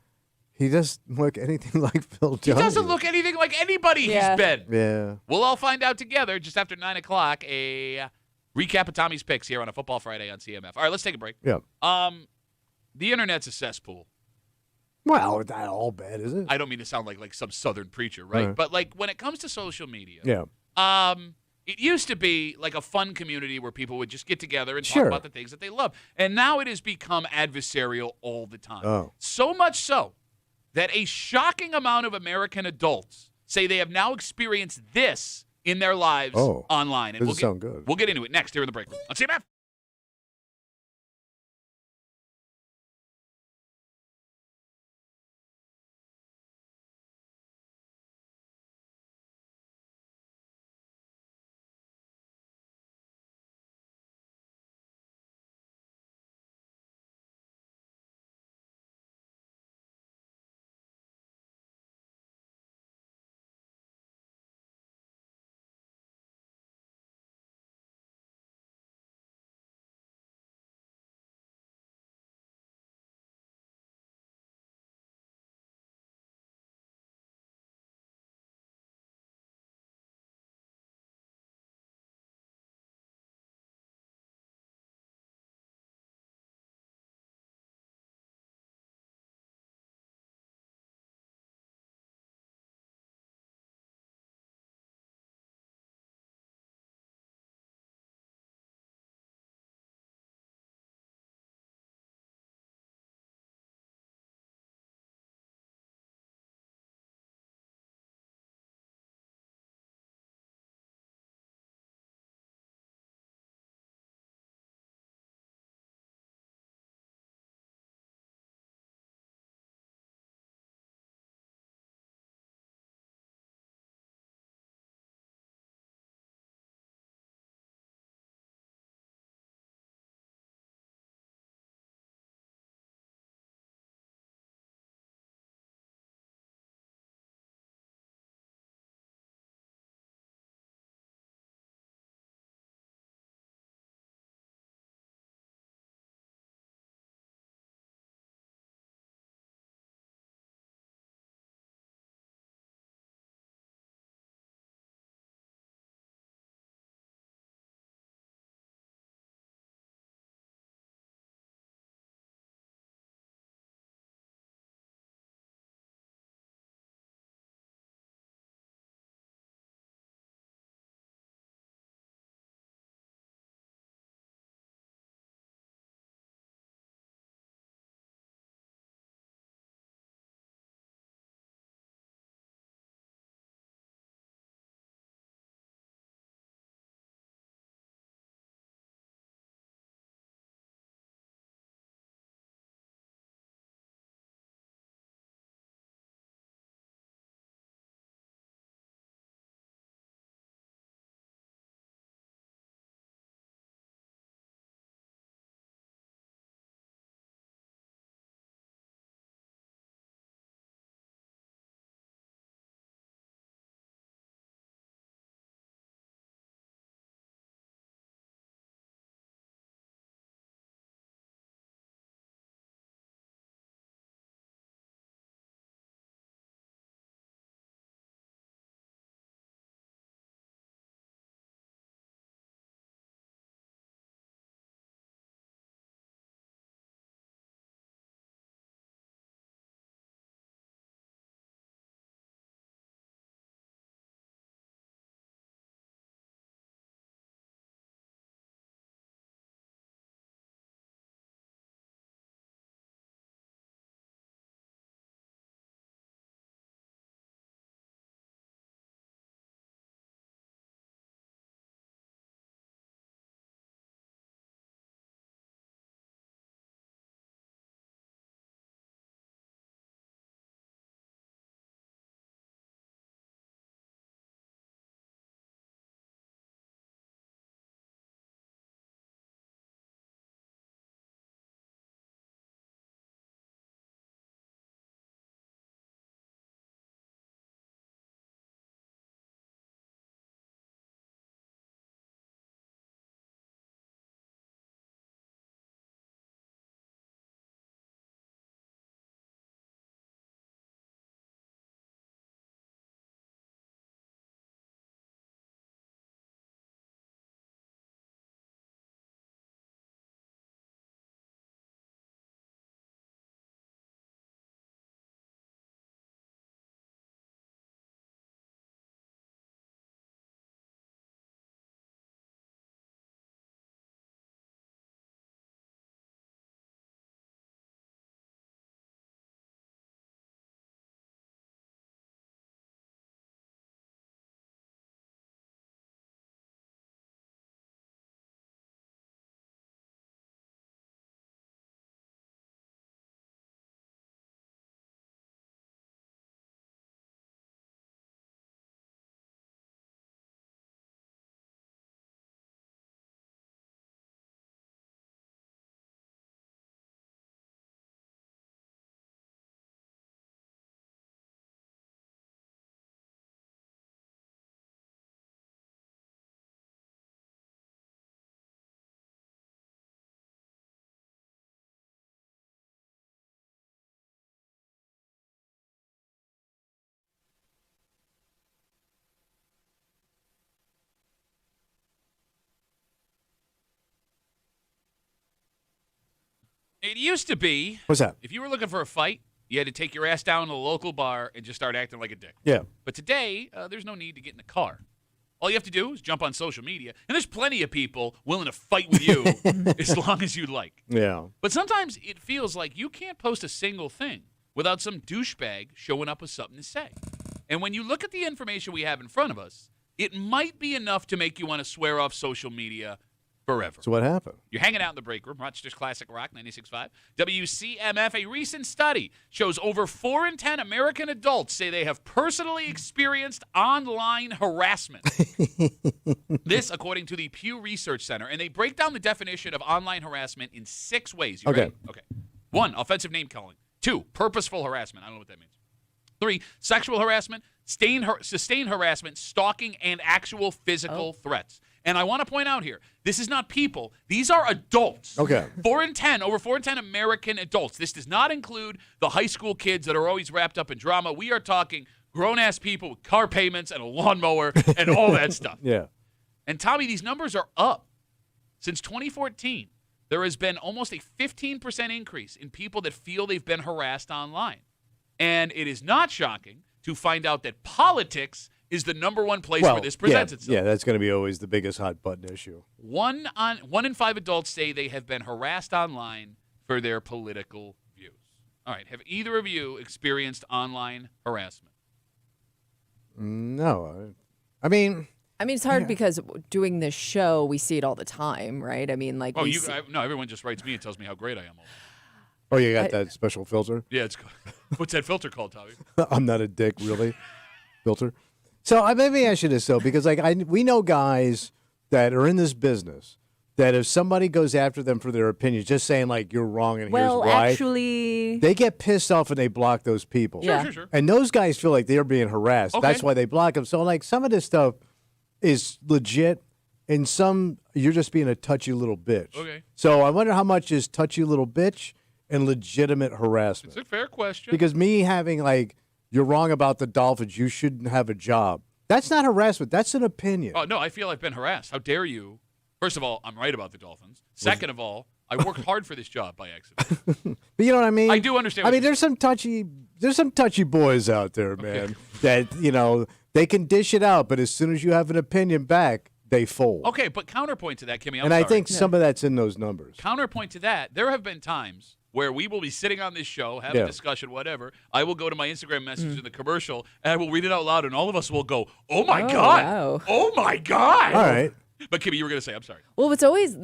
he doesn't look anything like Phil He Donahue. doesn't look anything like anybody Yeah. he's been. Yeah. We'll all find out together just after 9 o'clock. A recap of Tommy's picks here on a Football Friday on CMF. All right, let's take a break. Yeah. The internet's a cesspool. Well, not all bad, is it? I don't mean to sound like some southern preacher, right? Right. But like when it comes to social media, Yeah. it used to be like a fun community where people would just get together and Sure. talk about the things that they love. And now it has become adversarial all the time. Oh. So much so that a shocking amount of American adults say they have now experienced this in their lives online. And Doesn't sound good. We'll get into it next here in the break room on CMF. It used to be. What's that? If you were looking for a fight, you had to take your ass down to the local bar and just start acting like a dick. Yeah. But today, there's no need to get in a car. All you have to do is jump on social media, and there's plenty of people willing to fight with you as long as you like. Yeah. But sometimes it feels like you can't post a single thing without some douchebag showing up with something to say. And when you look at the information we have in front of us, it might be enough to make you want to swear off social media forever. So what happened? You're hanging out in the break room, Rochester's Classic Rock 96.5. WCMF, a recent study shows over 4 in 10 American adults say they have personally experienced online harassment. This, according to the Pew Research Center. And they break down the definition of online harassment in 6 ways. You ready? Okay. 1, offensive name calling. 2, purposeful harassment. I don't know what that means. 3, sexual harassment, sustained harassment, stalking, and actual physical threats. And I want to point out here, this is not people. These are adults. Okay. 4 in 10, over 4 in 10 American adults. This does not include the high school kids that are always wrapped up in drama. We are talking grown-ass people with car payments and a lawnmower and all that stuff. Yeah. And, Tommy, these numbers are up. Since 2014, there has been almost a 15% increase in people that feel they've been harassed online. And it is not shocking to find out that politics is the number one place where this presents itself. Yeah, that's going to be always the biggest hot button issue. 1 in 5 adults say they have been harassed online for their political views. All right, have either of you experienced online harassment? No. I mean, it's hard because doing this show, we see it all the time, right? I mean, like, no, everyone just writes me and tells me how great I am. Oh, you got that special filter? Yeah, what's that filter called, Tommy? I'm not a dick, really. Filter. So let me ask you this, though, because we know guys that are in this business that if somebody goes after them for their opinions, just saying, like, you're wrong and here's why. Actually, they get pissed off and they block those people. Sure. And those guys feel like they're being harassed. Okay. That's why they block them. So, like, some of this stuff is legit, and some you're just being a touchy little bitch. Okay. So I wonder how much is touchy little bitch and legitimate harassment. It's a fair question. Because me having, like, you're wrong about the Dolphins, you shouldn't have a job. That's not harassment. That's an opinion. Oh, no, I feel I've been harassed. How dare you? First of all, I'm right about the Dolphins. Second of all, I worked hard for this job by accident. But you know what I mean? I do understand. I mean, there's some touchy boys out there, man, that, they can dish it out, but as soon as you have an opinion back, they fold. Okay, but counterpoint to that, Kimmy, I think some of that's in those numbers. Counterpoint to that, there have been times where we will be sitting on this show, have a discussion, whatever. I will go to my Instagram message in the commercial, and I will read it out loud, and all of us will go, oh, my God. Wow. Oh, my God. All right. But, Kimmy, you were going to say, I'm sorry. well, it's always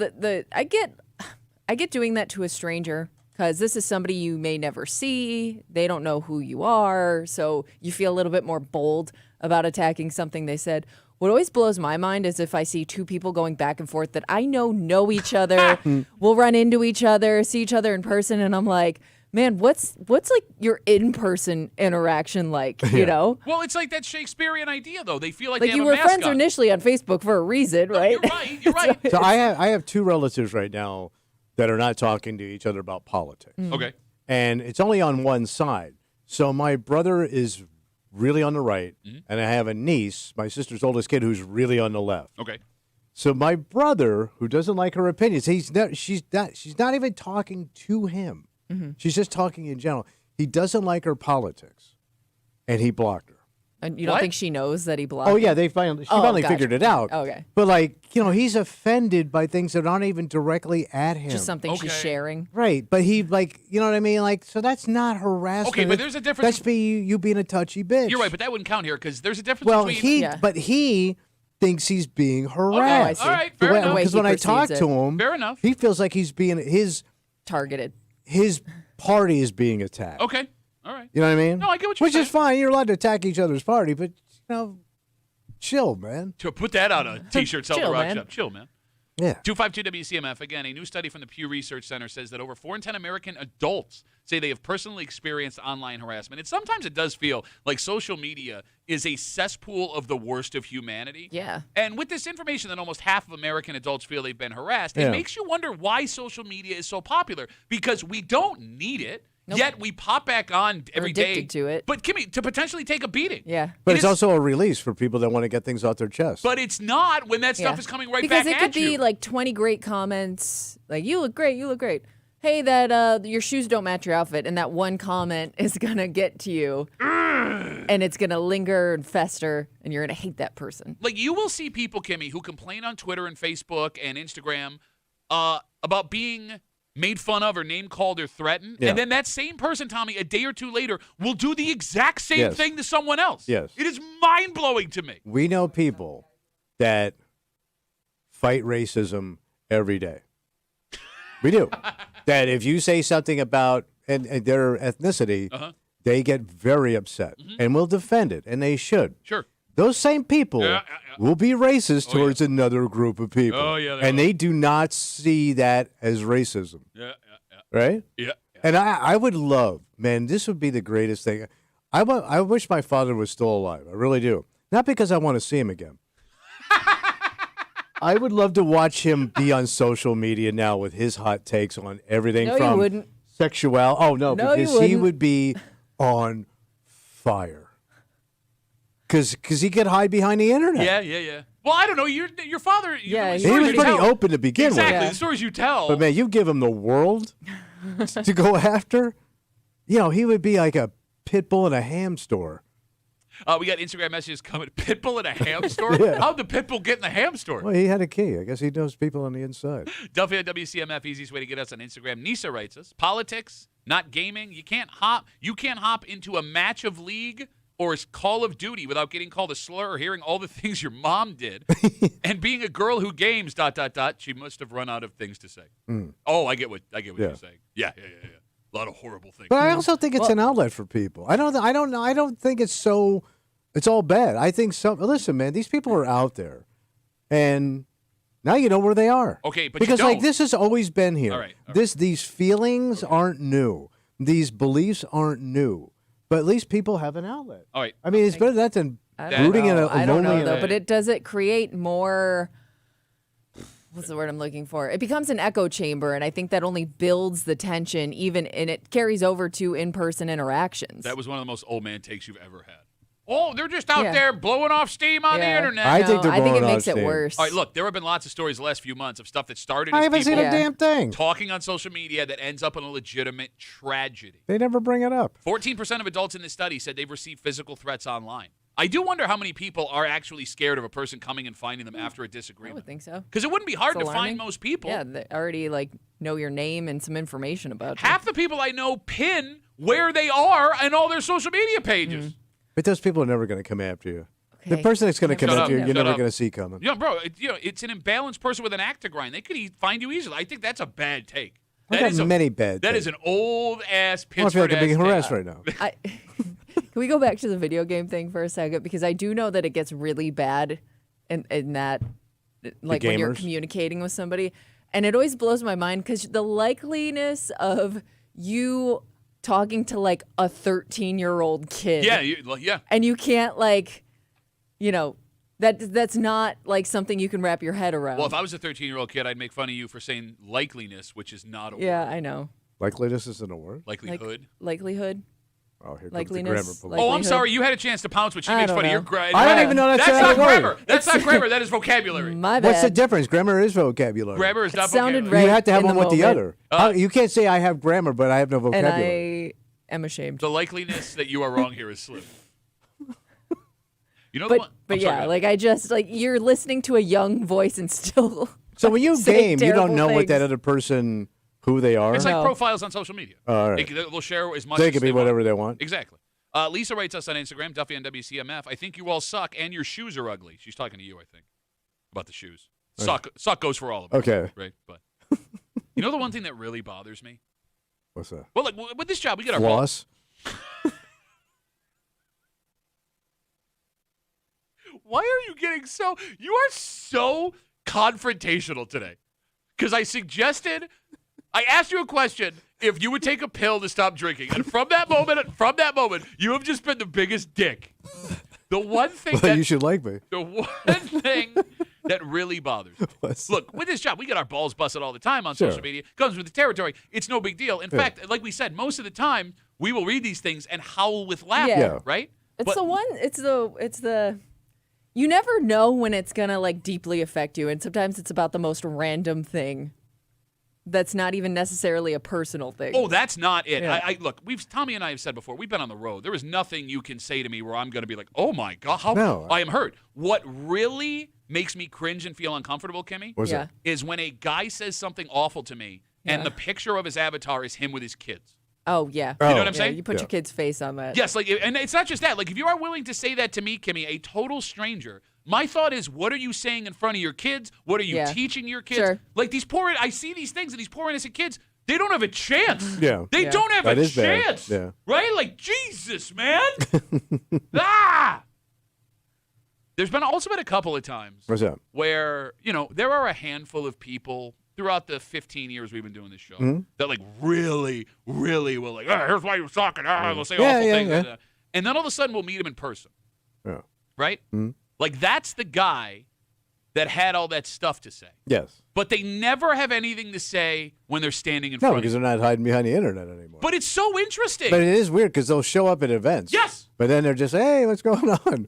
I get doing that to a stranger because this is somebody you may never see. They don't know who you are, so you feel a little bit more bold about attacking something they said. What always blows my mind is if I see 2 people going back and forth that I know each other, will run into each other, see each other in person, and I'm like, man, what's like your in-person interaction like, you know? Well, it's like that Shakespearean idea, though. They feel like Like they have you a were mascot. friends initially on Facebook for a reason, No, right? You're right. So I have 2 relatives right now that are not talking to each other about politics. Okay. And it's only on one side. So my brother is really on the right, and I have a niece, my sister's oldest kid, who's really on the left. Okay. So my brother, who doesn't like her opinions, she's not even talking to him. She's just talking in general. He doesn't like her politics, and he blocked her. And you don't think she knows that he blocked? Oh yeah, she finally gotcha. figured it out. Okay. But he's offended by things that aren't even directly at him. Just something she's sharing. Right, but he you know what I mean? So that's not harassment. Okay, but there's a difference. That's you being a touchy bitch. You're right, but that wouldn't count here because there's a difference between. But he thinks he's being harassed. Okay. All right, fair enough. Because when I talk to him, fair enough. He feels like he's being targeted. His party is being attacked. Okay. All right. You know what I mean? No, I get what you're saying. Which is fine. You're allowed to attack each other's party, but chill, man. To put that on a T-shirt, sell the rock shop. Chill, man. Yeah. 252 WCMF. Again, a new study from the Pew Research Center says that over 4 in 10 American adults say they have personally experienced online harassment. And sometimes it does feel like social media is a cesspool of the worst of humanity. Yeah. And with this information that almost half of American adults feel they've been harassed, it makes you wonder why social media is so popular. Because we don't need it. Nope. Yet we pop back on every day. Addicted to it. But, Kimmy, to potentially take a beating. Yeah. But it's also a release for people that want to get things off their chest. But it's not when that stuff is coming right because back at you. Because it could be like 20 great comments, like, you look great, you look great. hey, that your shoes don't match your outfit, and that one comment is gonna get to you, and it's gonna linger and fester, and you're gonna hate that person. Like, you will see people, Kimmy, who complain on Twitter and Facebook and Instagram about being made fun of or name called or threatened, and then that same person, Tommy, a day or two later, will do the exact same thing to someone else. Yes. It is mind-blowing to me. We know people that fight racism every day. We do. That if you say something about and their ethnicity, they get very upset and will defend it, and they should. Sure. Those same people will be racist towards another group of people. Oh, yeah. And they do not see that as racism. Yeah. Right? Yeah. And I would love, man, this would be the greatest thing. I wish my father was still alive. I really do. Not because I want to see him again. I would love to watch him be on social media now with his hot takes on everything No, from you wouldn't. sexual. Oh, no, No, you because he wouldn't. would be on fire. Because he could hide behind the internet. Yeah. Well, I don't know. Your father. Yeah, He was pretty open to begin Exactly. with. The stories you tell. But, man, you give him the world to go after, he would be like a pit bull in a ham store. We got Instagram messages coming. Pitbull in a ham store? Yeah. How'd the Pitbull get in the ham store? Well, he had a key. I guess he knows people on the inside. Duffy at WCMF, easiest way to get us on Instagram. Nisa writes us, politics, not gaming. You can't hop into a match of League or Call of Duty without getting called a slur or hearing all the things your mom did. And being a girl who games, ... she must have run out of things to say. Oh, I get what you're saying. Yeah. A lot of horrible things. But I also think it's an outlet for people. I don't think it's all bad. I think listen, man, these people are out there. And now you know where they are. Okay, but because you don't. this has always been here. All right. These feelings aren't new. These beliefs aren't new. But at least people have an outlet. All right. I mean, it's better that than rooting in a I don't lonely. know though, but does it create more? What's the word I'm looking for? It becomes an echo chamber, and I think that only builds the tension, and it carries over to in-person interactions. That was one of the most old man takes you've ever had. Oh, they're just out there blowing off steam on the internet. I think it makes it worse. All right, look, there have been lots of stories the last few months of stuff that started as I haven't people seen a damn thing. talking on social media that ends up in a legitimate tragedy. They never bring it up. 14% of adults in this study said they've received physical threats online. I do wonder how many people are actually scared of a person coming and finding them after a disagreement. I would think so. Because it wouldn't be hard It's to find alarming. most people. Yeah, they already know your name and some information about you. Half the people I know pin where they are on all their social media pages. But those people are never going to come after you. The Okay. person that's going to come Shut after up. you, you're Shut never up. going to see coming. Yeah, bro, it's an imbalanced person with an act to grind. They could find you easily. I think that's a bad take. I've got many bad That takes. is an old-ass I feel like I'm being Pittsburgh harassed right now. Can we go back to the video game thing for a second? Because I do know that it gets really bad in that, like when you're gamers? communicating with somebody. And it always blows my mind because the likeliness of you talking to like a 13-year-old kid. Yeah. And you can't that's not like something you can wrap your head around. Well, if I was a 13-year-old kid, I'd make fun of you for saying likeliness, which is not a yeah, word. I know. Likeliness isn't a word. Likelihood. Likelihood. Oh, here comes the grammar Likeliness. police. Oh, I'm sorry. You had a chance to pounce, but she I makes don't fun of your know. grammar. I don't even know that's not a word. grammar. That's not grammar. That is vocabulary. My bad. What's the difference? Grammar is vocabulary. Grammar is not sounded vocabulary. right You have to have in one the with the moment. other. You can't say I have grammar, but I have no And vocabulary. I am ashamed. The likeliness that you are wrong here is slim. You know the one? But I'm sorry, yeah, go like I just you're listening to a young voice and still. So when you say game, you don't terrible know what that things. other person, who they are. It's like No. profiles on social media. All right. They'll share as much They as can be they whatever want. they want. Exactly. Lisa writes us on Instagram, Duffy on WCMF. I think you all suck and your shoes are ugly. She's talking to you, I think, about the shoes. Suck goes for all of us. Okay. Right? But you know the one thing that really bothers me? What's that? Well, like with this job, we get our Floss? Why are you getting so... You are so confrontational today. Because I asked you a question if you would take a pill to stop drinking. And from that moment, you have just been the biggest dick. The one thing Well, you should like me. The one thing that really bothers me. Look, with this job, we get our balls busted all the time on social media. It comes with the territory. It's no big deal. In fact, like we said, most of the time, we will read these things and howl with laughter, right? It's the you never know when it's gonna like deeply affect you, and sometimes it's about the most random thing. that's not even necessarily a personal thing. Oh, that's not it. Yeah. Look, Tommy and I have said before, we've been on the road. There is nothing you can say to me where I'm going to be like, oh my God, I am hurt. What really makes me cringe and feel uncomfortable, Kimmy, What's that? is when a guy says something awful to me and the picture of his avatar is him with his kids. Oh, yeah. You know what I'm saying? You put your kid's face on that. Yes, and it's not just that. Like, if you are willing to say that to me, Kimmy, a total stranger, my thought is, what are you saying in front of your kids? What are you teaching your kids? Sure. Like, I see these things, and these poor innocent kids, they don't have a chance. Yeah. They don't have that a is chance. Bad. Yeah. Right? Like, Jesus, man. Ah! There's also been a couple of times What's that? where, there are a handful of people throughout the 15 years we've been doing this show that, like, really, really will, like, here's why you're sucking. They'll say awful things. Yeah. And then all of a sudden we'll meet him in person. Yeah. Right? Mm-hmm. Like, that's the guy that had all that stuff to say. Yes. But they never have anything to say when they're standing in No, front because of you. they're not hiding behind the internet anymore. But it's so interesting. But it is weird because they'll show up at events. Yes. But then they're just, hey, what's going on?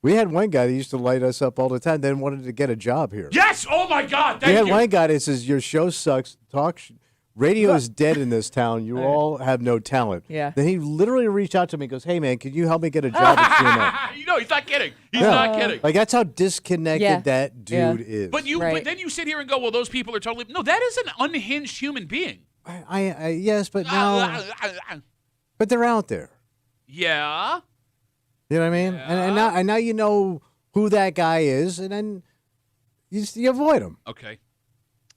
We had one guy that used to light us up all the time, then wanted to get a job here. Yes! Oh, my God. We had Thank you. one guy that says, your show sucks. Radio is dead in this town. You all have no talent. Yeah. Then he literally reached out to me and goes, hey, man, can you help me get a job at CNN? He's not kidding. He's not kidding. Like, that's how disconnected that Yeah. dude is. But then you sit here and go, well, those people are totally... No, that is an unhinged human being. Yes, but now... But they're out there. Yeah. You know what I mean? Yeah. And now you know who that guy is, and then you avoid him. Okay.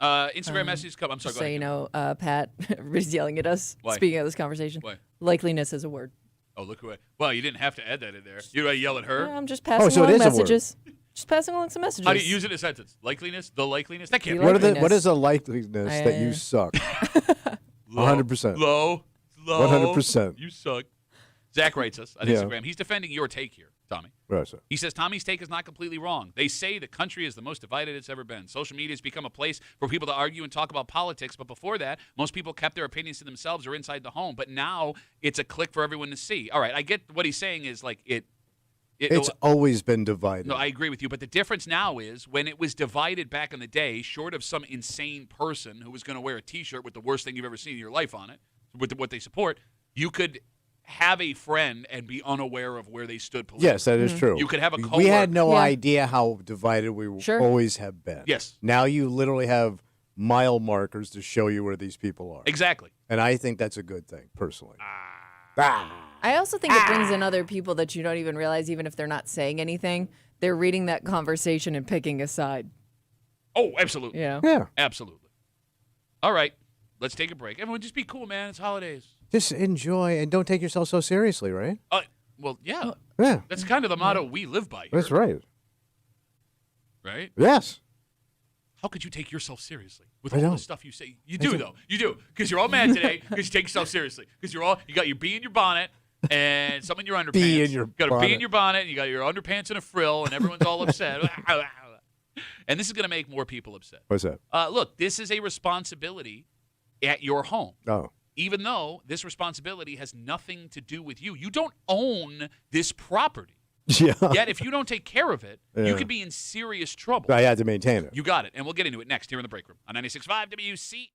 Instagram messages come. I'm sorry, So, go ahead. you know, Pat, everybody's yelling at us. Why? Speaking of this conversation. Why? Likeliness is a word. Oh, look who well, you didn't have to add that in there. You yell at her? Yeah, I'm just passing so it along is a word. messages. Just passing along some messages. How do you use it in a sentence? Likeliness? The likeliness? That can't The be. likeliness. What is the likeliness that you suck? 100%. Low. 100%. You suck. Zach writes us on Instagram. He's defending your take here, Tommy. Right, sir. He says, Tommy's take is not completely wrong. They say the country is the most divided it's ever been. Social media has become a place for people to argue and talk about politics, but before that, most people kept their opinions to themselves or inside the home. But now it's a click for everyone to see. All right, I get what he's saying is like It's always been divided. No, I agree with you. But the difference now is when it was divided back in the day, short of some insane person who was going to wear a T-shirt with the worst thing you've ever seen in your life on it, with what they support, you could have a friend and be unaware of where they stood politically. Yes, that is true. You could have a coworker. We had no idea how divided we always have been. Yes. Now you literally have mile markers to show you where these people are. Exactly. And I think that's a good thing, personally. I also think it brings in other people that you don't even realize, even if they're not saying anything, they're reading that conversation and picking a side. Oh, absolutely. You know? Yeah. Absolutely. All right. Let's take a break. Everyone, just be cool, man. It's holidays. Just enjoy and don't take yourself so seriously, right? Well, yeah. Yeah. That's kind of the motto we live by here. That's right. Right? Yes. How could you take yourself seriously with I all don't. the stuff you say? You do, though. You do. Because you're all mad today because you take yourself seriously. Because you got your bee in your bonnet and some in your underpants. Bee in your got a bee bonnet. in your bonnet. You got your underpants and a frill, and everyone's all upset. And this is going to make more people upset. What's that? Look, this is a responsibility at your home. Oh. Even though this responsibility has nothing to do with you. You don't own this property. Yeah. Yet, if you don't take care of it, you Yeah. could be in serious trouble. I had to maintain it. You got it. And we'll get into it next here in the break room on 96.5 WC.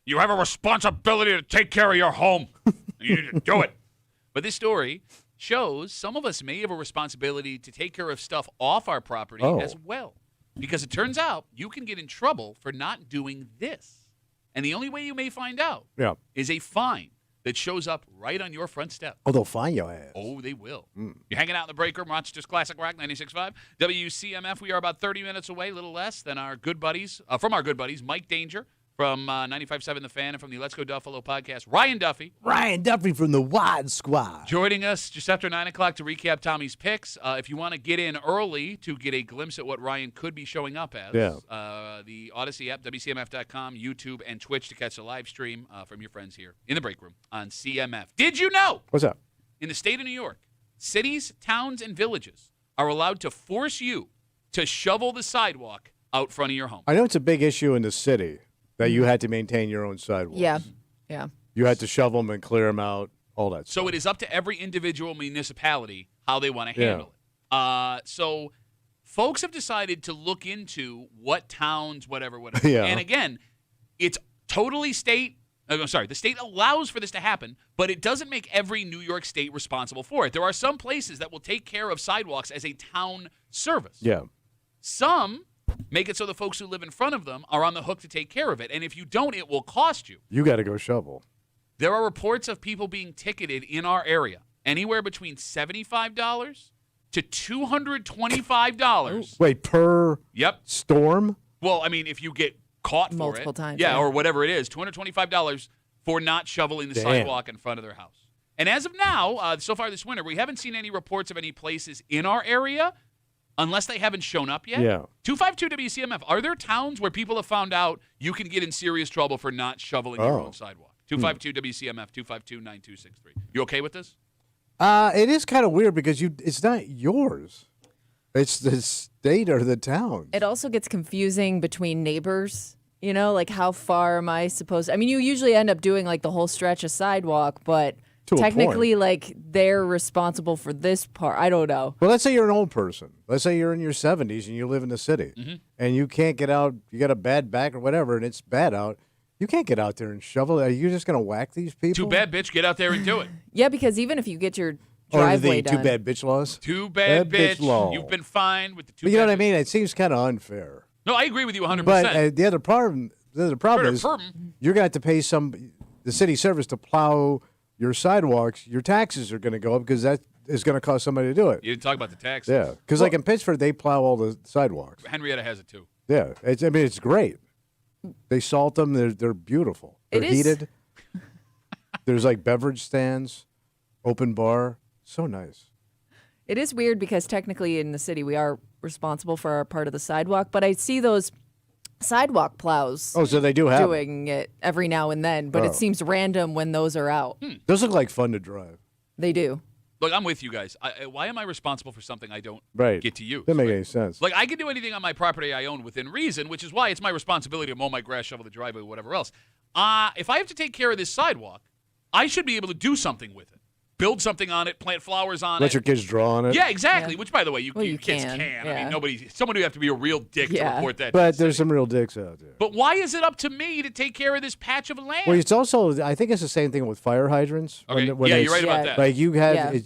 You have a responsibility to take care of your home. You need to do it. But this story shows some of us may have a responsibility to take care of stuff off our property as well. Because it turns out you can get in trouble for not doing this. And the only way you may find out is a fine that shows up right on your front step. Oh, they'll fine your ass. Oh, they will. You're hanging out in the break room, Rochester's Classic Rock 96.5. WCMF, we are about 30 minutes away, a little less than our good buddies, from our good buddies, Mike Danger from 95.7 The Fan and from the Let's Go Duffalo podcast, Ryan Duffy. Ryan Duffy from the Wide Squad. Joining us just after 9 o'clock to recap Tommy's picks. If you want to get in early to get a glimpse at what Ryan could be showing up as, the Odyssey app, WCMF.com, YouTube, and Twitch to catch the live stream from your friends here in the break room on CMF. Did you know? What's up? In the state of New York, cities, towns, and villages are allowed to force you to shovel the sidewalk out front of your home. I know it's a big issue in the city that you had to maintain your own sidewalks. Yeah. You had to shovel them and clear them out, all that stuff. So it is up to every individual municipality how they want to handle it. So folks have decided to look into what towns, whatever. Yeah. And again, it's totally state. I'm sorry, the state allows for this to happen, but it doesn't make every New York state responsible for it. There are some places that will take care of sidewalks as a town service. Yeah. Some make it so the folks who live in front of them are on the hook to take care of it. And if you don't, it will cost you. You got to go shovel. There are reports of people being ticketed in our area, anywhere between $75 to $225. Wait, per storm? Well, I mean, if you get caught for multiple times. Yeah, or whatever it is, $225 for not shoveling the sidewalk in front of their house. And as of now, so far this winter, we haven't seen any reports of any places in our area, unless they haven't shown up yet. Yeah. 252 WCMF. Are there towns where people have found out you can get in serious trouble for not shoveling your own sidewalk? 252 WCMF, 252-9263. You okay with this? It is kind of weird because it's not yours. It's the state or the town. It also gets confusing between neighbors. You know, like how far am I supposed to? I mean, you usually end up doing like the whole stretch of sidewalk, but technically, like they're responsible for this part. I don't know. Well, let's say you're an old person. Let's say you're in your 70s and you live in the city and you can't get out. You got a bad back or whatever, and it's bad out. You can't get out there and shovel. Are you just going to whack these people? Too bad, bitch. Get out there and do it. Yeah, because even if you get your driveway done. Too bad bitch laws? Too bad, bitch. Law. You've been fined with the You know what I mean? It seems kind of unfair. No, I agree with you 100%. But the other problem is you're going to have to pay the city service to plow your sidewalks. Your taxes are going to go up because that is going to cost somebody to do it. You didn't talk about the taxes. Yeah, because like in Pittsburgh, they plow all the sidewalks. Henrietta has it too. Yeah, it's great. They salt them. They're beautiful. They're heated. There's like beverage stands, open bar. So nice. It is weird because technically in the city we are responsible for our part of the sidewalk, but I see those sidewalk plows. Oh, so they do have doing it every now and then, but it seems random when those are out. Those look like fun to drive. They do. Look, I'm with you guys. Why am I responsible for something I don't get to use? Doesn't make any sense. Like, I can do anything on my property I own within reason, which is why it's my responsibility to mow my grass, shovel the driveway, whatever else. If I have to take care of this sidewalk, I should be able to do something with it. Build something on it, plant flowers on it. Let your kids draw on it. Yeah, exactly. Yeah. Which, by the way, you kids can. Yeah. I mean, someone would have to be a real dick to report that. But there's some real dicks out there. But why is it up to me to take care of this patch of land? Well, it's also, I think it's the same thing with fire hydrants. Okay. You're right about that. Like you have,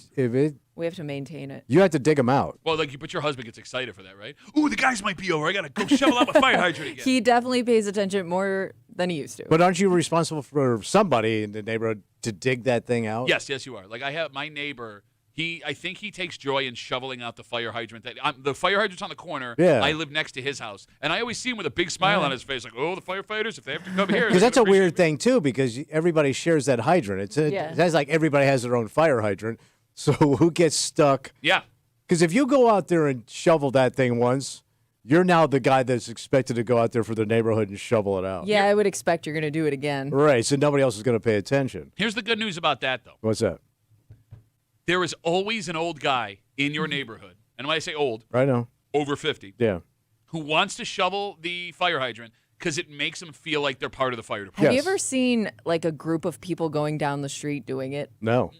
we have to maintain it. You have to dig them out. Well, but your husband gets excited for that, right? Ooh, the guys might be over. I got to go shovel out my fire hydrant again. He definitely pays attention more than he used to. But aren't you responsible for somebody in the neighborhood to dig that thing out? Yes, you are. Like I have my neighbor. I think he takes joy in shoveling out the fire hydrant. The fire hydrant's on the corner. Yeah. I live next to his house, and I always see him with a big smile on his face, like, "Oh, the firefighters! If they have to come here." Because that's a weird thing too, because everybody shares that hydrant. It's like everybody has their own fire hydrant. So who gets stuck? Yeah. Because if you go out there and shovel that thing once, you're now the guy that's expected to go out there for the neighborhood and shovel it out. Yeah, I would expect you're going to do it again. Right, so nobody else is going to pay attention. Here's the good news about that, though. What's that? There is always an old guy in your neighborhood, and when I say old, I know, over 50, who wants to shovel the fire hydrant because it makes them feel like they're part of the fire department. Have you ever seen like a group of people going down the street doing it? No.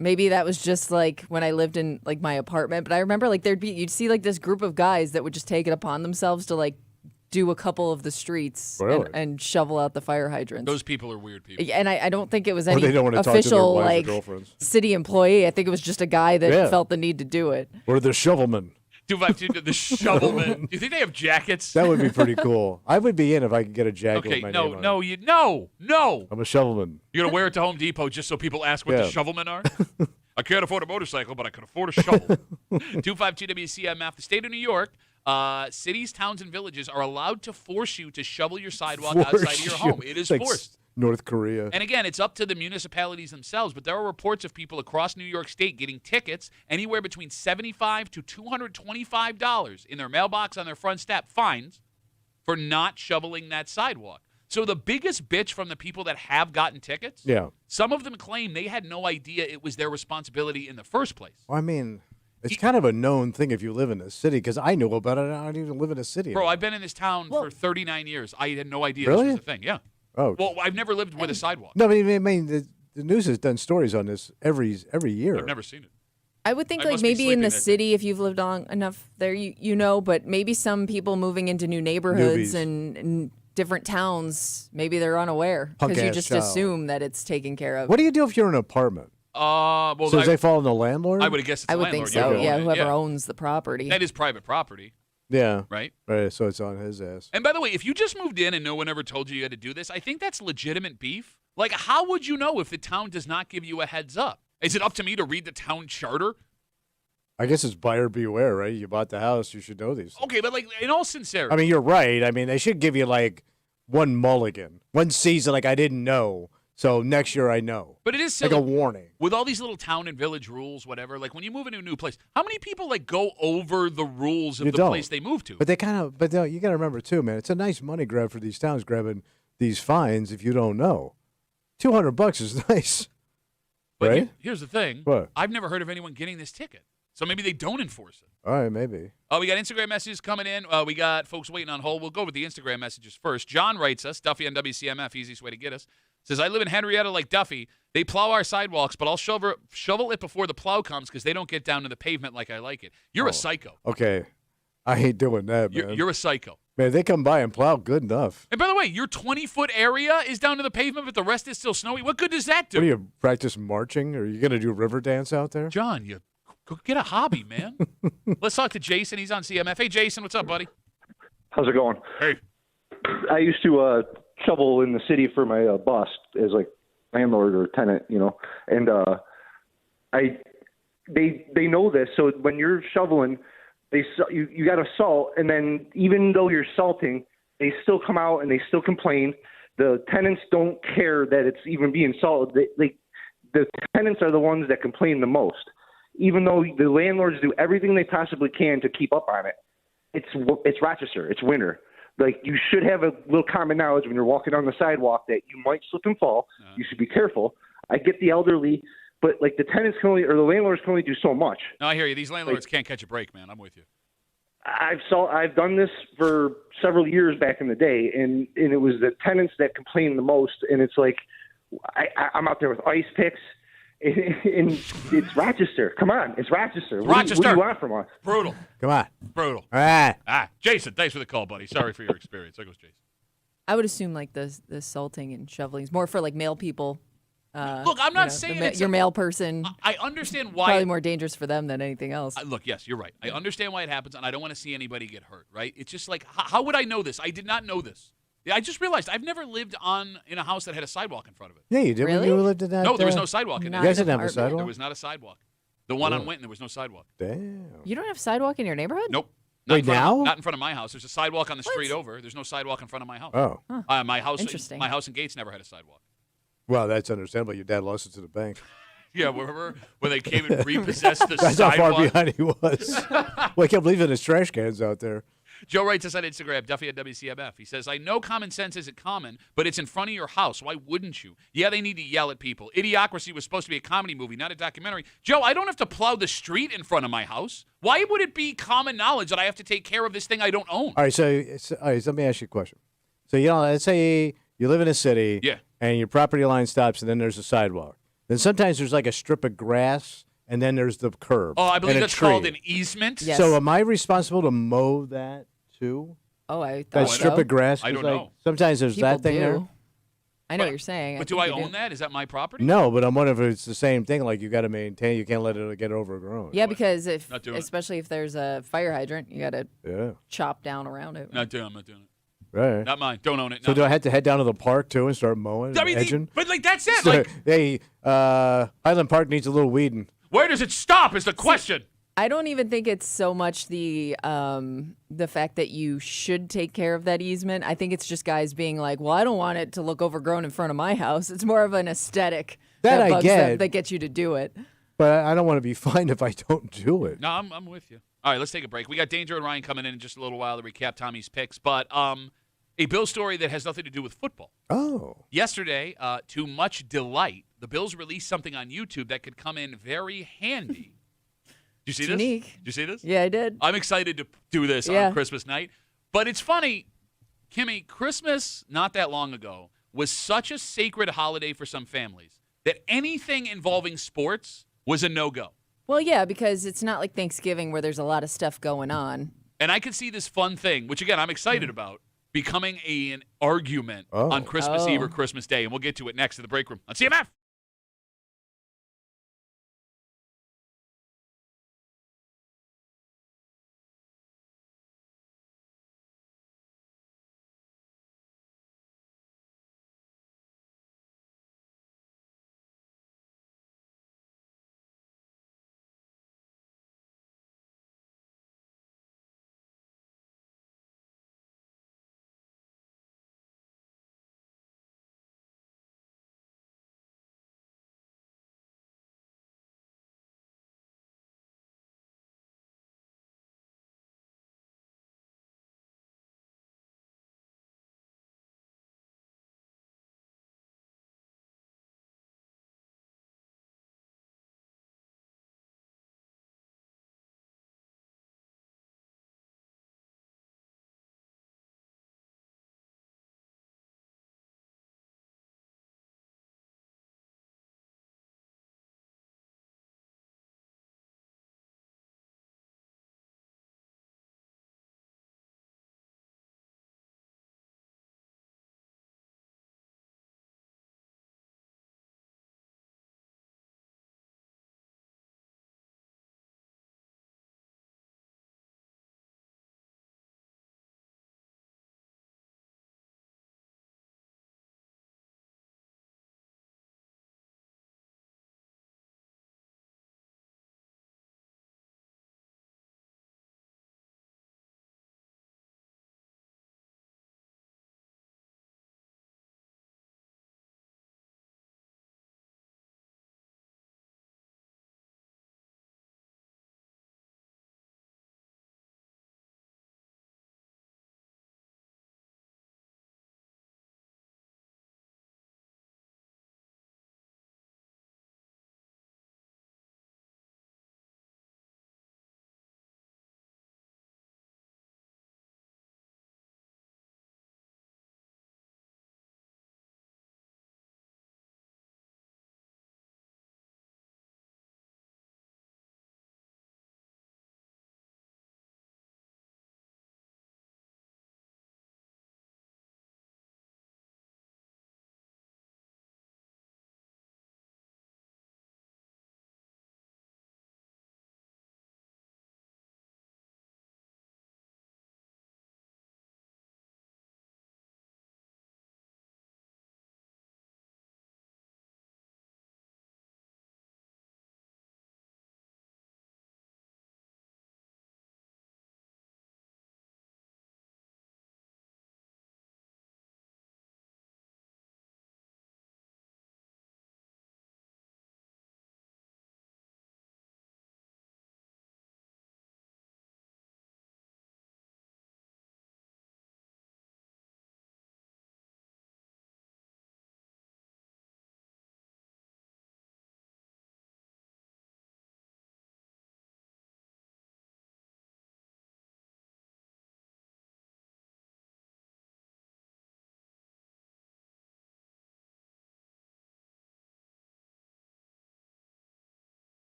Maybe that was just like when I lived in like my apartment, but I remember like you'd see like this group of guys that would just take it upon themselves to like do a couple of the streets Really? and shovel out the fire hydrants. Those people are weird people. And I don't think it was Or any they don't want to talk to their official wives or like girlfriends. city employee. I think it was just a guy that felt the need to do it. Or the shovelman. 252, the shovelman. Do you think they have jackets? That would be pretty cool. I would be in if I could get a jacket Okay, with my name on it. no. I'm a shovelman. You're going to wear it to Home Depot just so people ask what the shovelmen are? I can't afford a motorcycle, but I can afford a shovel. 252 WCMF. The state of New York, cities, towns, and villages are allowed to force you to shovel your sidewalk outside of your home. It is Like forced. North Korea. And again, it's up to the municipalities themselves, but there are reports of people across New York State getting tickets anywhere between $75 to $225 in their mailbox on their front step, fines for not shoveling that sidewalk. So the biggest bitch from the people that have gotten tickets, some of them claim they had no idea it was their responsibility in the first place. Well, I mean, it's kind of a known thing if you live in a city, because I know about it. I don't even live in a city. Bro, I've been in this town for 39 years. I had no idea Really? this was a thing. Yeah. Oh. Well, I've never lived with a sidewalk. No, but I mean, the news has done stories on this every year. I've never seen it. I would think I like must be maybe in the sleeping that city, if you've lived long enough there, you know, but maybe some people moving into new neighborhoods Newbies. and different towns, maybe they're unaware because you Punk-ass just child. assume that it's taken care of. What do you do if you're in an apartment? Well, So does they fall on the landlord? I would guess it's I the would think landlord. so. You Yeah, own it. whoever owns the property. That is private property, Yeah. right? Right. So it's on his ass. And by the way, if you just moved in and no one ever told you had to do this, I think that's legitimate beef. Like, how would you know if the town does not give you a heads up? Is it up to me to read the town charter? I guess it's buyer beware, right? You bought the house, you should know these things. Okay, but like, in all sincerity. I mean, you're right. I mean, they should give you like one mulligan, one season. Like I didn't know, so next year I know. But it is like silly. a warning. With all these little town and village rules, whatever, like when you move into a new place, how many people like go over the rules of You the don't. place they move to? But they kind of, you got to remember too, man. It's a nice money grab for these towns grabbing these fines if you don't know. $200 is nice, But right? here's the thing. What? I've never heard of anyone getting this ticket. So maybe they don't enforce it. All right, maybe. Oh, we got Instagram messages coming in. We got folks waiting on hold. We'll go with the Instagram messages first. John writes us, Duffy on WCMF, easiest way to get us. Says, I live in Henrietta like Duffy. They plow our sidewalks, but I'll shovel it before the plow comes because they don't get down to the pavement like I like it. You're a psycho. Okay. I ain't doing that, man. You're a psycho. Man, they come by and plow good enough. And by the way, your 20-foot area is down to the pavement, but the rest is still snowy. What good does that do? What do you practice marching? Or are you going to do river dance out there? John, you go get a hobby, man. Let's talk to Jason. He's on CMF. Hey, Jason, what's up, buddy? How's it going? Hey. I used to shovel in the city for my boss as like landlord or tenant, you know, and they know this. So when you're shoveling, you got to salt, and then even though you're salting, they still come out and they still complain. The tenants don't care that it's even being salted. The tenants are the ones that complain the most, even though the landlords do everything they possibly can to keep up on it. It's Rochester. It's winter. Like, you should have a little common knowledge when you're walking on the sidewalk that you might slip and fall. You should be careful. I get the elderly, but like the tenants can only, or the landlords can only do so much. No, I hear you. These landlords can't catch a break, man. I'm with you. I've done this for several years back in the day, and it was the tenants that complain the most. And it's like, I'm out there with ice picks, and it's Rochester. Come on, it's Rochester. Rochester. What do you want from us? Brutal. Come on. Brutal. All right. Jason, thanks for the call, buddy. Sorry for your experience. There goes Jason. I would assume like the salting and shoveling is more for like male people. Look, I'm not saying it's your male person. I understand why. Probably more dangerous for them than anything else. Look, yes, you're right. I understand why it happens, and I don't want to see anybody get hurt, right? It's just like, how would I know this? I did not know this. Yeah, I just realized I've never lived in a house that had a sidewalk in front of it. Yeah, you did when Really? you lived in that. No, there was no sidewalk in it. You guys didn't have a apartment? sidewalk? There was not a sidewalk. The one on Winton, there was no sidewalk. Damn. You don't have sidewalk in your neighborhood? Nope. Wait, now? Not in front of my house. There's a sidewalk on the street over. There's no sidewalk in front of my house. Oh. My house. Interesting. My house and Gates newer had a sidewalk. Well, that's understandable. Your dad lost it to the bank. Yeah, remember when they came and repossessed the That's sidewalk? how far behind he was. Well, I kept leaving his trash cans out there. Joe writes us on Instagram, Duffy at WCMF. He says, I know common sense isn't common, but it's in front of your house. Why wouldn't you? Yeah, they need to yell at people. Idiocracy was supposed to be a comedy movie, not a documentary. Joe, I don't have to plow the street in front of my house. Why would it be common knowledge that I have to take care of this thing I don't own? All right, so let me ask you a question. So, let's say you live in a city, and your property line stops, and then there's a sidewalk. Then sometimes there's like a strip of grass, and then there's the curb. Oh, I believe and a that's tree. called an easement. Yes. So am I responsible to mow that too? Oh, I That thought strip so. of grass. I 'Cause, don't like, know. sometimes there's People that thing do. there. I know what you're saying. But do I think they own that? Is that my property? No, but I'm wondering if it's the same thing. Like you got to maintain. You can't let it get overgrown. Yeah, because Not doing it. especially if there's a fire hydrant, you got to Yeah. chop down around it. I'm not doing it. Right. Not mine. Don't own it. So Not do I mine. have to head down to the park too and start mowing, and edging? But like that's it. So, Like, hey, Highland Park needs a little weeding. where does it stop? Is the question. I don't even think it's so much the fact that you should take care of that easement. I think it's just guys being like, well, I don't want it to look overgrown in front of my house. It's more of an aesthetic That I bugs get. them, that gets you to do it. But I don't want to be fined if I don't do it. No, I'm with you. All right, let's take a break. We got Danger and Ryan coming in just a little while to recap Tommy's picks. But a Bills story that has nothing to do with football. Oh. Yesterday, to much delight, the Bills released something on YouTube that could come in very handy. Did you see this? Unique. Did you see this? Yeah, I did. I'm excited to do this on Christmas night. But it's funny, Kimmy, Christmas not that long ago was such a sacred holiday for some families that anything involving sports was a no-go. Well, yeah, because it's not like Thanksgiving where there's a lot of stuff going on. And I could see this fun thing, which, again, I'm excited about, becoming an argument on Christmas Eve or Christmas Day. And we'll get to it next in the break room on CMF.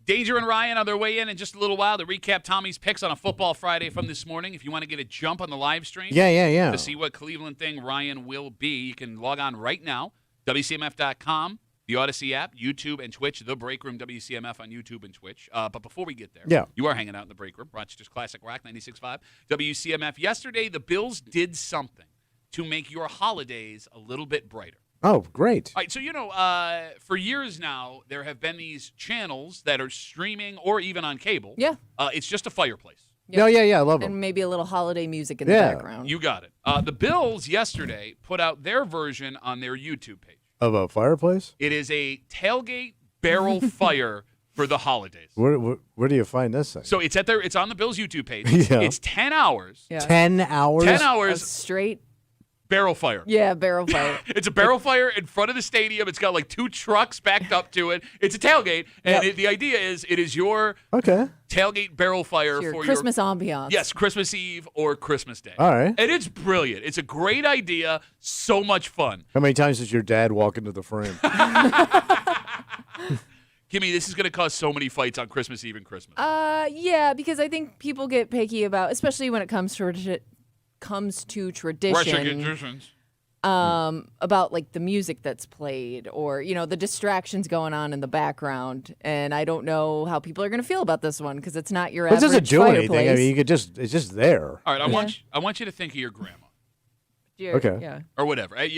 Danger and Ryan on their way in just a little while to recap Tommy's picks on a Football Friday from this morning. If you want to get a jump on the live stream Yeah. to see what Cleveland thing Ryan will be, you can log on right now, WCMF.com, the Odyssey app, YouTube, and Twitch, The Break Room, WCMF on YouTube and Twitch. But before we get there, you are hanging out in the Break Room, Rochester's Classic Rock 96.5, WCMF. Yesterday, the Bills did something to make your holidays a little bit brighter. Oh, great. All right, so, for years now, there have been these channels that are streaming or even on cable. Yeah. It's just a fireplace. Yeah, I love them. And maybe a little holiday music in the background. You got it. The Bills yesterday put out their version on their YouTube page. Of a fireplace? It is a tailgate barrel fire for the holidays. Where do you find this thing? So it's on the Bills YouTube page. Yeah. It's 10 hours. Yeah. 10 hours? 10 hours. Straight. Barrel fire. Yeah, barrel fire. It's a barrel fire in front of the stadium. It's got like 2 trucks backed up to it. It's a tailgate, and the idea is it is your tailgate barrel fire your for Christmas your ambiance. Yes, Christmas Eve or Christmas Day. All right. And it's brilliant. It's a great idea. So much fun. How many times does your dad walk into the frame? Kimmy, this is going to cause so many fights on Christmas Eve and Christmas. Yeah, because I think people get picky about, especially when it comes to tradition. Traditions. About like the music that's played or the distractions going on in the background, and I don't know how people are going to feel about this one because it's not your average fireplace. It doesn't do anything. I mean, it's just there. All right, I want you to think of your grandma. Okay. Yeah. Or whatever. The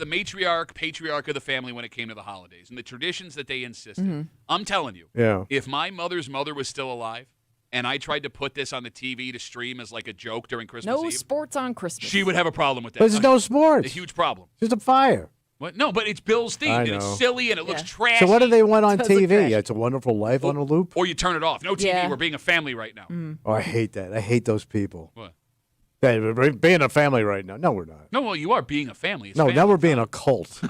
matriarch, patriarch of the family when it came to the holidays and the traditions that they insisted. Mm-hmm. I'm telling you, if my mother's mother was still alive and I tried to put this on the TV to stream as like a joke during Christmas No Eve, sports on Christmas. she would have a problem with that. But there's no sports. A huge problem. Just a fire. What? No, but it's Bills themed and it's silly and it looks trashy. So what do they want on Does look TV? trashy. It's a Wonderful Life on a loop? Or you turn it off. No TV. Yeah. We're being a family right now. Oh, I hate that. I hate those people. What? Hey, we're being a family right now. No, we're not. No, well, you are being a family. It's No, family now we're being time. a cult.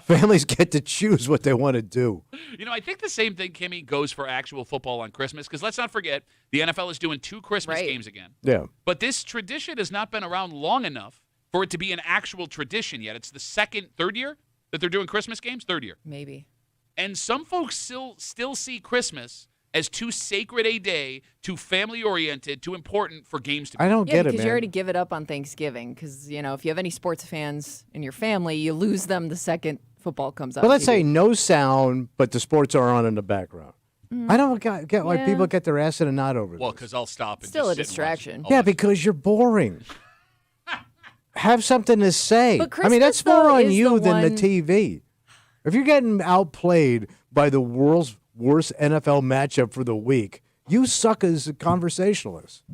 Families get to choose what they want to do. I think the same thing, Kimmy, goes for actual football on Christmas because let's not forget the NFL is doing 2 Christmas games again. Yeah. But this tradition has not been around long enough for it to be an actual tradition yet. It's the third year that they're doing Christmas games? Third year. Maybe. And some folks still see Christmas as too sacred a day, too family-oriented, too important for games to be. I don't get it, because man. you already give it up on Thanksgiving because, if you have any sports fans in your family, you lose them the second football comes out. Well, let's say no sound, but the sports are on in the background. I don't get why people get their ass in a knot over this. Well, because I'll stop and Still just a sit and watch distraction. it. Yeah, because you're boring. Have something to say. But I mean, that's Christmas, more though, on is you the than the one- TV. If you're getting outplayed by the world's worst NFL matchup for the week, you suck as a conversationalist.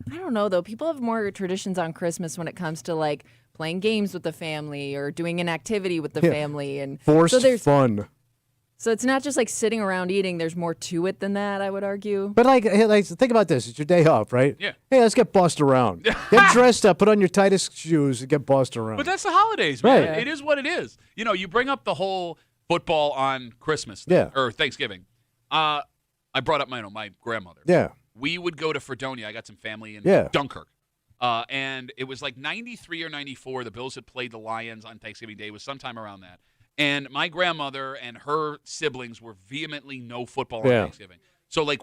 I don't know, though. People have more traditions on Christmas when it comes to, like, playing games with the family or doing an activity with the family. And Forced so fun. So it's not just, like, sitting around eating. There's more to it than that, I would argue. But like, think about this. It's your day off, right? Yeah. Hey, let's get bossed around. Get dressed up, put on your tightest shoes, and get bossed around. But that's the holidays, man. Right. It is what it is. You bring up the whole football on Christmas or Thanksgiving. I brought up my grandmother. Yeah. We would go to Fredonia. I got some family in Dunkirk. And it was like 93 or 94. The Bills had played the Lions on Thanksgiving Day. It was sometime around that. And my grandmother and her siblings were vehemently no football on Thanksgiving. So, like,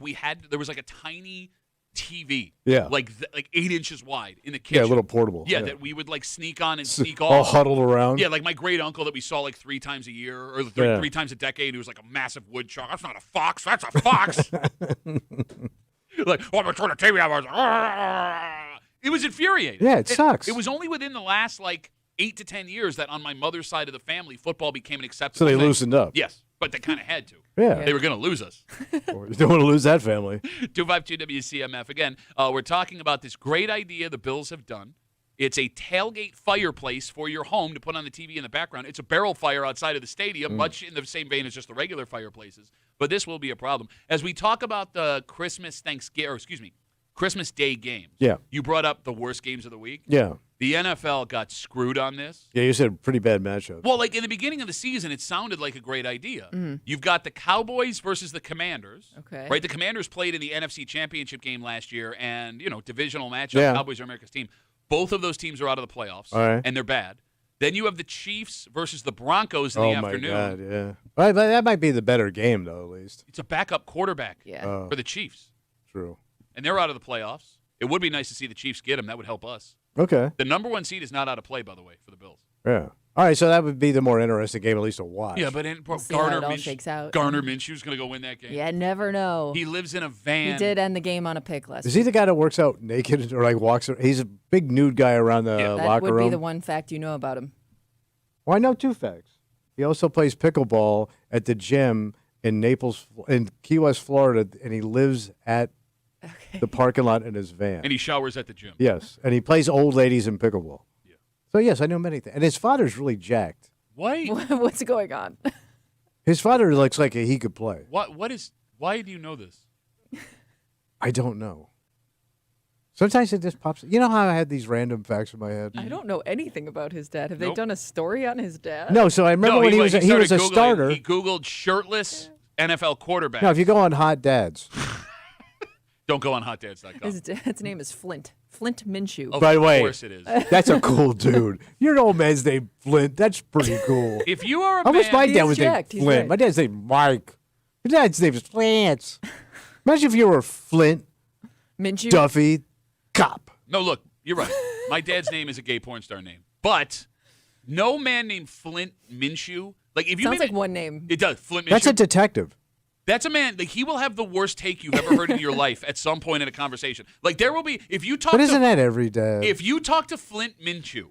there was like a tiny TV. Yeah. Like 8 inches wide in the kitchen. Yeah, a little portable. Yeah, that we would, like, sneak on and sneak all off. huddled around. Yeah, like my great uncle that we saw like 3 times a year or 3 times a decade. Who was like a massive woodchuck. That's not a fox. That's a fox. Like, I'm going to turn the TV on. It was infuriating. Yeah, it sucks. It was only within the last like 8 to 10 years that on my mother's side of the family, football became an acceptable So they thing. loosened up. Yes, but they kind of had to. Yeah. They were going to lose us. You don't want to lose that family. 252 WCMF. Again, we're talking about this great idea the Bills have done. It's a tailgate fireplace for your home to put on the TV in the background. It's a barrel fire outside of the stadium, much in the same vein as just the regular fireplaces. But this will be a problem. As we talk about the Christmas Day games. Yeah. You brought up the worst games of the week. Yeah. The NFL got screwed on this. Yeah, you said pretty bad matchup. Well, like in the beginning of the season, it sounded like a great idea. You've got the Cowboys versus the Commanders. Okay. Right? The Commanders played in the NFC Championship game last year, and, divisional matchup, Cowboys are America's team. Both of those teams are out of the playoffs, All right. and they're bad. Then you have the Chiefs versus the Broncos in the afternoon. Oh, my God, yeah. But that might be the better game, though, at least. It's a backup quarterback Yeah. for the Chiefs. True. And they're out of the playoffs. It would be nice to see the Chiefs get them. That would help us. Okay. The number 1 seed is not out of play, by the way, for the Bills. Yeah. All right, so that would be the more interesting game, at least to watch. Yeah, but see how it all shakes out. Gardner Minshew's going to go win that game. Yeah, never know. He lives in a van. He did end the game on a pick last Is he the guy that works out naked or like walks? He's a big nude guy around the That locker room. would be the one fact you know about him. Well, I know 2 facts. He also plays pickleball at the gym in Key West, Florida, and he lives at the parking lot in his van. And he showers at the gym. Yes, and he plays old ladies in pickleball. Yeah. So yes, I know many things. And his father's really jacked. What? What's going on? His father looks like he could play. Why do you know this? I don't know. Sometimes it just pops. You know how I had these random facts in my head? I don't know anything about his dad. Have they done a story on his dad? No, so I remember when he was a starter. He Googled shirtless NFL quarterback. No, if you go on Hot Dads. Don't go on hotdads.com. His dad's name is Flint. Flint Minshew. By the way, of course it is. That's a cool dude. Your old man's named Flint. That's pretty cool. If you are a I wish man, my dad was jacked. named He's Flint. right. My dad's named Mike. Your dad's name is Lance. Imagine if you were Flint, Minshew? Duffy, Cop. No, look, you're right. My dad's name is a gay porn star name. But no man named Flint Minshew. Like if you Sounds like one name. It does. Flint Minshew. That's a detective. That's a man. Like he will have the worst take you've ever heard in your life at some point in a conversation. Like there will be if you talk. But isn't that every day? If you talk to Flint Minshew,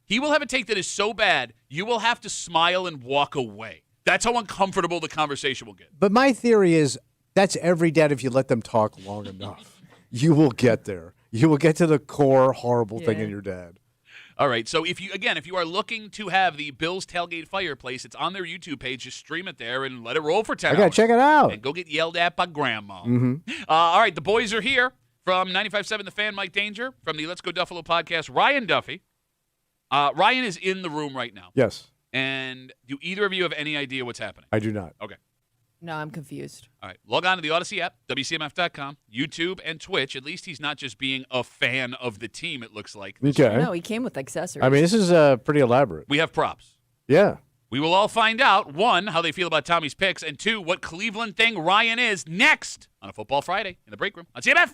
he will have a take that is so bad you will have to smile and walk away. That's how uncomfortable the conversation will get. But my theory is that's every dad if you let them talk long enough. You will get there. You will get to the core horrible thing in your dad. All right. So if you are looking to have the Bills Tailgate Fireplace, it's on their YouTube page. Just stream it there and let it roll for 10 hours. I got to check it out. And go get yelled at by Grandma. Mm-hmm. All right. The boys are here from 95.7 The Fan, Mike Danger. From the Let's Go Duffalo podcast, Ryan Duffy. Ryan is in the room right now. Yes. And do either of you have any idea what's happening? I do not. Okay. No, I'm confused. All right. Log on to the Odyssey app, WCMF.com, YouTube, and Twitch. At least he's not just being a fan of the team, it looks like. Okay. No, he came with accessories. I mean, this is pretty elaborate. We have props. Yeah. We will all find out, 1, how they feel about Tommy's picks, and 2, what Cleveland thing Ryan is next on a Football Friday in the break room on CMF.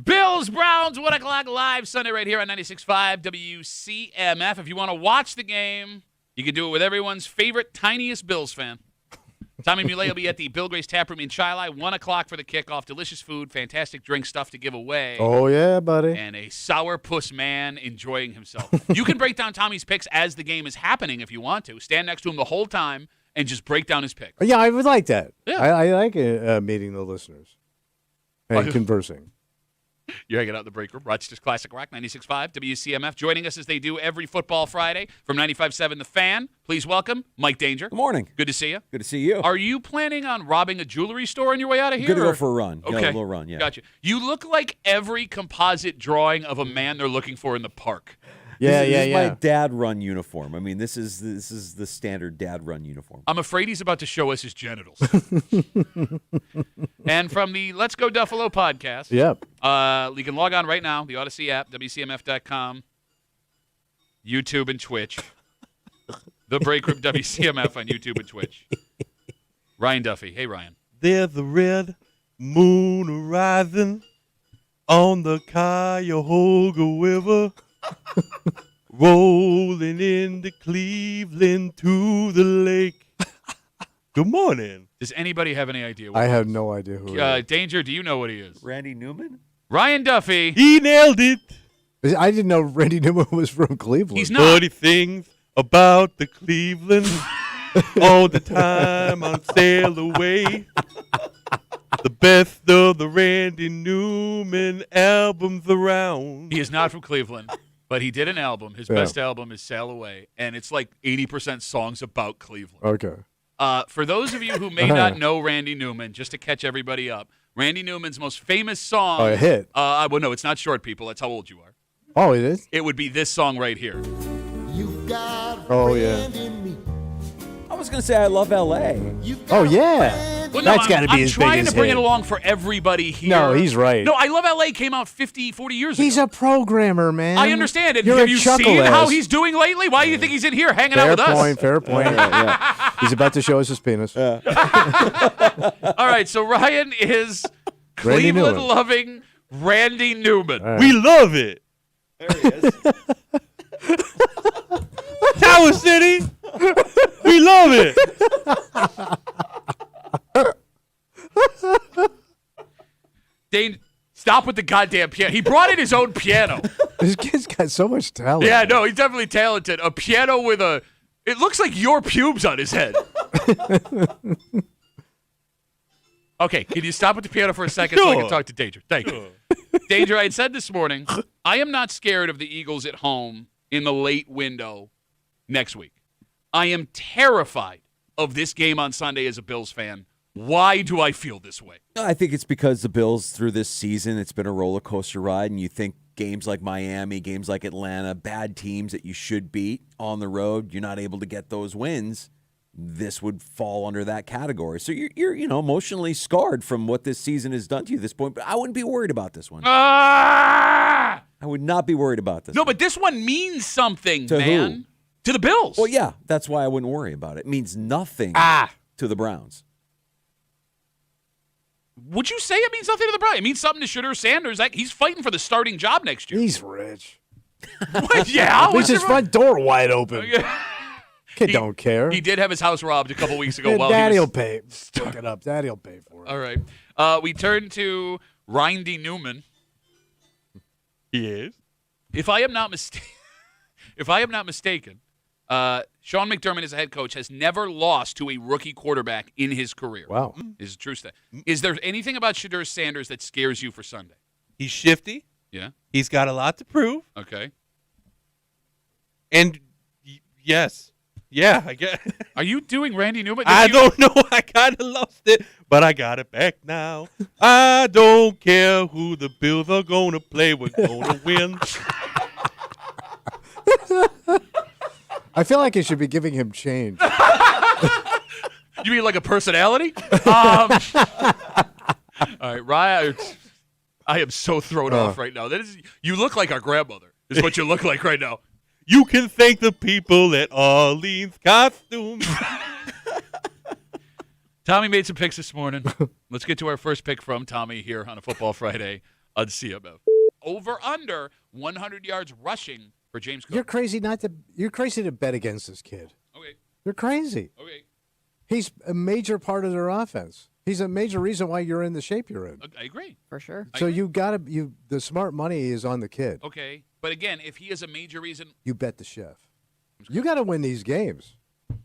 Bills, Browns, 1 o'clock live Sunday right here on 96.5 WCMF. If you want to watch the game, you can do it with everyone's favorite, tiniest Bills fan. Tommy Muley will be at the Bill Grace Tap Room in Chili, 1 o'clock for the kickoff. Delicious food, fantastic drink stuff to give away. Oh, yeah, buddy. And a sourpuss man enjoying himself. You can break down Tommy's picks as the game is happening if you want to. Stand next to him the whole time and just break down his picks. Yeah, I would like that. Yeah. I like meeting the listeners and conversing. You're hanging out in the break room. Rochester's Classic Rock, 96.5 WCMF. Joining us as they do every football Friday from 95.7 The Fan. Please welcome Mike Danger. Good morning. Good to see you. Good to see you. Are you planning on robbing a jewelry store on your way out of here? Good to go for a run. Okay. Yeah, a little run, yeah. Gotcha. You look like every composite drawing of a man they're looking for in the park. This is my dad run uniform. I mean, this is the standard dad run uniform. I'm afraid he's about to show us his genitals. And from the Let's Go Duffalo podcast, you can log on right now, the Odyssey app, WCMF.com, YouTube and Twitch. The Break Room WCMF on YouTube and Twitch. Ryan Duffy. Hey, Ryan. There's a red moon rising on the Cuyahoga River. Rolling into Cleveland to the lake. Good morning. Does anybody have any idea? I have no idea who. Danger, do you know what he is? Randy Newman? Ryan Duffy. He nailed it. I didn't know Randy Newman was from Cleveland. He's not. 30 things about the Cleveland all the time on sail away. The best of the Randy Newman albums around. He is not from Cleveland. But he did an album. His best album is Sail Away, and it's like 80% songs about Cleveland. Okay. For those of you who may not know Randy Newman, just to catch everybody up, Randy Newman's most famous song. Oh, a hit. Well, no, it's not Short People. That's how old you are. Oh, it is? It would be this song right here. Oh, yeah. I was going to say I love L.A. Oh, yeah. Well, That's got to be I'm his biggest trying to bring hit. it along for everybody here. No, he's right. No, I Love L.A. came out 40 years ago. He's a programmer, man. I understand it. You're Have a you seen chuckle-ass. how he's doing lately? Why do you think he's in here hanging out with us? Fair point. He's about to show us his penis. All right, so Ryan is Randy Newman. Cleveland-loving Randy Newman. Right. We love it. There he is. Tower City. We love it. Dane, stop with the goddamn piano. He brought in his own piano. This kid's got so much talent. Yeah, no, he's definitely talented. A piano with a... It looks like your pubes on his head. Okay, can you stop with the piano for a second so I can talk to Danger? Thank you. Danger, I had said this morning, I am not scared of the Eagles at home in the late window next week. I am terrified of this game on Sunday as a Bills fan. Why do I feel this way? I think it's because the Bills through this season, it's been a roller coaster ride, and you think games like Miami, games like Atlanta, bad teams that you should beat on the road, you're not able to get those wins. This would fall under that category. So you're emotionally scarred from what this season has done to you at this point, but I wouldn't be worried about this one. I would not be worried about this. No, but this one means something, to man. Who? To the Bills. Well, yeah, that's why I wouldn't worry about it. It means nothing to the Browns. Would you say it means nothing to the Browns? It means something to Shedeur Sanders. He's fighting for the starting job next year. He's rich. Yeah. At least his front door wide open. Kid don't care. He did have his house robbed a couple weeks ago. Daddy will pay. Look it up. Daddy will pay for it. All right. We turn to Randy Newman. Yes. If I am not mistaken, Sean McDermott as a head coach has never lost to a rookie quarterback in his career. Wow. This is a true stat. Is there anything about Shedeur Sanders that scares you for Sunday? He's shifty. Yeah. He's got a lot to prove. Okay. And yes. Yeah, I guess. Are you doing Randy Newman? I don't know. I kind of lost it, but I got it back now. I don't care who the Bills are going to play. We're going to win. I feel like I should be giving him change. You mean like a personality? All right, Ryan. I am so thrown off right now. You look like our grandmother. Is what you look like right now. You can thank the people at Arlene's Costumes. Tommy made some picks this morning. Let's get to our first pick from Tommy here on a Football Friday. on CMF. Over under 100 yards rushing for James Cook. You're crazy to bet against this kid. Okay. You're crazy. Okay. He's a major part of their offense. He's a major reason why you're in the shape you're in. I agree. For sure. So the smart money is on the kid. Okay. But again, if he is a major reason. You bet the chef. You got to win these games.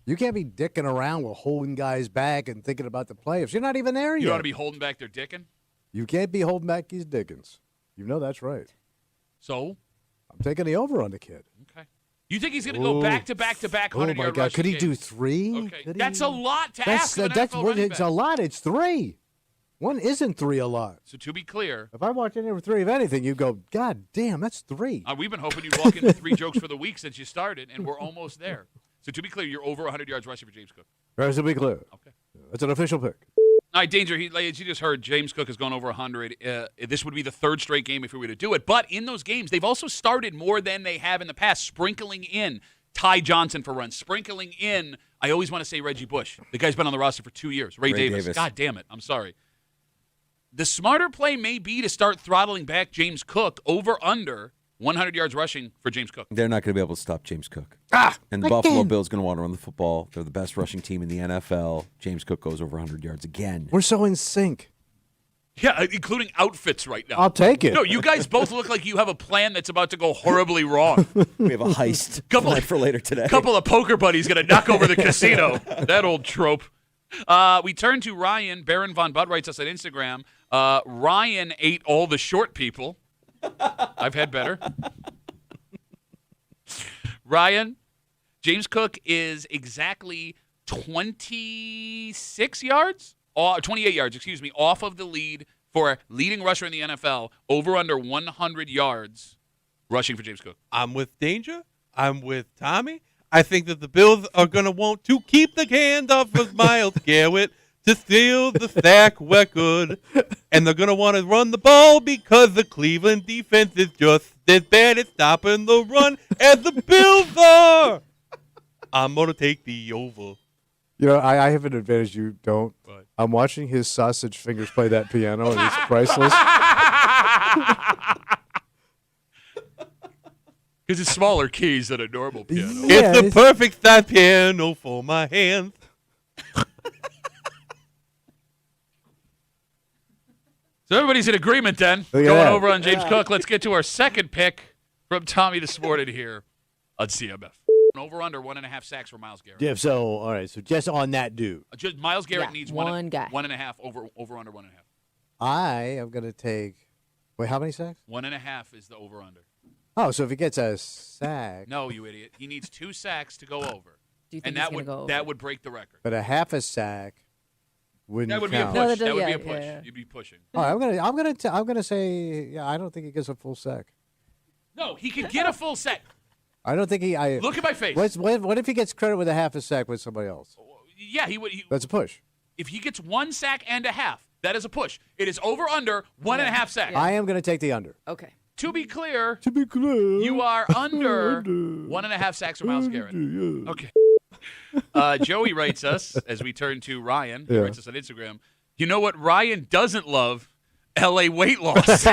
You can't be dicking around with holding guys back and thinking about the playoffs. You're not even there yet. You ought to be holding back their dicking? You can't be holding back these dickens. You know that's right. So? I'm taking the over on the kid. Okay. You think he's going to go back to back 100-yard Oh, my God. Could he do 3? Okay. That's a lot to ask of an that's NFL what running it's back. a lot. It's 3. One isn't 3 a lot. So to be clear. If I walked in here with 3 of anything, you'd go, God damn, that's 3. We've been hoping you'd walk into 3 jokes for the week since you started, and we're almost there. So to be clear, you're over 100 yards rushing for James Cook. Right, to be clear. Okay. That's an official pick. All right, Danger, as you just heard, James Cook has gone over 100. This would be the 3rd straight game if we were to do it. But in those games, they've also started more than they have in the past, sprinkling in Ty Johnson for runs, sprinkling in, I always want to say Reggie Bush. The guy's been on the roster for 2 years. Ray Davis. God damn it. I'm sorry. The smarter play may be to start throttling back James Cook over under 100 yards rushing for James Cook. They're not going to be able to stop James Cook. And the again. Buffalo Bills going to want to run the football. They're the best rushing team in the NFL. James Cook goes over 100 yards again. We're so in sync. Yeah, including outfits right now. I'll take it. No, you guys both look like you have a plan that's about to go horribly wrong. We have a heist planned for later today. Couple of poker buddies going to knock over the casino. That old trope. We turn to Ryan. Baron Von Bud writes us on Instagram. Ryan ate all the short people. I've had better. Ryan, James Cook is exactly 28 yards, off of the lead for leading rusher in the NFL, over under 100 yards rushing for James Cook. I'm with Danger. I'm with Tommy. I think that the Bills are going to want to keep the hand off of Myles Garrett to steal the sack record. And they're going to want to run the ball because the Cleveland defense is just as bad at stopping the run as the Bills are. I'm going to take the over. You know, I have an advantage you don't. What? I'm watching his sausage fingers play that piano, and it's priceless. Because it's smaller keys than a normal piano. Yeah, It's the perfect size piano for my hands. So everybody's in agreement then. Look at Going that. over on James Cook. Let's get to our second pick from Tommy this morning here on CMF. Over under 1.5 sacks for Myles Garrett. Yeah, so, all right, so just on that dude. Just Myles Garrett needs one guy. 1.5 over under 1.5. I am going to take. Wait, how many sacks? 1.5 is the over under. Oh, so if he gets a sack. No, you idiot. He needs 2 sacks to go over. Do you think And he's that gonna would go over? that would break the record. But a half a sack wouldn't That would be a count. push. No, that would be yeah, a push. yeah. You'd be pushing. All right, I'm gonna say, yeah, I don't think he gets a full sack. No, he could get a full sack. I don't think he. Look at my face. What if he gets credit with a half a sack with somebody else? Yeah, he would. That's a push. If he gets 1 sack and a half, that is a push. It is over under 1.5 sacks. I am going to take the under. Okay. To be clear, you are under 1.5 sacks for Myles Garrett. Okay. Joey writes us, as we turn to Ryan, he writes us on Instagram, you know what Ryan doesn't love? L.A. weight loss.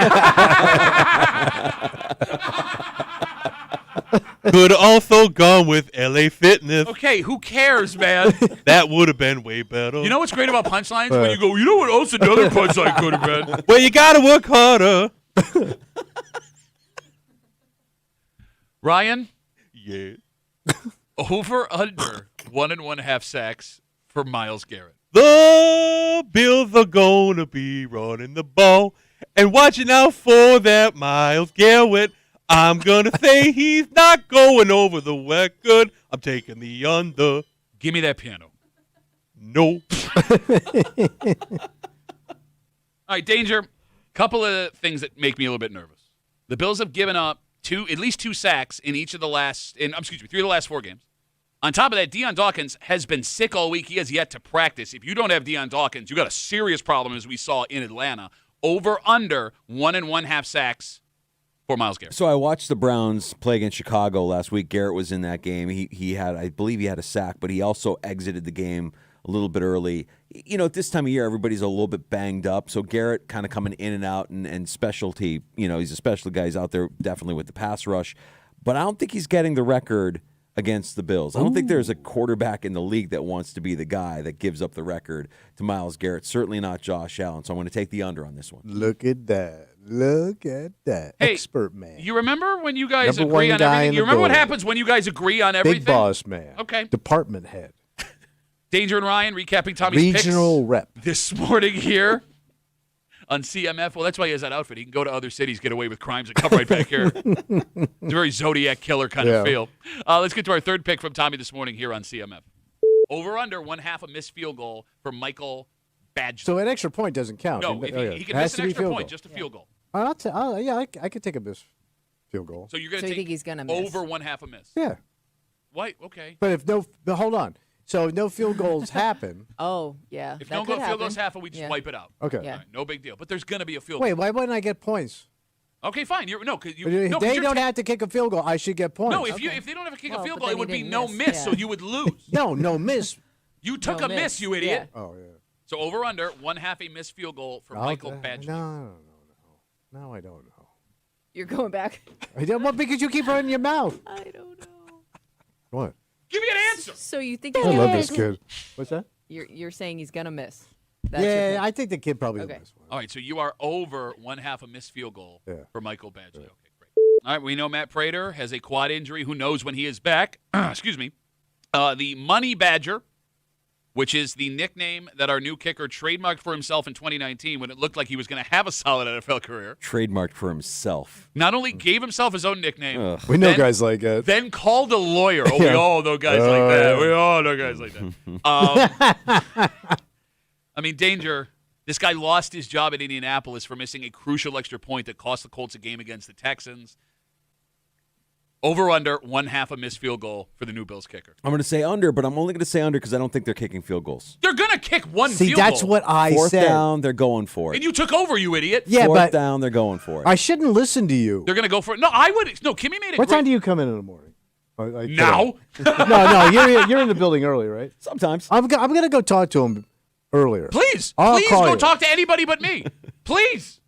Could also gone with LA Fitness. Okay, who cares, man? That would have been way better. You know what's great about punchlines? When you go, you know what else another punchline could have been? Well, you got to work harder. Ryan? Yeah. Over under 1.5 sacks for Myles Garrett. The Bills are going to be running the ball and watching out for that Myles Garrett. I'm going to say he's not going over the record. I'm taking the under. Give me that piano. Nope. All right, Danger. Couple of things that make me a little bit nervous. The Bills have given up at least 2 sacks in 3 of the last 4 games. On top of that, Deion Dawkins has been sick all week. He has yet to practice. If you don't have Deion Dawkins, you got a serious problem, as we saw in Atlanta. Over under 1.5 sacks for Myles Garrett. So I watched the Browns play against Chicago last week. Garrett was in that game. He had, I believe he had a sack, but he also exited the game a little bit early. At this time of year, everybody's a little bit banged up. So Garrett kind of coming in and out and specialty. He's a specialty guy. He's out there definitely with the pass rush. But I don't think he's getting the record against the Bills. I don't think there's a quarterback in the league that wants to be the guy that gives up the record to Myles Garrett. Certainly not Josh Allen. So I'm going to take the under on this one. Look at that. Hey, expert man. You remember when you guys agree on everything? You remember what happens when you guys agree on everything? Big boss man. Okay. Department head. Danger and Ryan recapping Tommy's Regional picks rep. this morning here on CMF. Well, that's why he has that outfit. He can go to other cities, get away with crimes, and come right back here. It's a very Zodiac killer kind of feel. Let's get to our third pick from Tommy this morning here on CMF. Over under 1/2 a missed field goal for Michael Badgley. So an extra point doesn't count. No, he can miss an extra point, just a field goal. I could take a miss field goal. So you're going to take think he's gonna miss? over 1/2 a miss? Yeah. Why? Okay. But hold on. So if no field goals happen. Oh, yeah. If no field goals happen, we just wipe it out. Okay. Yeah. All right, no big deal. But there's going to be a field goal. goal. Why wouldn't I get points? Okay, fine. If they don't have to kick a field goal, I should get points. No, if they don't have to kick a field goal, it would be no miss, so you would lose. No miss. You took a miss, you idiot. Yeah. Oh, yeah. So over under 1/2 a missed field goal for Michael Badgley. No, I don't know. You're going back? I don't. Well, because you keep running your mouth. I don't know. What? Give me an answer. So you think I he's love gonna this miss? kid. What's that? You're saying he's going to miss. That's your Yeah, pick. I think the kid probably will miss one. All right, so you are over 1/2 a missed field goal for Michael Badgley. Yeah. Okay, great. All right, we know Matt Prater has a quad injury. Who knows when he is back? Excuse me. The Money Badger, which is the nickname that our new kicker trademarked for himself in 2019 when it looked like he was going to have a solid NFL career. Trademarked for himself. Not only gave himself his own nickname. We know guys like that. Then called a lawyer. Oh, we all know guys like that. We all know guys like that. I mean, Danger, this guy lost his job at Indianapolis for missing a crucial extra point that cost the Colts a game against the Texans. Over under 1/2 a missed field goal for the new Bills kicker. I'm going to say under, but I'm only going to say under because I don't think they're kicking field goals. They're going to kick one See, field goal. that's what I Fourth said. down, they're going for it. And you took over, you idiot. Yeah, Fourth but down, they're going for it. I shouldn't listen to you. They're going to go for it. No, I would. No, Kimmy made it. What time do you come in the morning? Now? No, you're in the building early, right? Sometimes. I'm going to go talk to him earlier. Please I'll go call you. talk to anybody but me. Please.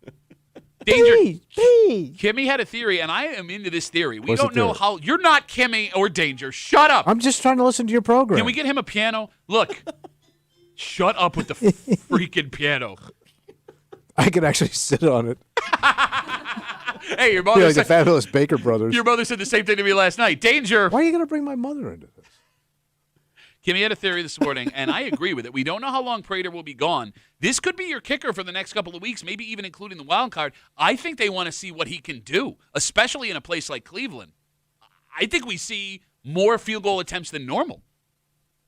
Danger. Please. Kimmy had a theory, and I am into this theory. We What's don't the know theory? how. You're not Kimmy or Danger. Shut up. I'm just trying to listen to your program. Can we get him a piano? Look. Shut up with the freaking piano. I could actually sit on it. Hey, your mother Like the said, Fabulous Baker Brothers. your mother said the same thing to me last night. Danger. Why are you going to bring my mother into this? Kimmy had a theory this morning, and I agree with it. We don't know how long Prater will be gone. This could be your kicker for the next couple of weeks, maybe even including the wild card. I think they want to see what he can do, especially in a place like Cleveland. I think we see more field goal attempts than normal.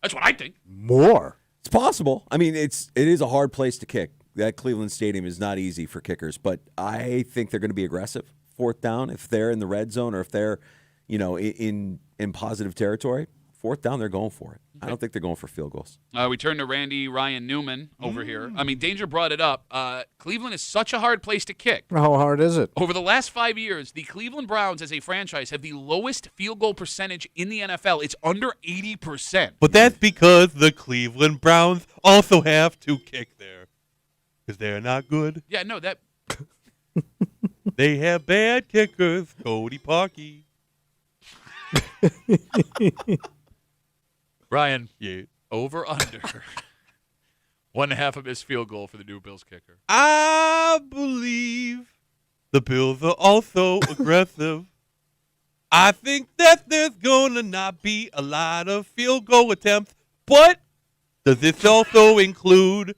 That's what I think. More. It's possible. I mean, it is a hard place to kick. That Cleveland Stadium is not easy for kickers, but I think they're going to be aggressive. Fourth down, if they're in the red zone or if they're, in positive territory, fourth down, they're going for it. I don't think they're going for field goals. We turn to Ryan Newman over here. I mean, Danger brought it up. Cleveland is such a hard place to kick. How hard is it? Over the last 5 years, the Cleveland Browns as a franchise have the lowest field goal percentage in the NFL. It's under 80%. But that's because the Cleveland Browns also have to kick there. Because they're not good. Yeah, no, that... They have bad kickers. Cody Parkey. Ryan, Yeah. over, under. 1/2 of his field goal for the new Bills kicker. I believe the Bills are also aggressive. I think that there's going to not be a lot of field goal attempts, but does this also include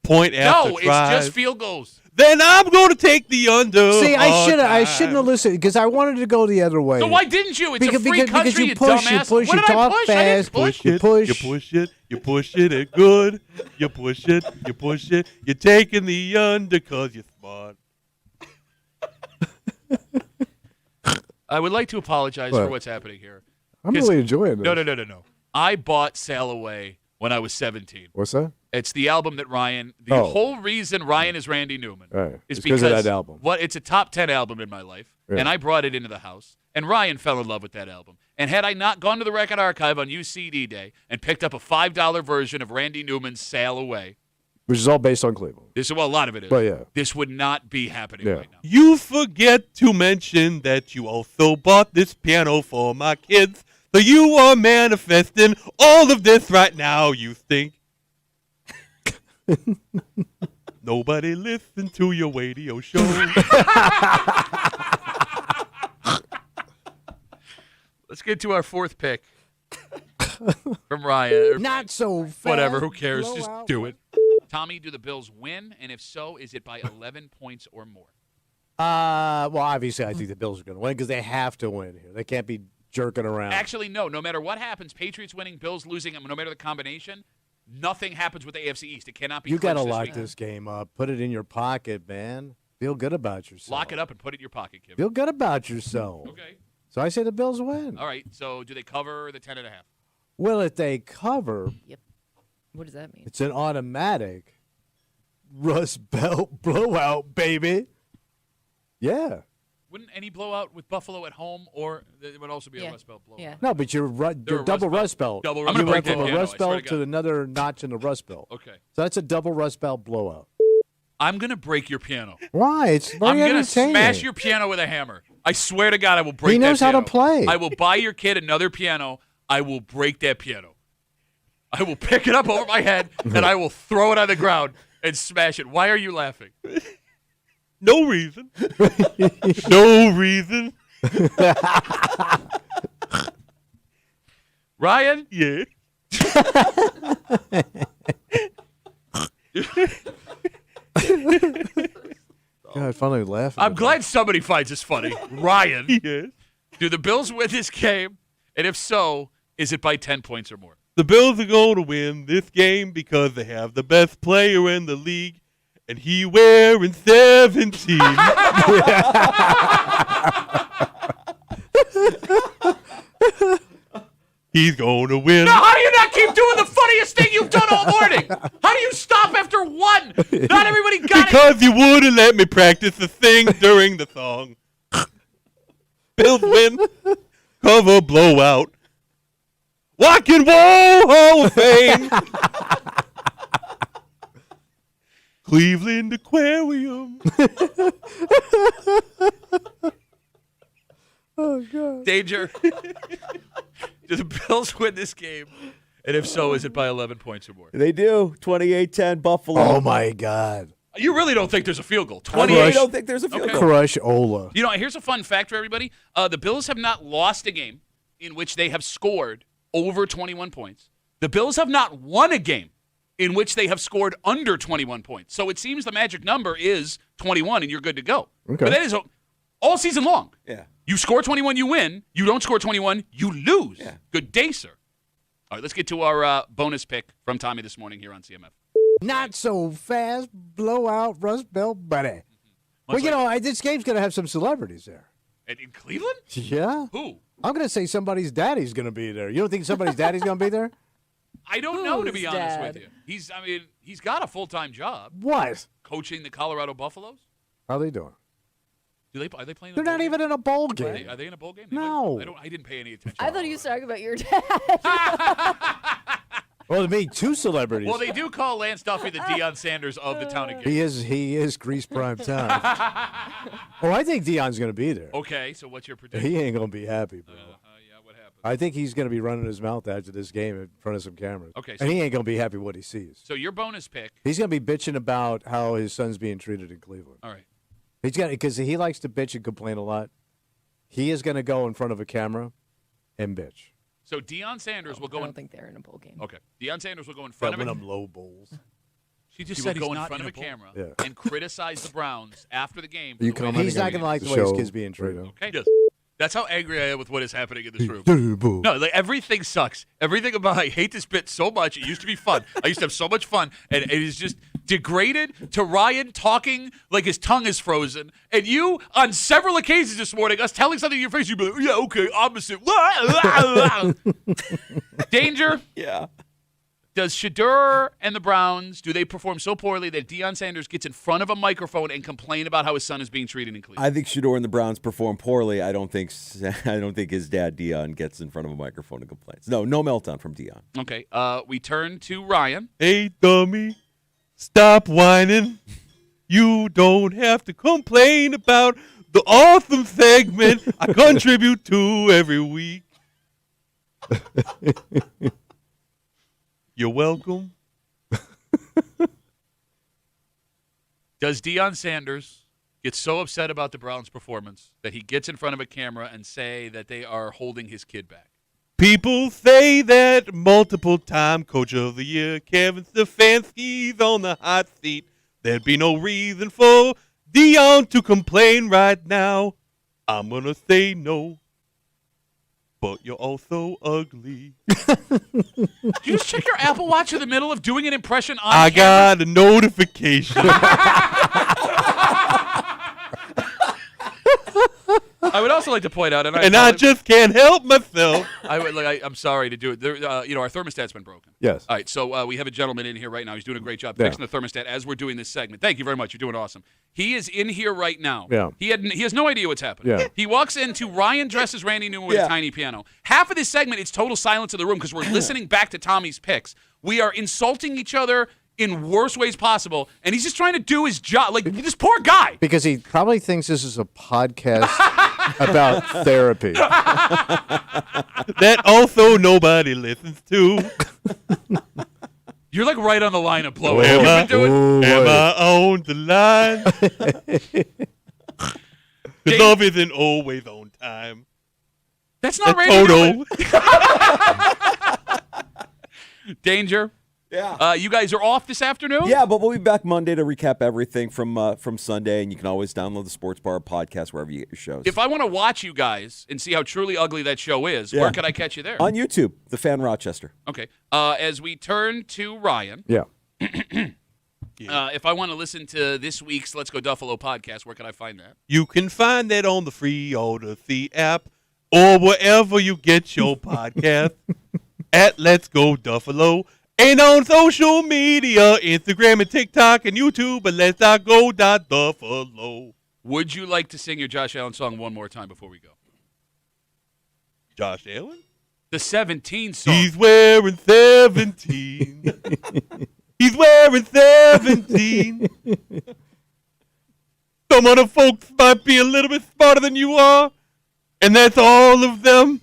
point after No, tries? it's just field goals. Then I'm going to take the under. See, I all shouldn't time. have listened because I wanted to go the other way. So why didn't you? It's a free because country, you you push, dumbass. you push, What you did I talk push? I didn't fast, push. you push. You push it, it's good. You push it. You're taking the under because you're smart. I would like to apologize What? for what's happening here. I'm really enjoying this. No. I bought Sail Away when I was 17. What's that? It's the album that the whole reason Ryan is Randy Newman Right. is It's because of that album. It's a top 10 album in my life, Yeah. and I brought it into the house, and Ryan fell in love with that album. And had I not gone to the Record Archive on UCD Day and picked up a $5 version of Randy Newman's Sail Away, which is all based on Cleveland. Well, a lot of it is. But yeah. This would not be happening right now. You forget to mention that you also bought this piano for my kids. So you are manifesting all of this right now, you think. Nobody listened to your radio show. Let's get to our fourth pick from Ryan. Not so fast. Whatever, who cares? Blowout. Just do it. Tommy, do the Bills win? And if so, is it by 11 points or more? Well, obviously, I think the Bills are going to win because they have to win here. They can't be jerking around. Actually, no. No matter what happens, Patriots winning, Bills losing, no matter the combination, nothing happens with the AFC East. It cannot be. You got to clinched lock this game up. Put it in your pocket, man. Feel good about yourself. Lock it up and put it in your pocket, Kim. Feel good about yourself. Okay. So I say the Bills win. All right. So do they cover the 10.5? Well, if they cover, Yep. What does that mean? it's an automatic Rust Belt blowout, baby. Yeah. Wouldn't any blowout with Buffalo at home, or it would also be a Rust Belt blowout? Yeah. No, but you're double Rust Belt. Double You Rust Belt. went from a Yeah, Rust I swear Belt to to God. another notch in the Rust Belt. Okay. So that's a double Rust Belt blowout. I'm going to break your piano. Why? It's very I'm going to entertaining. smash your piano with a hammer. I swear to God, I will break He knows that how piano. to play. I will buy your kid another piano. I will break that piano. I will pick it up over my head, and I will throw it on the ground and smash it. Why are you laughing? No reason. No reason. Ryan? Yeah. God, finally laughing. I'm glad somebody finds this funny. Ryan, Yes. do the Bills win this game? And if so, is it by 10 points or more? The Bills are going to win this game because they have the best player in the league, and he wearing 17. He's going to win. Now, how do you not keep doing the funniest thing you've done all morning? How do you stop after one? Not everybody got it. Because you wouldn't let me practice the thing during the song. Bills win. Cover blowout. Walk and Wall Hall of Fame. Cleveland Aquarium. Oh, God. Danger. Do the Bills win this game? And if so, is it by 11 points or more? They do. 28-10 Buffalo. Oh, my God. You really don't think there's a field goal? I 28. really don't think there's a field goal. Crush Ola. You know, here's a fun fact for everybody. The Bills have not lost a game in which they have scored over 21 points. The Bills have not won a game in which they have scored under 21 points. So it seems the magic number is 21, and you're good to go. Okay. But that is all season long. Yeah. You score 21, you win. You don't score 21, you lose. Yeah. Good day, sir. All right, let's get to our bonus pick from Tommy this morning here on CMF. Not so fast blowout Rust Belt, buddy. Well, you know, this game's going to have some celebrities there. And in Cleveland? Yeah. Who? I'm going to say somebody's daddy's going to be there. You don't think somebody's daddy's going to be there? I don't know, to be Who's honest dad? with you. He's got a full-time job What? coaching the Colorado Buffaloes. How are they doing? Are they playing? They're not even in a bowl Are game. they in a bowl game? No. I didn't pay any attention. I thought he was talking about your dad. Well, to me, two celebrities. Well, they do call Lance Duffy the Deion Sanders of the town of Gainesville. He is Grease prime time. Oh, I think Deion's going to be there. Okay, so what's your prediction? He ain't going to be happy, bro. Yeah, what happened? I think he's going to be running his mouth after this game in front of some cameras. Okay, And he ain't going to be happy what he sees. So your bonus pick. He's going to be bitching about how his son's being treated in Cleveland. All right. He's got because he likes to bitch and complain a lot. He is going to go in front of a camera and bitch. So Deion Sanders will I go don't in. think they're in a bowl game. Okay. Deion Sanders will go in front of One a of them low bowls. She just He said will he's go in not front in of a a camera Yeah. and criticize the Browns after the game. for You the way come they- He's not going to like the way his kid's being treated. Okay. That's how angry I am with what is happening in this room. Boo. No, like, everything sucks. Everything about I hate this bit so much. It used to be fun. I used to have so much fun, and it is just degraded to Ryan talking like his tongue is frozen, and you on several occasions this morning, us telling something in your face, you'd be like, "Yeah, okay, opposite." Danger. Yeah. Does Shedeur and the Browns, do they perform so poorly that Deion Sanders gets in front of a microphone and complain about how his son is being treated in Cleveland? I think Shedeur and the Browns perform poorly. I don't think his dad Deion gets in front of a microphone and complains. No meltdown from Deion. Okay. We turn to Ryan. Hey, dummy, stop whining. You don't have to complain about the awesome segment I contribute to every week. You're welcome. Does Deion Sanders get so upset about the Browns' performance that he gets in front of a camera and say that they are holding his kid back? People say that multiple-time Coach of the Year Kevin Stefanski's on the hot seat. There'd be no reason for Deion to complain right now. I'm going to say no. But you're also ugly. Did you just check your Apple Watch in the middle of doing an impression on I camera? got a notification. I would also like to point out, I just can't help myself. I'm sorry to do it. Our thermostat's been broken. Yes. All right, so we have a gentleman in here right now. He's doing a great job Yeah. fixing the thermostat as we're doing this segment. Thank you very much. You're doing awesome. He is in here right now. Yeah. He has no idea what's happening. Yeah. He walks into Ryan dresses Randy Newman with a tiny piano. Half of this segment is total silence in the room because we're listening back to Tommy's picks. We are insulting each other in worst ways possible, and he's just trying to do his job. Like, this poor guy. Because he probably thinks this is a podcast about therapy. That also nobody listens to. You're like right on the line of blowing. Am I on the line? The love isn't always on time. That's not That's Randy Toto. Newman. Danger. Yeah. You guys are off this afternoon? Yeah, but we'll be back Monday to recap everything from Sunday, and you can always download the Sports Bar podcast wherever you get your shows. If I want to watch you guys and see how truly ugly that show is, where can I catch you there? On YouTube, The Fan Rochester. Okay. As we turn to Ryan. Yeah. If I want to listen to this week's Let's Go Duffalo podcast, where can I find that? You can find that on the free Odyssey app or wherever you get your podcast at Let's Go Duffalo. And on social media, Instagram and TikTok and YouTube, but let's not go Duffalo. Would you like to sing your Josh Allen song one more time before we go? Josh Allen? The 17 song. He's wearing 17. He's wearing 17. Some other folks might be a little bit smarter than you are, and that's all of them,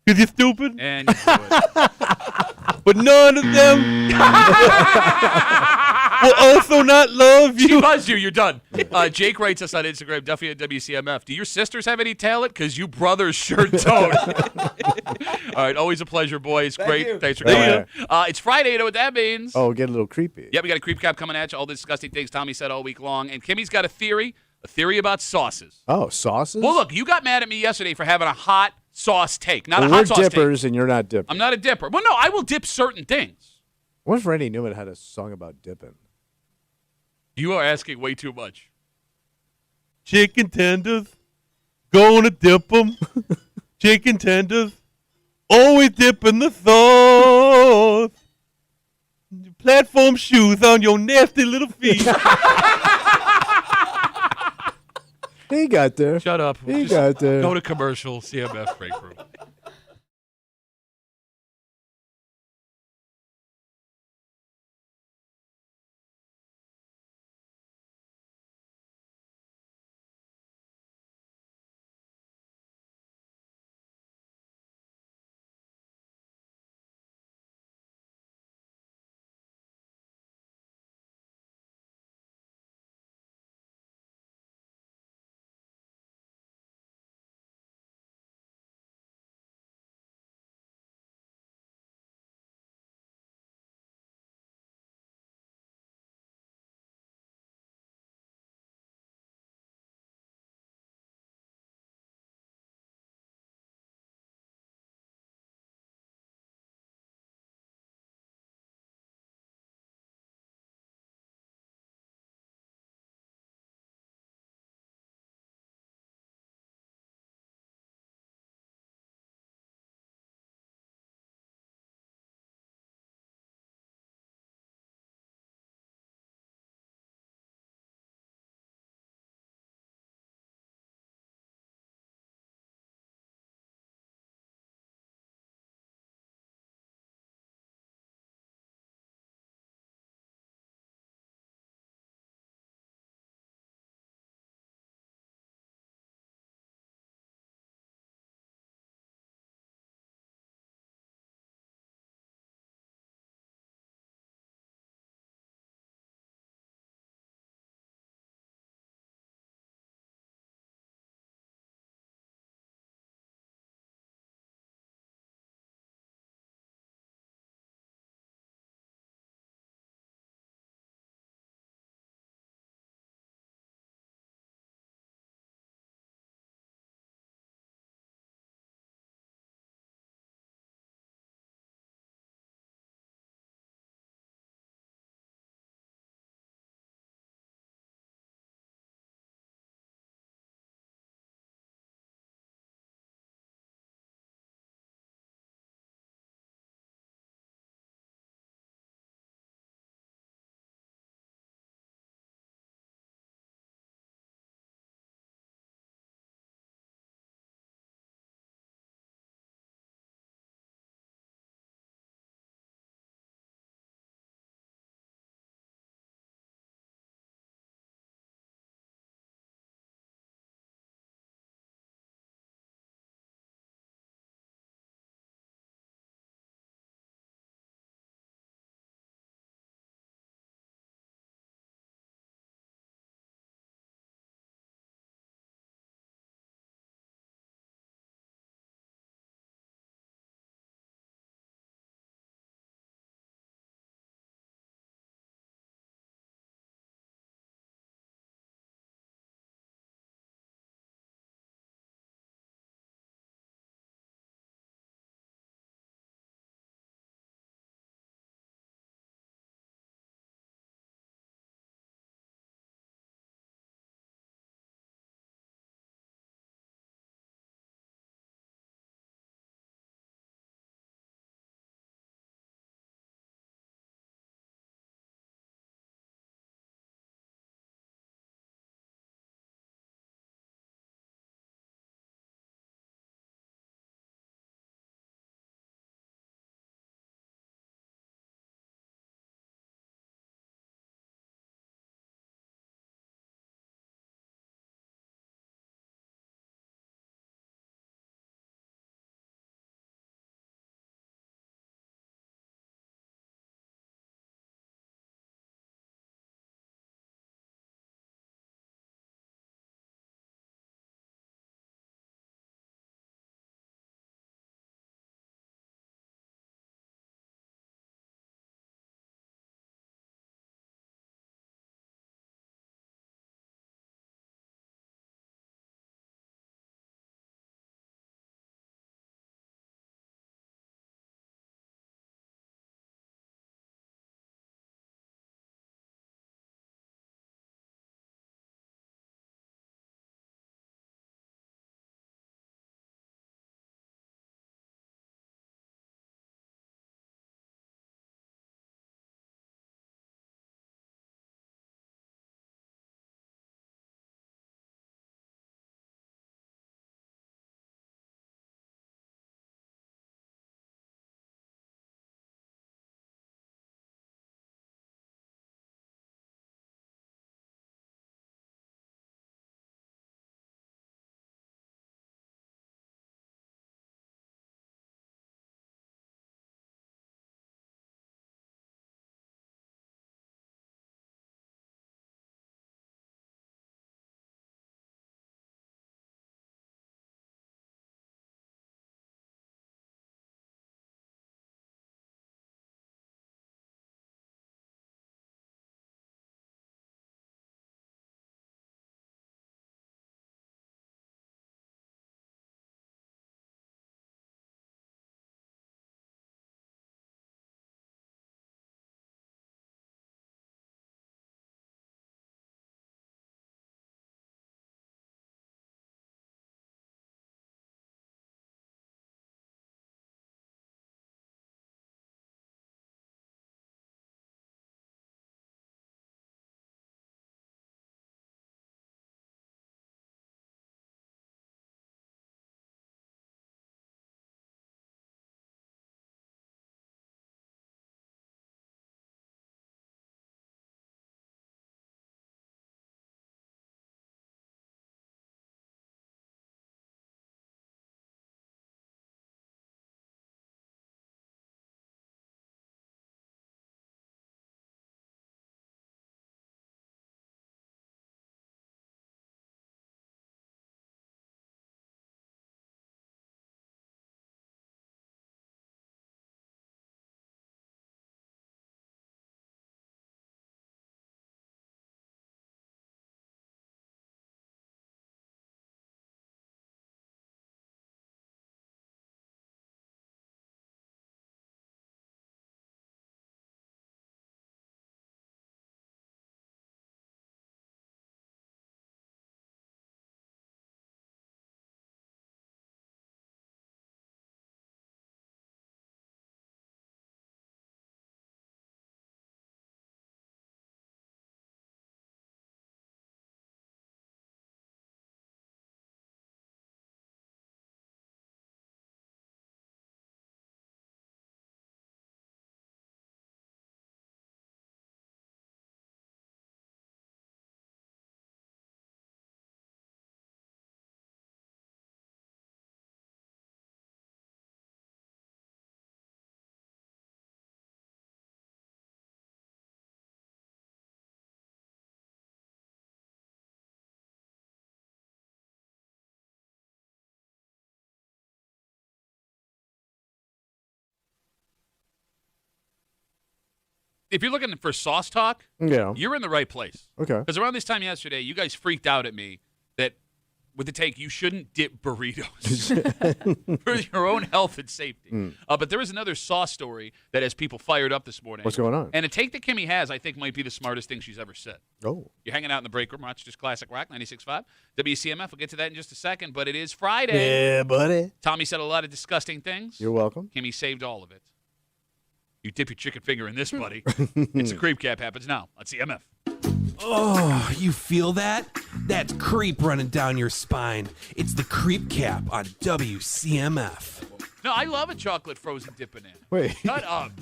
because you're stupid. And you do it. But none of them will also not love you. She buzzed you. You're done. Jake writes us on Instagram, Duffy at WCMF. Do your sisters have any talent? Because you brothers sure don't. All right. Always a pleasure, boys. Great. Thanks for coming. It's Friday. You know what that means? Oh, get a little creepy. Yeah, we got a creep cap coming at you. All the disgusting things Tommy said all week long. And Kimmy's got a theory about sauces. Oh, sauces? Well, look, you got mad at me yesterday for having a hot sauce take. Not well, a hot we're sauce dippers, take. and you're not dipping. I'm not a dipper. Well, no, I will dip certain things. What if Randy Newman had a song about dipping? You are asking way too much. Chicken tenders, gonna dip them. Chicken tenders, always dipping the sauce. Platform shoes on your nasty little feet. He got there. Shut up. He got there. Go to commercial, CMF break room. if you're looking for sauce talk, you're in the right place. Okay. Because around this time yesterday, you guys freaked out at me that with the take, you shouldn't dip burritos for your own health and safety. But there is another sauce story that has people fired up this morning. What's going on? And a take that Kimmy has, I think, might be the smartest thing she's ever said. Oh. You're hanging out in the break room, Rochester's Classic Rock, 96.5, WCMF. We'll get to that in just a second, but it is Friday. Yeah, buddy. Tommy said a lot of disgusting things. You're welcome. Kimmy saved all of it. You dip your chicken finger in this, buddy. It's a creep cap happens now on CMF. Oh, you feel that? That's creep running down your spine. It's the Creep Cap on WCMF. No, I love a chocolate frozen dip banana. Wait. Shut up.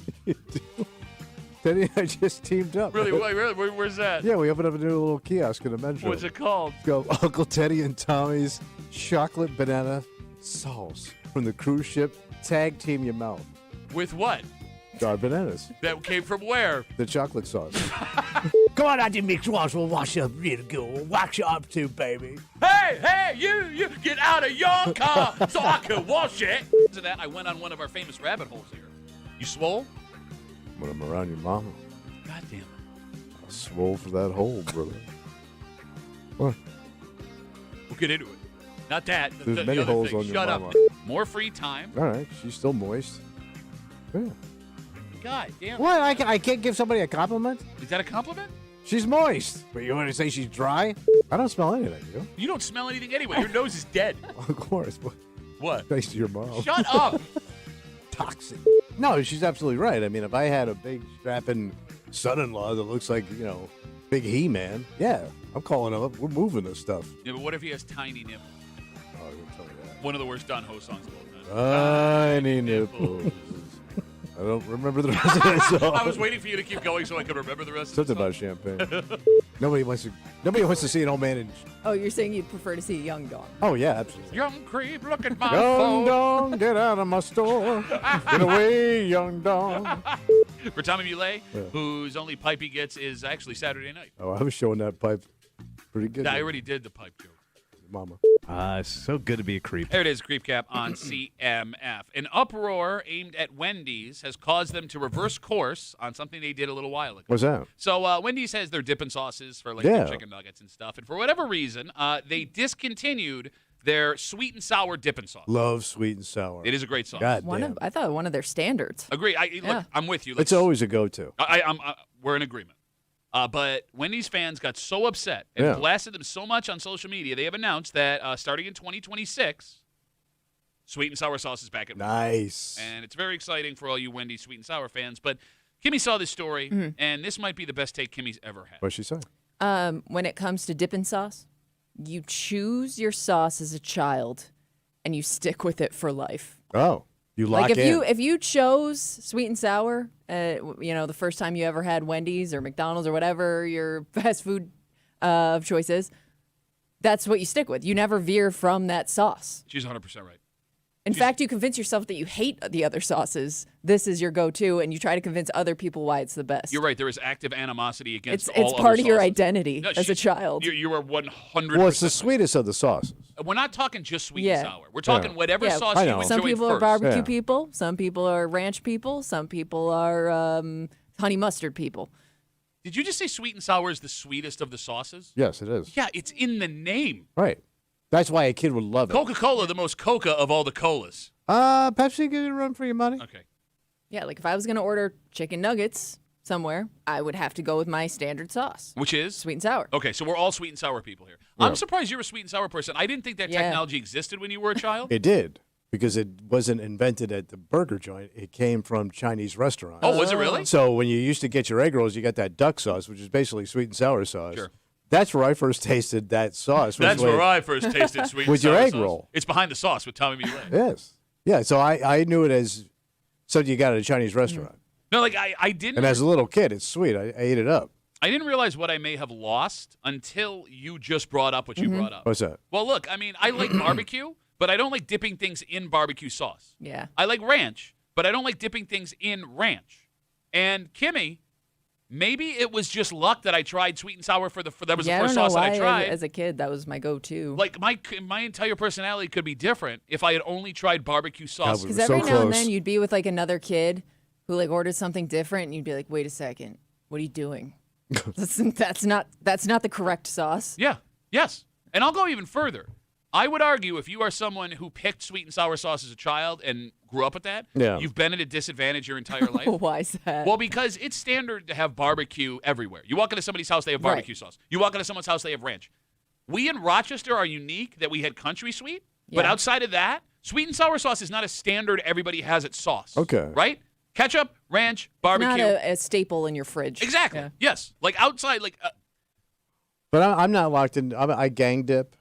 Teddy and I just teamed up. Really? Where's that? Yeah, we opened up a new little kiosk in the Metro. What's it called? It's called Uncle Teddy and Tommy's Chocolate Banana Sauce from the cruise ship. Tag team your mouth. With what? Our bananas. That came from where? The chocolate sauce. Come on, Auntie Mix Wash will wash up real good. Wax you up too, baby. Hey, you get out of your car so I can wash it. To that, I went on one of our famous rabbit holes here. You swole? When I'm around your mama, God damn it. I swole for that hole, brother. What? We'll get into it. Not that. There's many other holes thing. on your Shut mama. up. More free time. All right, she's still moist. Yeah. God damn it. What? I can't give somebody a compliment? Is that a compliment? She's moist. But you want to say she's dry? I don't smell anything, you? You don't smell anything anyway. Your nose is dead. Of course. What? Thanks to your mom. Shut up. Toxic. No, she's absolutely right. I mean, if I had a big strapping son-in-law that looks like, big He-Man, yeah, I'm calling him up. We're moving this stuff. Yeah, but what if he has tiny nipples? Oh, I didn't tell you that. One of the worst Don Ho songs of all time. Tiny nipples. I don't remember the rest of that song. I was waiting for you to keep going so I could remember the rest of the Something song. about champagne. Nobody wants to see an old man in. Oh, you're saying you'd prefer to see a young dog? Oh yeah, absolutely. Young creep, look at my Young phone. dog, get out of my store. Get away, young dog. For Tommy Muley, whose only pipe he gets is actually Saturday night. Oh, I was showing that pipe pretty good. I already did the pipe joke. Mama. It's so good to be a creep. There it is, Creep Cap on CMF. An uproar aimed at Wendy's has caused them to reverse course on something they did a little while ago. What's that? So Wendy's has their dipping sauces for their chicken nuggets and stuff. And for whatever reason, they discontinued their sweet and sour dipping sauce. Love sweet and sour. It is a great sauce. God damn. I thought one of their standards. Agree. Look, I'm with you. It's always a go-to. We're in agreement. But Wendy's fans got so upset and blasted them so much on social media, they have announced that starting in 2026, sweet and sour sauce is back at Nice. Wendy's. And it's very exciting for all you Wendy's sweet and sour fans. But Kimmy saw this story, and this might be the best take Kimmy's ever had. What'd she say? When it comes to dipping sauce, you choose your sauce as a child, and you stick with it for life. Oh, you lock like in. if you chose sweet and sour, the first time you ever had Wendy's or McDonald's or whatever your fast food of choice is, that's what you stick with. You never veer from that sauce. She's 100% right. In fact, you convince yourself that you hate the other sauces. This is your go-to, and you try to convince other people why it's the best. You're right. There is active animosity against all It's other part of your sauces. identity as a child. You are 100%. Well, it's the sweetest of the sauces. We're not talking just sweet and sour. We're talking whatever sauce I you know. enjoy Some people first. are barbecue people. Some people are ranch people. Some people are honey mustard people. Did you just say sweet and sour is the sweetest of the sauces? Yes, it is. Yeah, it's in the name. Right. That's why a kid would love it. Coca-Cola, the most Coca of all the colas. Pepsi, give you a run for your money. Okay. Yeah, like if I was going to order chicken nuggets somewhere, I would have to go with my standard sauce. Which is? Sweet and sour. Okay, so we're all sweet and sour people here. Yeah. I'm surprised you're a sweet and sour person. I didn't think that technology existed when you were a child. It did, because it wasn't invented at the burger joint. It came from Chinese restaurants. Oh, was it really? So when you used to get your egg rolls, you got that duck sauce, which is basically sweet and sour sauce. Sure. That's where I first tasted that sauce. That's where I first tasted sweet with and sour your egg sauce. roll. It's behind the sauce with Tommy Muley. Yes. Yeah, so I knew it as something you got at a Chinese restaurant. No, like I didn't. And as a little kid, it's sweet. I ate it up. I didn't realize what I may have lost until you just brought up what you brought up. What's that? Well, look, I mean, I like barbecue, but I don't like dipping things in barbecue sauce. Yeah. I like ranch, but I don't like dipping things in ranch. And Kimmy, maybe it was just luck that I tried sweet and sour that was the first sauce that I tried. As a kid, that was my go-to. Like my entire personality could be different if I had only tried barbecue sauce. Because every now and then you'd be with like another kid, who like ordered something different, and you'd be like, "Wait a second, what are you doing? that's not the correct sauce." Yeah. Yes. And I'll go even further. I would argue if you are someone who picked sweet and sour sauce as a child and grew up with that, you've been at a disadvantage your entire life. Why is that? Well, because it's standard to have barbecue everywhere. You walk into somebody's house, they have barbecue sauce. You walk into someone's house, they have ranch. We in Rochester are unique that we had country sweet, but outside of that, sweet and sour sauce is not a standard everybody has at sauce. Okay. Right? Ketchup, ranch, barbecue. Not a staple in your fridge. Exactly. Yeah. Yes. Like outside, like. But I'm not locked in. I gang dip.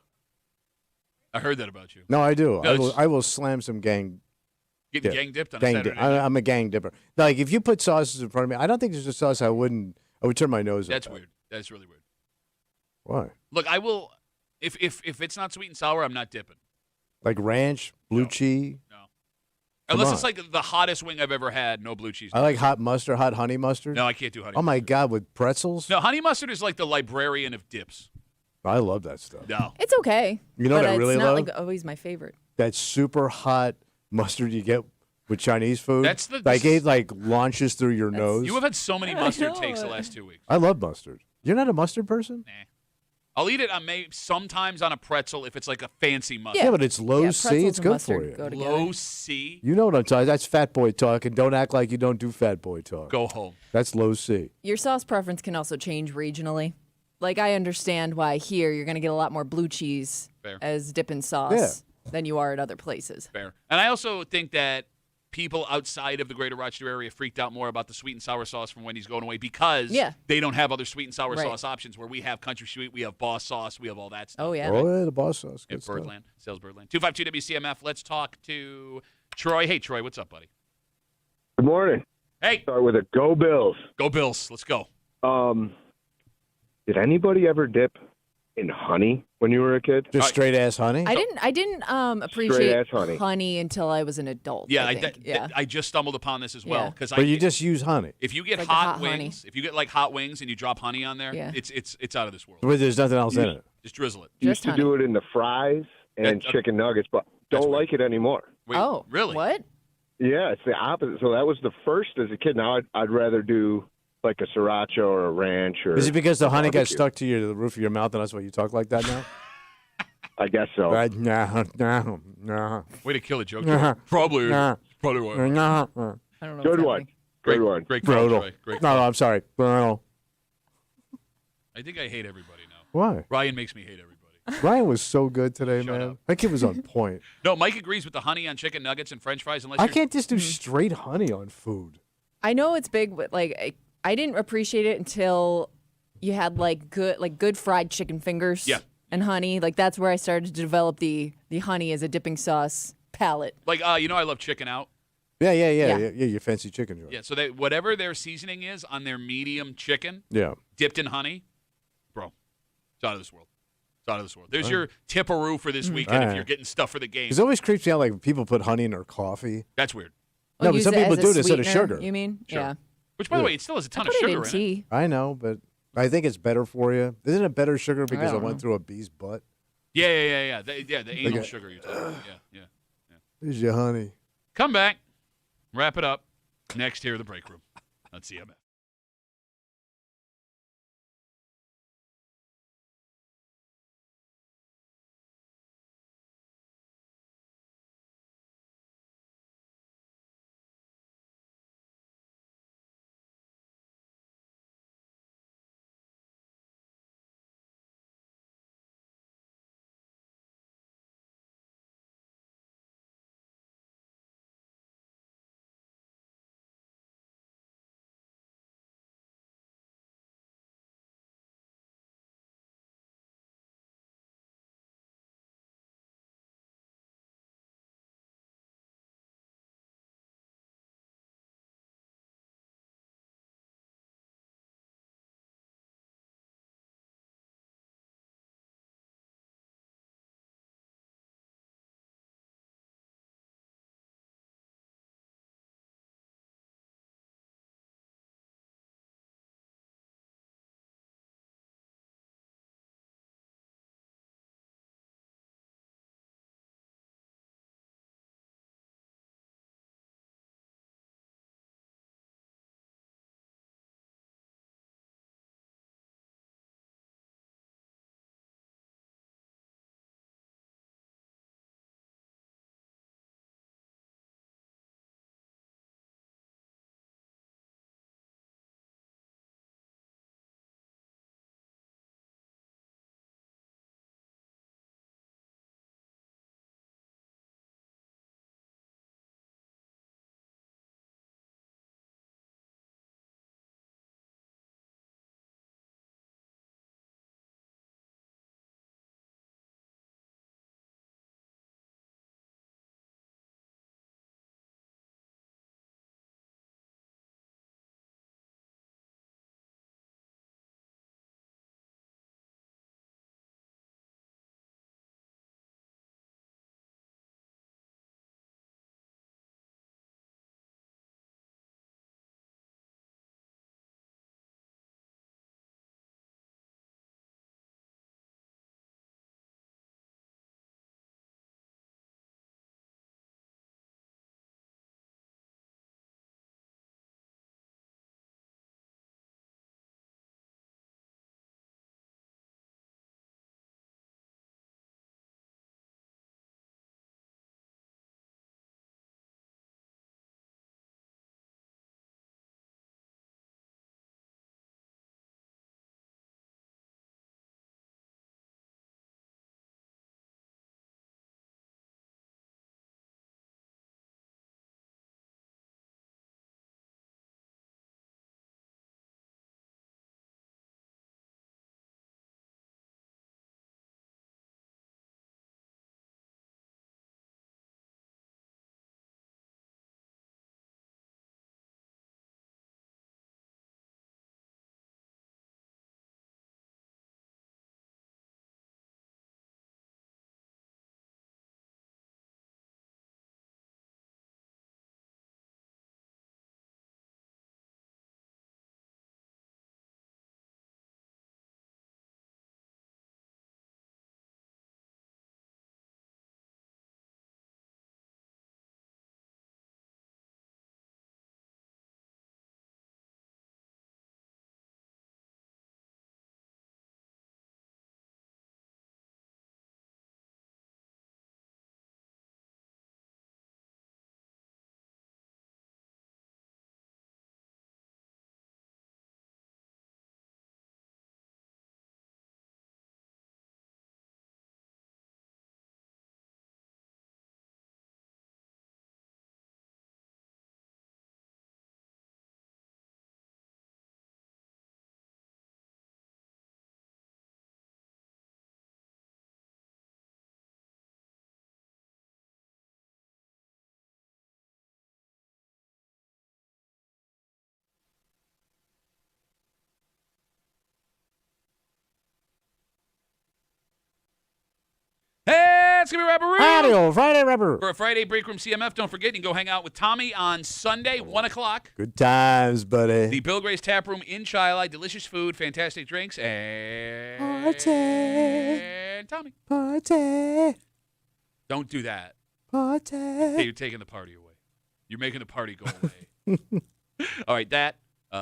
I heard that about you. No, I do. No, I will slam some gang. Getting gang dipped on gang a Saturday dip. night. I'm a gang dipper. Like if you put sauces in front of me, I don't think there's a sauce I would turn my nose up. That's weird. That's really weird. Why? Look, I will. If it's not sweet and sour, I'm not dipping. Like ranch, blue cheese. No. Unless it's like the hottest wing I've ever had. No blue cheese. I like hot mustard, hot honey mustard. No, I can't do honey. Oh my God, with pretzels. No, honey mustard is like the librarian of dips. I love that stuff. No. It's okay. You know what I really love? It's not like always my favorite. That super hot mustard you get with Chinese food. That's the like it launches through your nose. You have had so many mustard takes the last 2 weeks. I love mustard. You're not a mustard person? Nah. I'll eat it on sometimes on a pretzel if it's like a fancy mustard. Yeah, but it's low C. It's good for you. Low C. You know what I'm talking. That's fat boy talk, and don't act like you don't do fat boy talk. Go home. That's low C. Your sauce preference can also change regionally. Like I understand why here you're going to get a lot more blue cheese as dipping sauce than you are at other places. Fair. And I also think that people outside of the greater Rochester area freaked out more about the sweet and sour sauce from Wendy's going away because they don't have other sweet and sour sauce options where we have country sweet, we have boss sauce, we have all that stuff. Oh, yeah. Oh, yeah, the boss sauce. In Birdland. Sales Birdland. 252 WCMF. Let's talk to Troy. Hey, Troy, what's up, buddy? Good morning. Hey. Start with a Go Bills. Go Bills. Let's go. Did anybody ever dip in honey when you were a kid? Just straight ass honey? I didn't appreciate honey. honey until I was an adult. Yeah, I I just stumbled upon this as well because But you just use honey. if you get Like hot hot wings, honey. if you get like hot wings and you drop honey on there, Yeah. it's out of this world. But there's nothing else in it. Just drizzle it. Used to do it in the fries and chicken nuggets, but don't like it anymore. Wait, Oh, really? What? Yeah, it's the opposite. So that was the first as a kid. Now I'd rather do like a sriracha or a ranch or. Is it because the honey got barbecue. stuck to the roof of your mouth and that's why you talk like that now? I guess so. No. Way to kill a joke. Nah. Probably. Nah. Probably why. No. I don't know. Good what's one. happening. Good one. Great call, Brutal. Troy. Great No, call. I'm sorry. Brutal. I think I hate everybody now. Why? Ryan makes me hate everybody. Ryan was so good today, man. That kid was on point. No, Mike agrees with the honey on chicken nuggets and French fries. Unless I you're- can't just do straight honey on food. I know it's big, but like I didn't appreciate it until you had like good fried chicken fingers. Yeah. And honey, like that's where I started to develop the honey as a dipping sauce palate. Like, I love chicken out. Yeah, Yeah. your fancy chicken joint. Yeah, so that whatever their seasoning is on their medium chicken, Yeah. dipped in honey, bro, it's out of this world. It's out of this world. There's your tipperoo for this weekend if Alright. you're getting stuff for the game. It always creeps me out like when people put honey in their coffee. That's weird. No, but use some it people as a do it instead of sweetener, sugar. You mean? Sure. Yeah. Which, by the Yeah. way, it still has a ton of Put it sugar in in tea. I know, but I think it's better for you. Isn't it better sugar because I don't went know. through a bee's butt? Yeah. The anal Okay. sugar you're talking about. Yeah. Here's your honey. Come back. Wrap it up. Next here in the break room on CMF. Give me Rapperoo. Radio Friday Rapper. For a Friday Break Room CMF, don't forget, you can go hang out with Tommy on Sunday, 1 o'clock. Good times, buddy. The Bill Gray's Tap Room in Chi-Li. Delicious food, fantastic drinks, and Tommy. Party. Don't do that. Party. Hey, you're taking the party away. You're making the party go away. All right,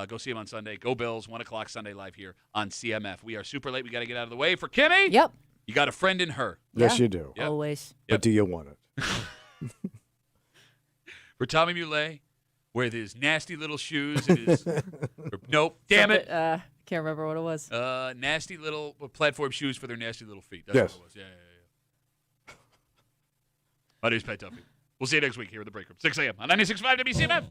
go see him on Sunday. Go Bills, 1 o'clock Sunday live here on CMF. We are super late. We got to get out of the way. For Kimmy, Yep. You got a friend in her. Yes, you do. Yep. Always. But do you want it? For Tommy Muley, with his nasty little shoes and his nope, damn it. Can't remember what it was. Nasty little platform shoes for their nasty little feet. That's Yes. what it was. Yeah. My name's Pat Duffy. We'll see you next week here in the Break Room, 6 a.m. on 96.5 WCMF.